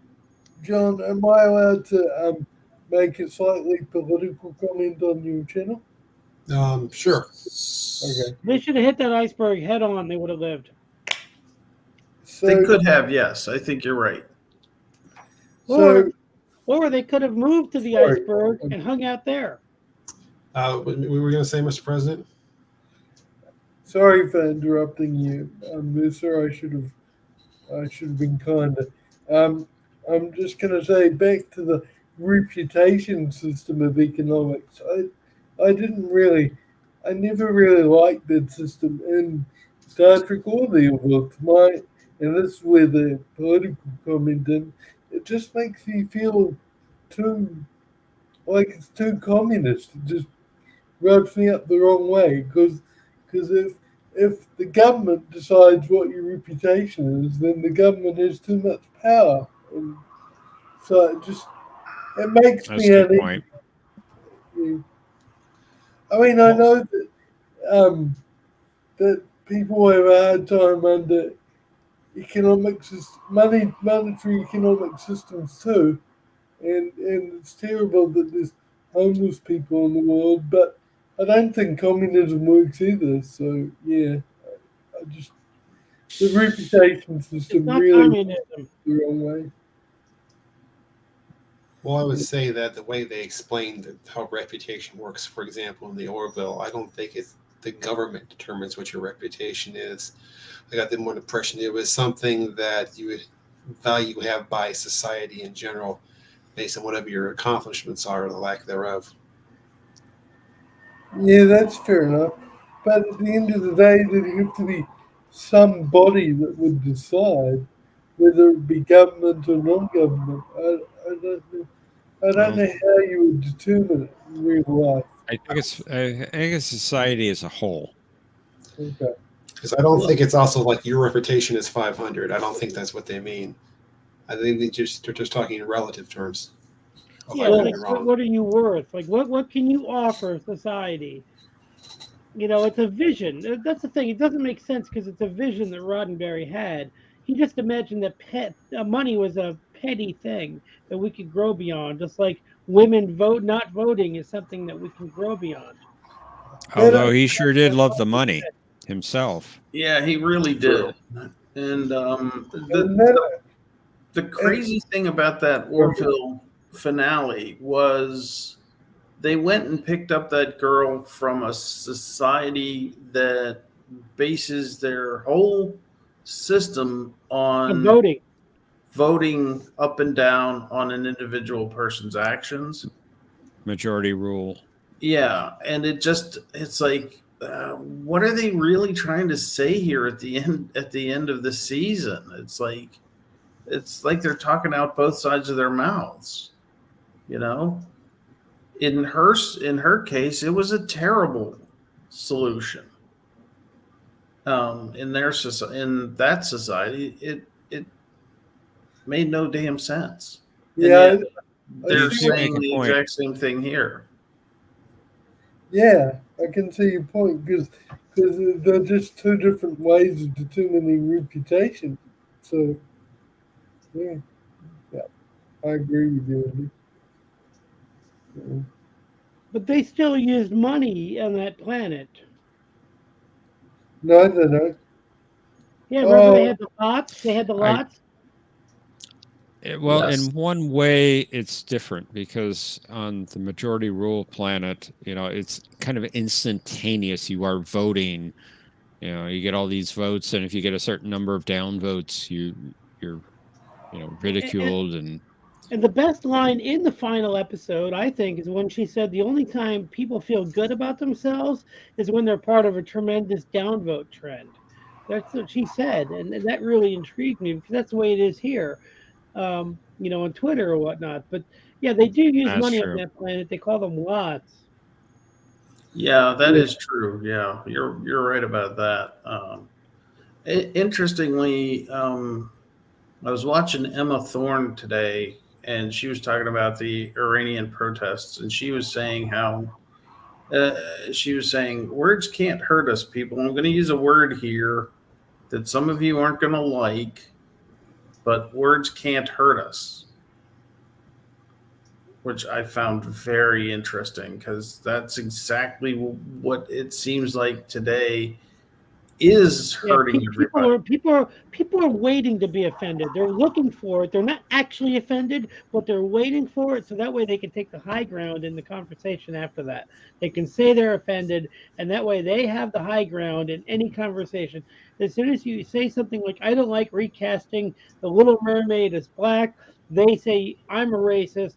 John, am I allowed to make a slightly political comment on your channel? Sure. Okay. They should have hit that iceberg head on. They would have lived. So, They could have, yes. I think you're right. so Or they could have moved to the Sorry. iceberg and hung out there. We were going to say, Mr. President? sorry for interrupting you, sir. I should have been kinder. I'm just going to say back to the reputation system of economics. I never really liked that system in Star Trek or the Orville. And this is where the political comment in. It just makes me feel like it's too communist. It just rubs me up the wrong way because if the government decides what your reputation is, then the government has too much power, and so it makes That's me a good uneasy. point. Yeah. I mean, I know that that people have a hard time under monetary economic systems too, and it's terrible that there's homeless people in the world, but I don't think communism works either. So yeah, the reputation It's system not really communism. the wrong way. Well, I would say that the way they explained how reputation works, for example, in the Orville, I don't think it's the government determines what your reputation is. I got the more impression it was something that you value have by society in general, based on whatever your accomplishments are or the lack thereof. Yeah, that's fair enough. But at the end of the day, there have to be some body that would decide whether it be government or non-government. I don't know. I don't know how you would determine it in real life. I think it's society as a whole. Okay. Because I don't think it's also like your reputation is 500. I don't think that's what they mean. I think they're just talking in relative terms. Yeah, I it's could like be wrong. what are you worth? Like what can you offer society? It's a vision. That's the thing. It doesn't make sense because it's a vision that Roddenberry had. He just imagined that money was a petty thing that we could grow beyond, just like women not voting is something that we can grow beyond. Although he sure did love the money himself. Yeah, he really True. did. And And that, the crazy thing about that Orville finale was they went and picked up that girl from a society that bases their whole system And on voting up and down on an individual person's actions. Majority rule. Yeah, and it's like what are they really trying to say here at the end of the season? It's like they're talking out both sides of their mouths. In her case, it was a terrible solution. In that society, it made no damn sense. And yeah, yet they're see what- saying the point. exact same thing here. yeah, I can see your point because they're just two different ways of determining reputation. So, yeah, I agree with you, Andy. Yeah. But they still used money on that planet. No, they don't. Yeah, remember they Oh. had the lots? They had the lots? Well, Yes. in one way, it's different because on the majority rule planet, it's kind of instantaneous. You are voting. You get all these votes, and if you get a certain number of down votes, you're ridiculed and. And the best line in the final episode, I think, is when she said the only time people feel good about themselves is when they're part of a tremendous downvote trend. That's what she said, and that really intrigued me because that's the way it is here, on Twitter or whatnot. But yeah, they do use That's money on true. that planet. They call them lots. Yeah, that is true. Yeah, you're right about that. Interestingly, I was watching Emma Thorne today, and she was talking about the Iranian protests, and she was saying how words can't hurt us, people. I'm going to use a word here that some of you aren't going to like, but words can't hurt us, which I found very interesting because that's exactly what it seems like today is hurting everybody. People are waiting to be offended. They're looking for it. They're not actually offended, but they're waiting for it so that way they can take the high ground in the conversation after that. They can say they're offended, and that way they have the high ground in any conversation. As soon as you say something like "I don't like recasting the Little Mermaid as black," they say I'm a racist.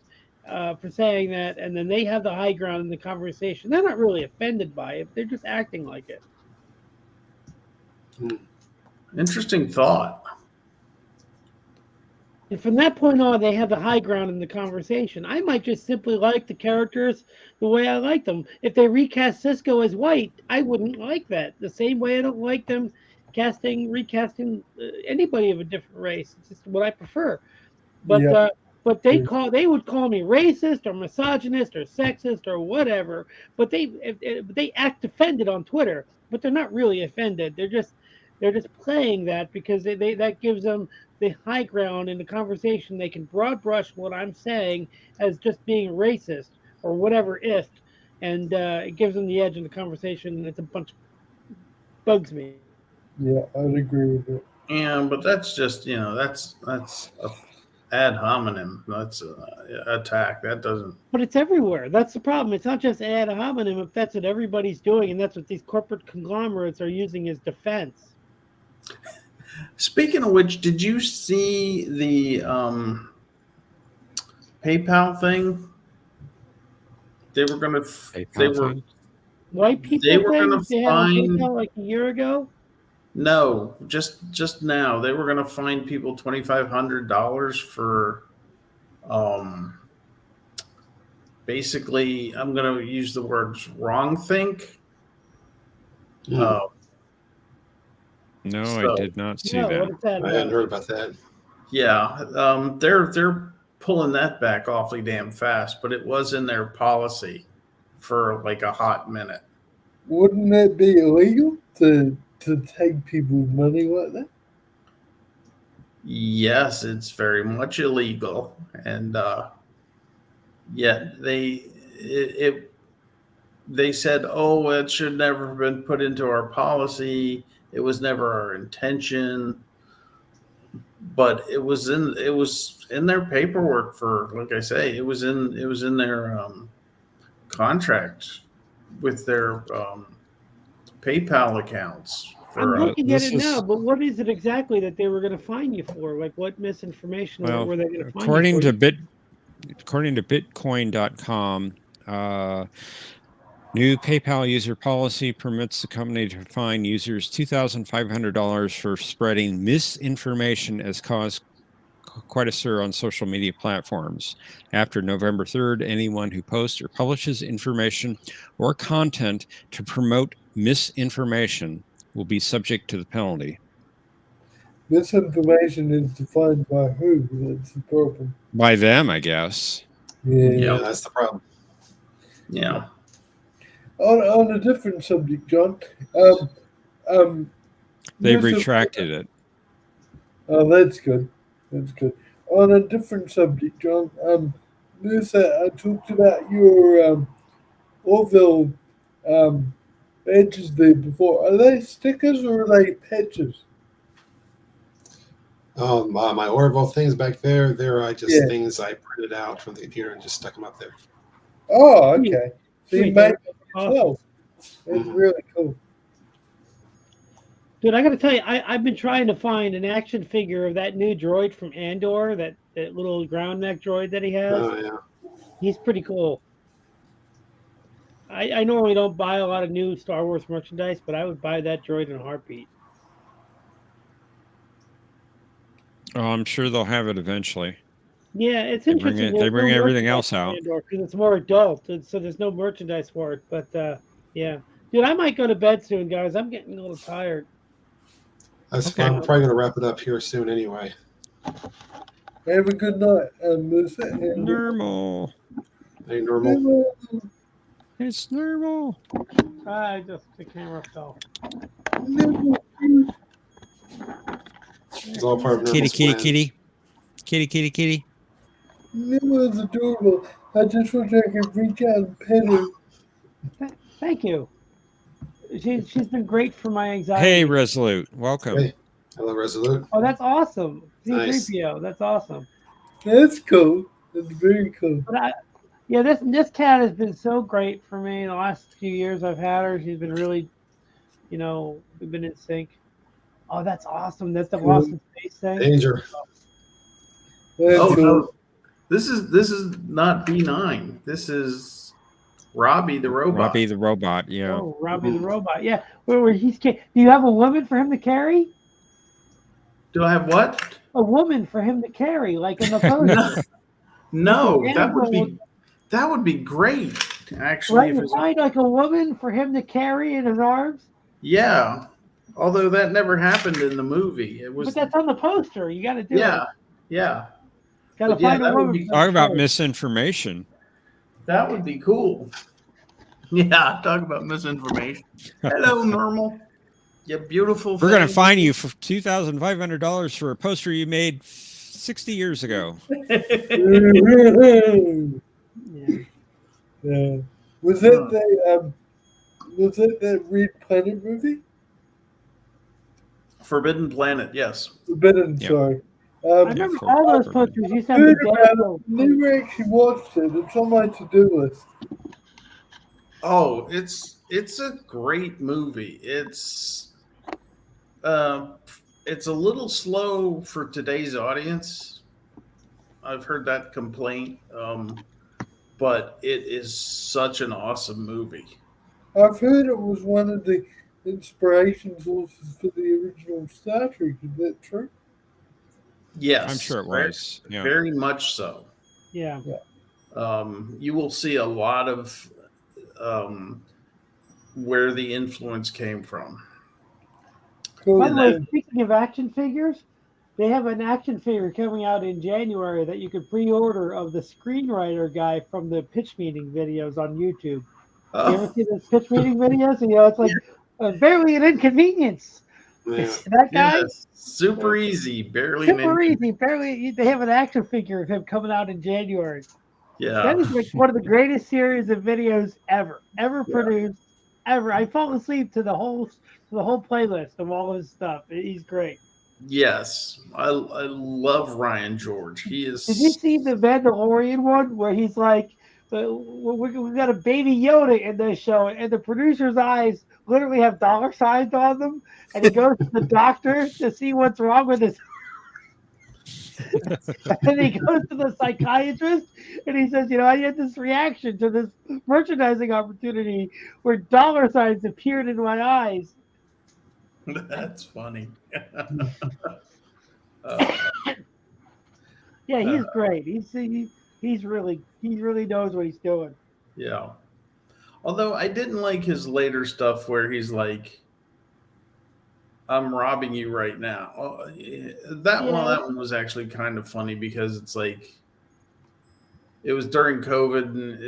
For saying that, and then they have the high ground in the conversation. They're not really offended by it; they're just acting like it. Interesting thought. And from that point on, they have the high ground in the conversation. I might just simply like the characters the way I like them. If they recast Cisco as white, I wouldn't like that. The same way I don't like them recasting anybody of a different race. It's just what I prefer. But Yeah. but they would call me racist or misogynist or sexist or whatever. But they act offended on Twitter, but they're not really offended. They're just playing that because that gives them the high ground in the conversation. They can broad brush what I'm saying as just being racist or whatever and it gives them the edge in the conversation. And it's a bunch bugs me. Yeah, I'd agree with it. Yeah, but that's just that's a ad hominem. That's an attack. That doesn't. But it's everywhere. That's the problem. It's not just ad hominem. If that's what everybody's doing, and that's what these corporate conglomerates are using as defense. Speaking of which, did you see the PayPal thing? They were going to. They were. White people They were thing going they to had on find. PayPal like a year ago. No, just now they were going to fine people $2,500 for, basically, I'm going to use the words wrong think. No, I did not see that. What is that I hadn't heard about that. Yeah, they're pulling that back awfully damn fast, but it was in their policy for like a hot minute. Wouldn't that be illegal to take people's money like that? Yes, it's very much illegal, and yet they said, "Oh, it should never have been put into our policy. It was never our intention." But it was in their paperwork for, like I say, it was in their contract with their PayPal accounts. I'm For looking at this it now, is- but what is it exactly that they were going to fine you for? Like, what misinformation Well, were they going to fine according you for? according to Bitcoin.com, new PayPal user policy permits the company to fine users $2,500 for spreading misinformation as caused quite a stir on social media platforms. After November 3rd, anyone who posts or publishes information or content to promote misinformation will be subject to the penalty. Misinformation is defined by who? That's the problem. By them, I guess. Yeah. Yeah, that's the problem. yeah, On a different subject, John. They've there's a- retracted it. Oh, that's good. That's good. On a different subject, John. I talked about your Orville badges there before. Are they stickers or are they patches? My Orville things back there, they're just Yeah. things I printed out from the computer and just stuck them up there. Oh, okay. So you Sweet. made it Awesome. yourself. That's Mhm. really cool. Dude, I got to tell you, I've been trying to find an action figure of that new droid from Andor, that little ground neck droid that he has. Oh yeah. He's pretty cool. I normally don't buy a lot of new Star Wars merchandise, but I would buy that droid in a heartbeat. Oh, I'm sure they'll have it eventually. Yeah, it's They bring interesting. it- they There's bring no everything merchandise else out. because it's more adult, and so there's no merchandise for it. But yeah, dude, I might go to bed soon, guys. I'm getting a little tired. That's Okay. fine. We're probably gonna wrap it up here soon anyway. Have a good night, Melissa. And Normal. Hey, normal. It's normal. The camera fell. It's all part of Kitty, Normal's kitty, plan. kitty. Kitty, kitty, kitty. Nemo is adorable. I just wish I could reach out and pet her. Thank you. She's been great for my anxiety. Hey, Resolute. Welcome. Hey, hello, Resolute. Oh, that's awesome. Nice. C3PO. That's awesome. That's cool. That's very cool. But this cat has been so great for me the last few years I've had her. She's been really, we've been in sync. Oh, that's awesome. That's the Lost in Space thing. Danger. That's oh cool. no, this is not B9. This is Robbie the robot. Robbie the robot. Yeah. Oh, Robbie the robot. Yeah. Where he's do you have a woman for him to carry? Do I have what? A woman for him to carry, like in the poster. No, Yeah, that would be great. Actually, Right, if you it's, find like a woman for him to carry in his arms. yeah. Although that never happened in the movie, it was. But that's on the poster. You got to do yeah, it. yeah. Got to But yeah, find a that would woman. be- for him to Talk about carry. misinformation. That would be cool. Yeah, talk about misinformation. Hello, normal. You beautiful. We're going to thing. fine you for $2,500 for a poster you made 60 years ago. Yeah. Was that that Red Planet movie? Forbidden Planet. Yes. Forbidden, Yeah. sorry. I remember for- all those for- posters used to have Heard the about dead. Never actually watched it. It's on my to-do list. Oh, it's a great movie. It's a little slow for today's audience. I've heard that complaint, but it is such an awesome movie. I've heard it was one of the inspiration sources for the original Star Trek. Is that true? Yes, I'm sure it very- was. Yeah. very much so. Yeah. You will see a lot of where the influence came from. Cool. By the way, speaking of action figures, They have an action figure coming out in January that you could pre-order of the screenwriter guy from the pitch meeting videos on YouTube. You ever Oh, see those pitch meeting videos? And, it's like barely an inconvenience. Yeah. That guy, yes. Super easy. Barely super easy. Barely. They have an action figure of him coming out in January. Yeah. That is like one of the greatest series of videos ever produced, ever. I fall asleep to the whole playlist of all his stuff. He's great. Yes. I love Ryan George. He is. Did you see the Mandalorian one where he's like, we got a baby Yoda in this show, and the producer's eyes literally have dollar signs on them, and he goes to the doctor to see what's wrong with his. And he goes to the psychiatrist, and he says, I had this reaction to this merchandising opportunity where dollar signs appeared in my eyes. That's funny. Yeah, he's great. He really knows what he's doing. Yeah. Although I didn't like his later stuff where he's like, I'm robbing you right now. That one was actually kind of funny because it's like it was during COVID and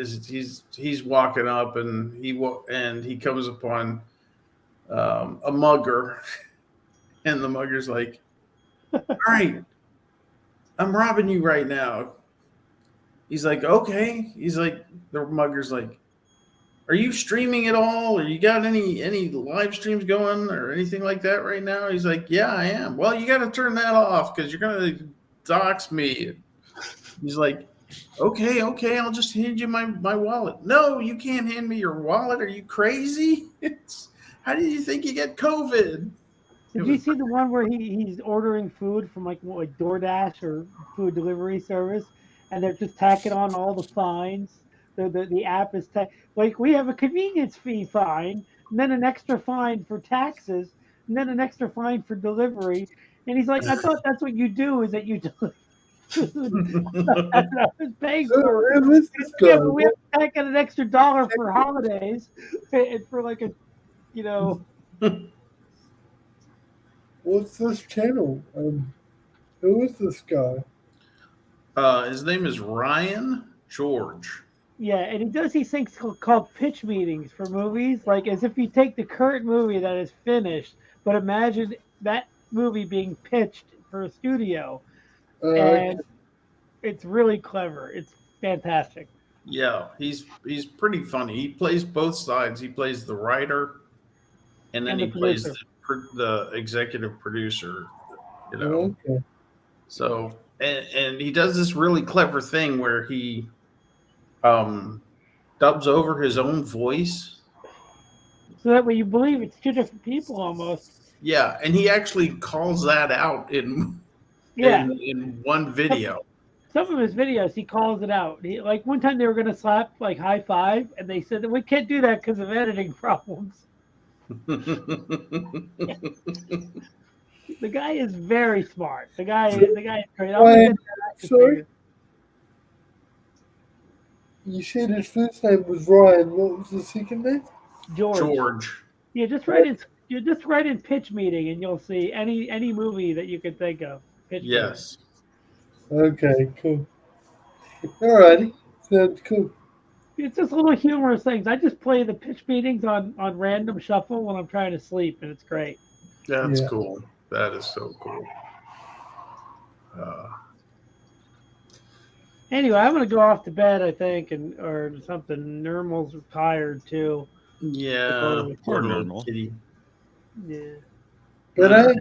he's walking up and he comes upon a mugger, and the mugger's like, all right, I'm robbing you right now. He's like, okay. He's like, the mugger's like, are you streaming at all? Or you got any live streams going or anything like that right now? He's like, yeah, I am. Well, you got to turn that off because you're going to dox me. He's like, okay, I'll just hand you my wallet. No, you can't hand me your wallet. Are you crazy? How did you think you get COVID? Did you see the one where he's ordering food from like DoorDash or food delivery service, and they're just tacking on all the fines? The app is like, we have a convenience fee fine, and then an extra fine for taxes, and then an extra fine for delivery. And he's like, I thought that's what you do, is that you deliver food. I was paying for it. Yeah, but we have to tack on an extra $1 for holidays, and for like a, What's this channel? Who is this guy? His name is Ryan George. Yeah, and he does these things called pitch meetings for movies, like as if you take the current movie that is finished, but imagine that movie being pitched for a studio. And it's really clever. It's fantastic. Yeah, he's pretty funny. He plays both sides. He plays the writer, and then he plays the executive producer. Okay. So and he does this really clever thing where he dubs over his own voice, so that way you believe it's two different people almost. Yeah, and he actually calls that out in one video. Some of his videos, he calls it out. Like one time they were going to slap like high five, and they said that we can't do that because of editing problems. The guy is very smart. The guy is great. Sorry? You said his first name was Ryan. What was the second name? George. Yeah, just write in pitch meeting, and you'll see any movie that you could think of. Yes. Okay, cool. Alrighty, sounds cool. It's just little humorous things. I just play the pitch meetings on random shuffle when I'm trying to sleep, and it's great. That's cool. That is so cool. Anyway, I'm gonna go off to bed, I think, or something. Normal's tired too. Yeah, poor Normal. Kitty. Yeah. But I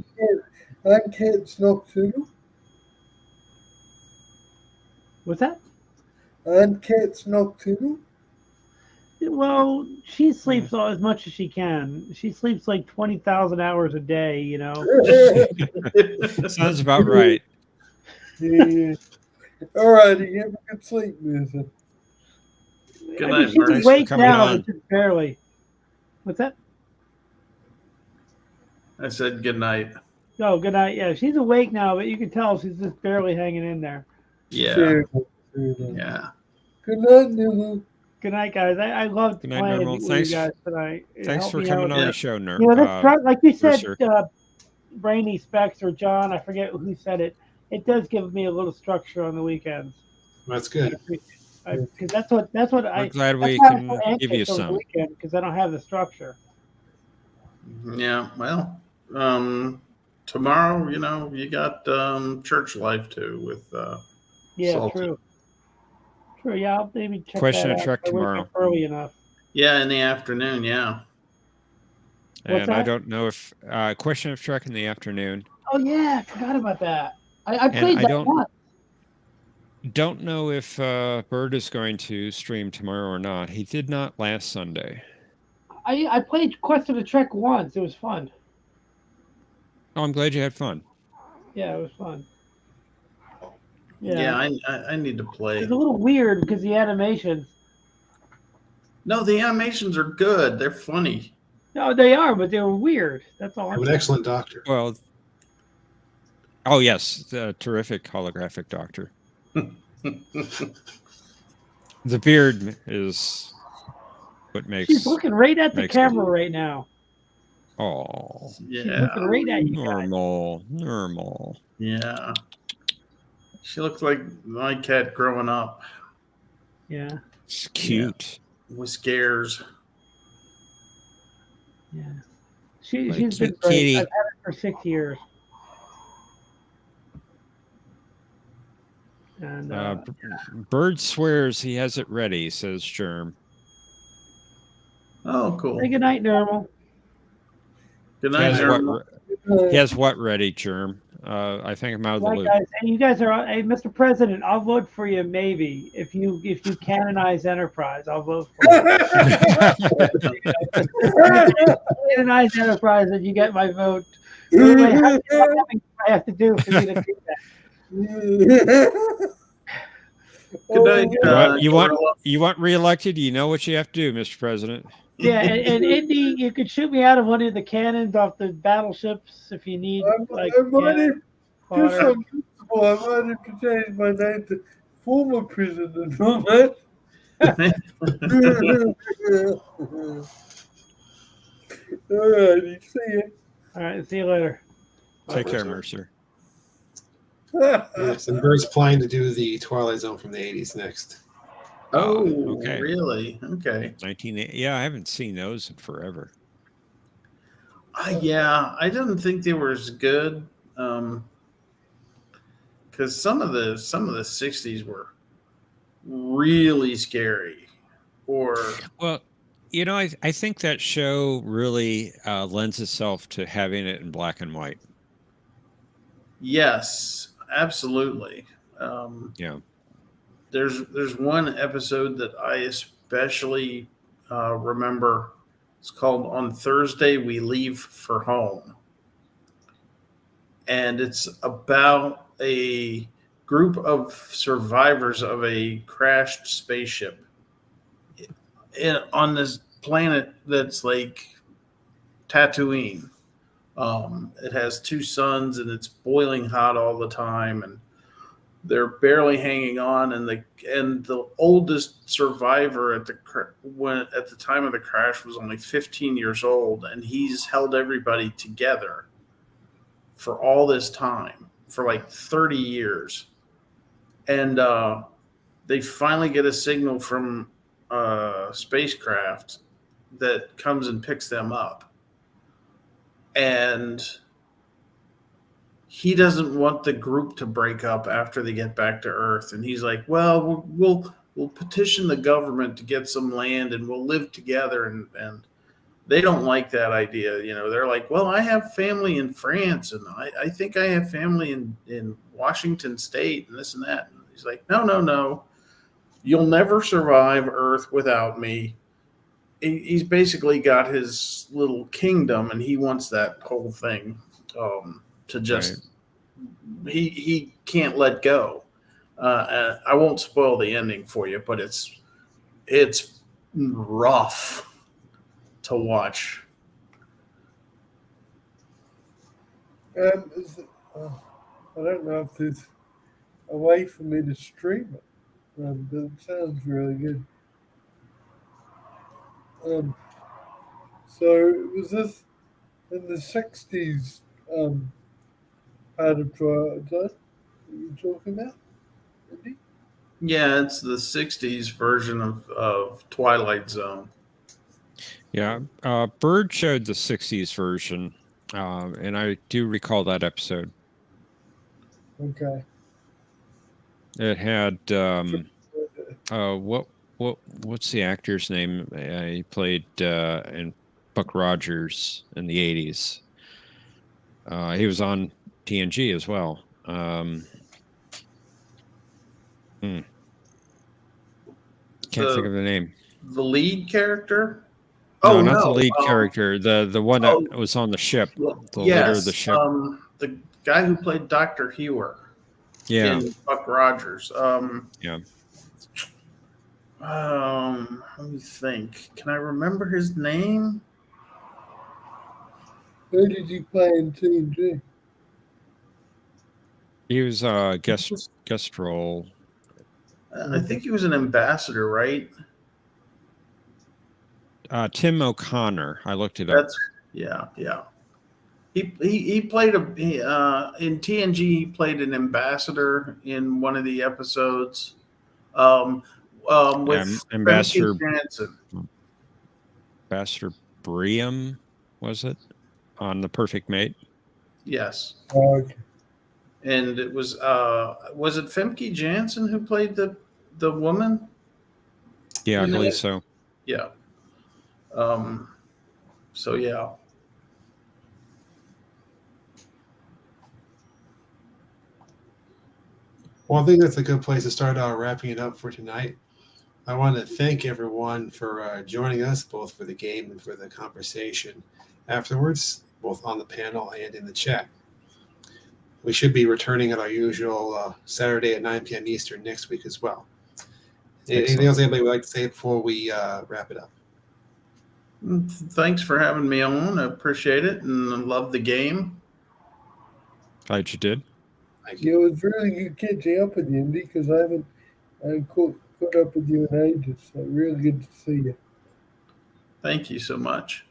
can't nocturnal. What's that? And cat's nocturnal. Well, she sleeps as much as she can. She sleeps like 20,000 hours a day. Sounds about right. Yeah. All righty, have a good sleep, Lisa. Good night, she's Mark. awake now, but just barely. What's that? I said good night. Oh, good night. Yeah, she's awake now, but you can tell she's just barely hanging in there. Yeah. Fair. Yeah. Good night, Nunu. Good night, guys. I loved Good night, playing Normal. with Thanks. you guys tonight. It Thanks helped for me coming out. on the show, Nerd. That's right. Like you said, Mercer. Brainy Specs or John, I forget who said it. It does give me a little structure on the weekends. That's good. Because that's what We're I glad that's we why I'm so can give you anxious over the some. weekend because I don't have the structure. Yeah, well, tomorrow, you got church life too with Yeah, Salty. true. True. Yeah, I'll maybe check Question that of out. truck I wake tomorrow. up early enough. Yeah, in the afternoon. Yeah. What's And I that? don't know if question of truck in the afternoon. Oh yeah, I forgot about that. I And played I that don't once. know if Bird is going to stream tomorrow or not. He did not last Sunday. I played Quest of the Trek once. It was fun. Oh, I'm glad you had fun. Yeah, it was fun. Yeah, Yeah. I need to play. It's a little weird because the animations. No, the animations are good. They're funny. No, they are, but they were weird. That's all You I'm have an saying. excellent doctor. Well, oh yes, the terrific holographic doctor. The beard is what makes. She's looking right at the makes camera right now. Oh, She's Yeah. looking right at you guys. normal. Yeah. She looks like my cat growing up Yeah. It's cute. with scares. Yeah. Like She's been cute great. kitty. I've had her for 6 years. And Bird swears he has it ready, says Germ. Oh, cool. say goodnight, Normal. Good He night, has what, Jeremy. he has what ready, Germ? I think I'm out of the Right, loop. guys. And you guys are. Hey, Mr. President, I'll vote for you. Maybe if you canonize Enterprise, I'll vote for you. Canonize Enterprise, and you get my vote. What do I have to do for you to do that? Good night. You want reelected? You know what you have to do, Mr. President. Yeah, and Indy, you could shoot me out of one of the cannons off the battleships if you need. Like, I might have, just fodder. on principle, I might have to change my name to former president on that. All righty, see you. All right, see you later. Take care, Mercer. Yes, and Bird's planning to do the Twilight Zone from the 80s next. Oh, okay. Really? Okay. 1980. Yeah, I haven't seen those in forever. Yeah, I didn't think they were as good. Because some of the 60s were really scary. Well, I think that show really lends itself to having it in black and white. Yes, absolutely. Yeah. There's one episode that I especially remember. It's called On Thursday We Leave for Home. And it's about a group of survivors of a crashed spaceship on this planet that's like Tatooine. It has 2 suns and it's boiling hot all the time, and they're barely hanging on. And the oldest survivor at the time of the crash was only 15 years old, and he's held everybody together for all this time, for like 30 years. And they finally get a signal from a spacecraft that comes and picks them up. And he doesn't want the group to break up after they get back to Earth. And he's like, well, we'll petition the government to get some land and we'll live together. And they don't like that idea. They're like, well, I have family in France, and I think I have family in Washington State, and this and that. And he's like, no. You'll never survive Earth without me. He's basically got his little kingdom, and he wants that whole thing to just right. He can't let go. I won't spoil the ending for you, but it's rough to watch. I don't know if there's a way for me to stream it, but it sounds really good. So was this in the 60s part of Twilight Zone that you're talking about, Andy? Yeah, it's the '60s version of Twilight Zone. Yeah, Bird showed the '60s version, and I do recall that episode. Okay. It had what's the actor's name? He played in Buck Rogers in the '80s. He was on TNG as well. Can't think of the name. The lead character? No, Oh, not the no. lead character. The one that oh, was on the ship. The yes, leader of the ship. The guy who played Dr. Hewer Yeah. in Buck Rogers. Yeah. Let me think. Can I remember his name? Who did you play in TNG? He was guest role. I think he was an ambassador, right? Tim O'Connor. I looked it up. That's yeah. He played in TNG. He played an ambassador in one of the episodes. With Ambassador Jansen. Ambassador Briam, was it on The Perfect Mate? Yes. Okay. And it was it Femke Jansen who played the woman? Yeah, I believe so. Yeah. So yeah. Well, I think that's a good place to start wrapping it up for tonight. I want to thank everyone for joining us, both for the game and for the conversation afterwards, both on the panel and in the chat. We should be returning at our usual Saturday at 9 p.m. Eastern next week as well. Anything else anybody would like to say before we wrap it up? Thanks for having me on. I appreciate it and I love the game. Glad you did. Thank Yeah, you. it was really good catching up with you, Andy, because I haven't caught up with you in ages. So really good to see you. Thank you so much.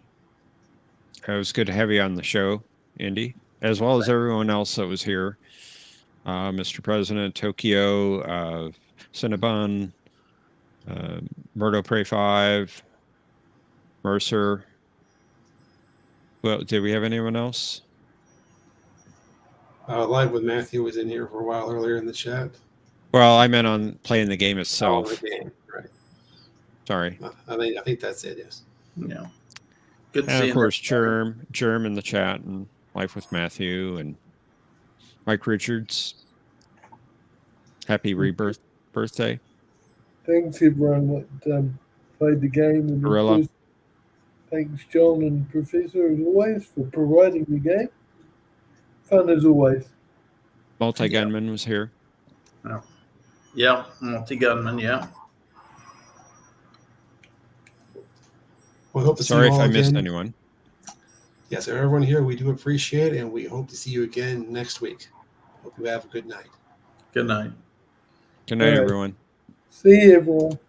It was good to have you on the show, Andy, as well as everyone else that was here. Mr. President, Tokyo, Cinnabon, Murdo Prey 5, Mercer. Well, did we have anyone else? Live with Matthew was in here for a while earlier in the chat. Well, I meant on playing the game Oh, itself. the game, right. Sorry. I think that's it, yes. Yeah. Good And seeing of course, everybody. Germ in the chat, and Life with Matthew, and Mike Richards. Happy birthday. Thanks everyone that played the game. And of Gorilla. course, thanks John and Professor as always for providing the game. Fun as always. Multi-Gunman was here. Yeah, multi-gunman, yeah. We hope to see Sorry you if all I again. missed anyone. Yes, everyone here, we do appreciate it, and we hope to see you again next week. Hope you have a good night. Good night. Good night, All right. everyone. See you everyone.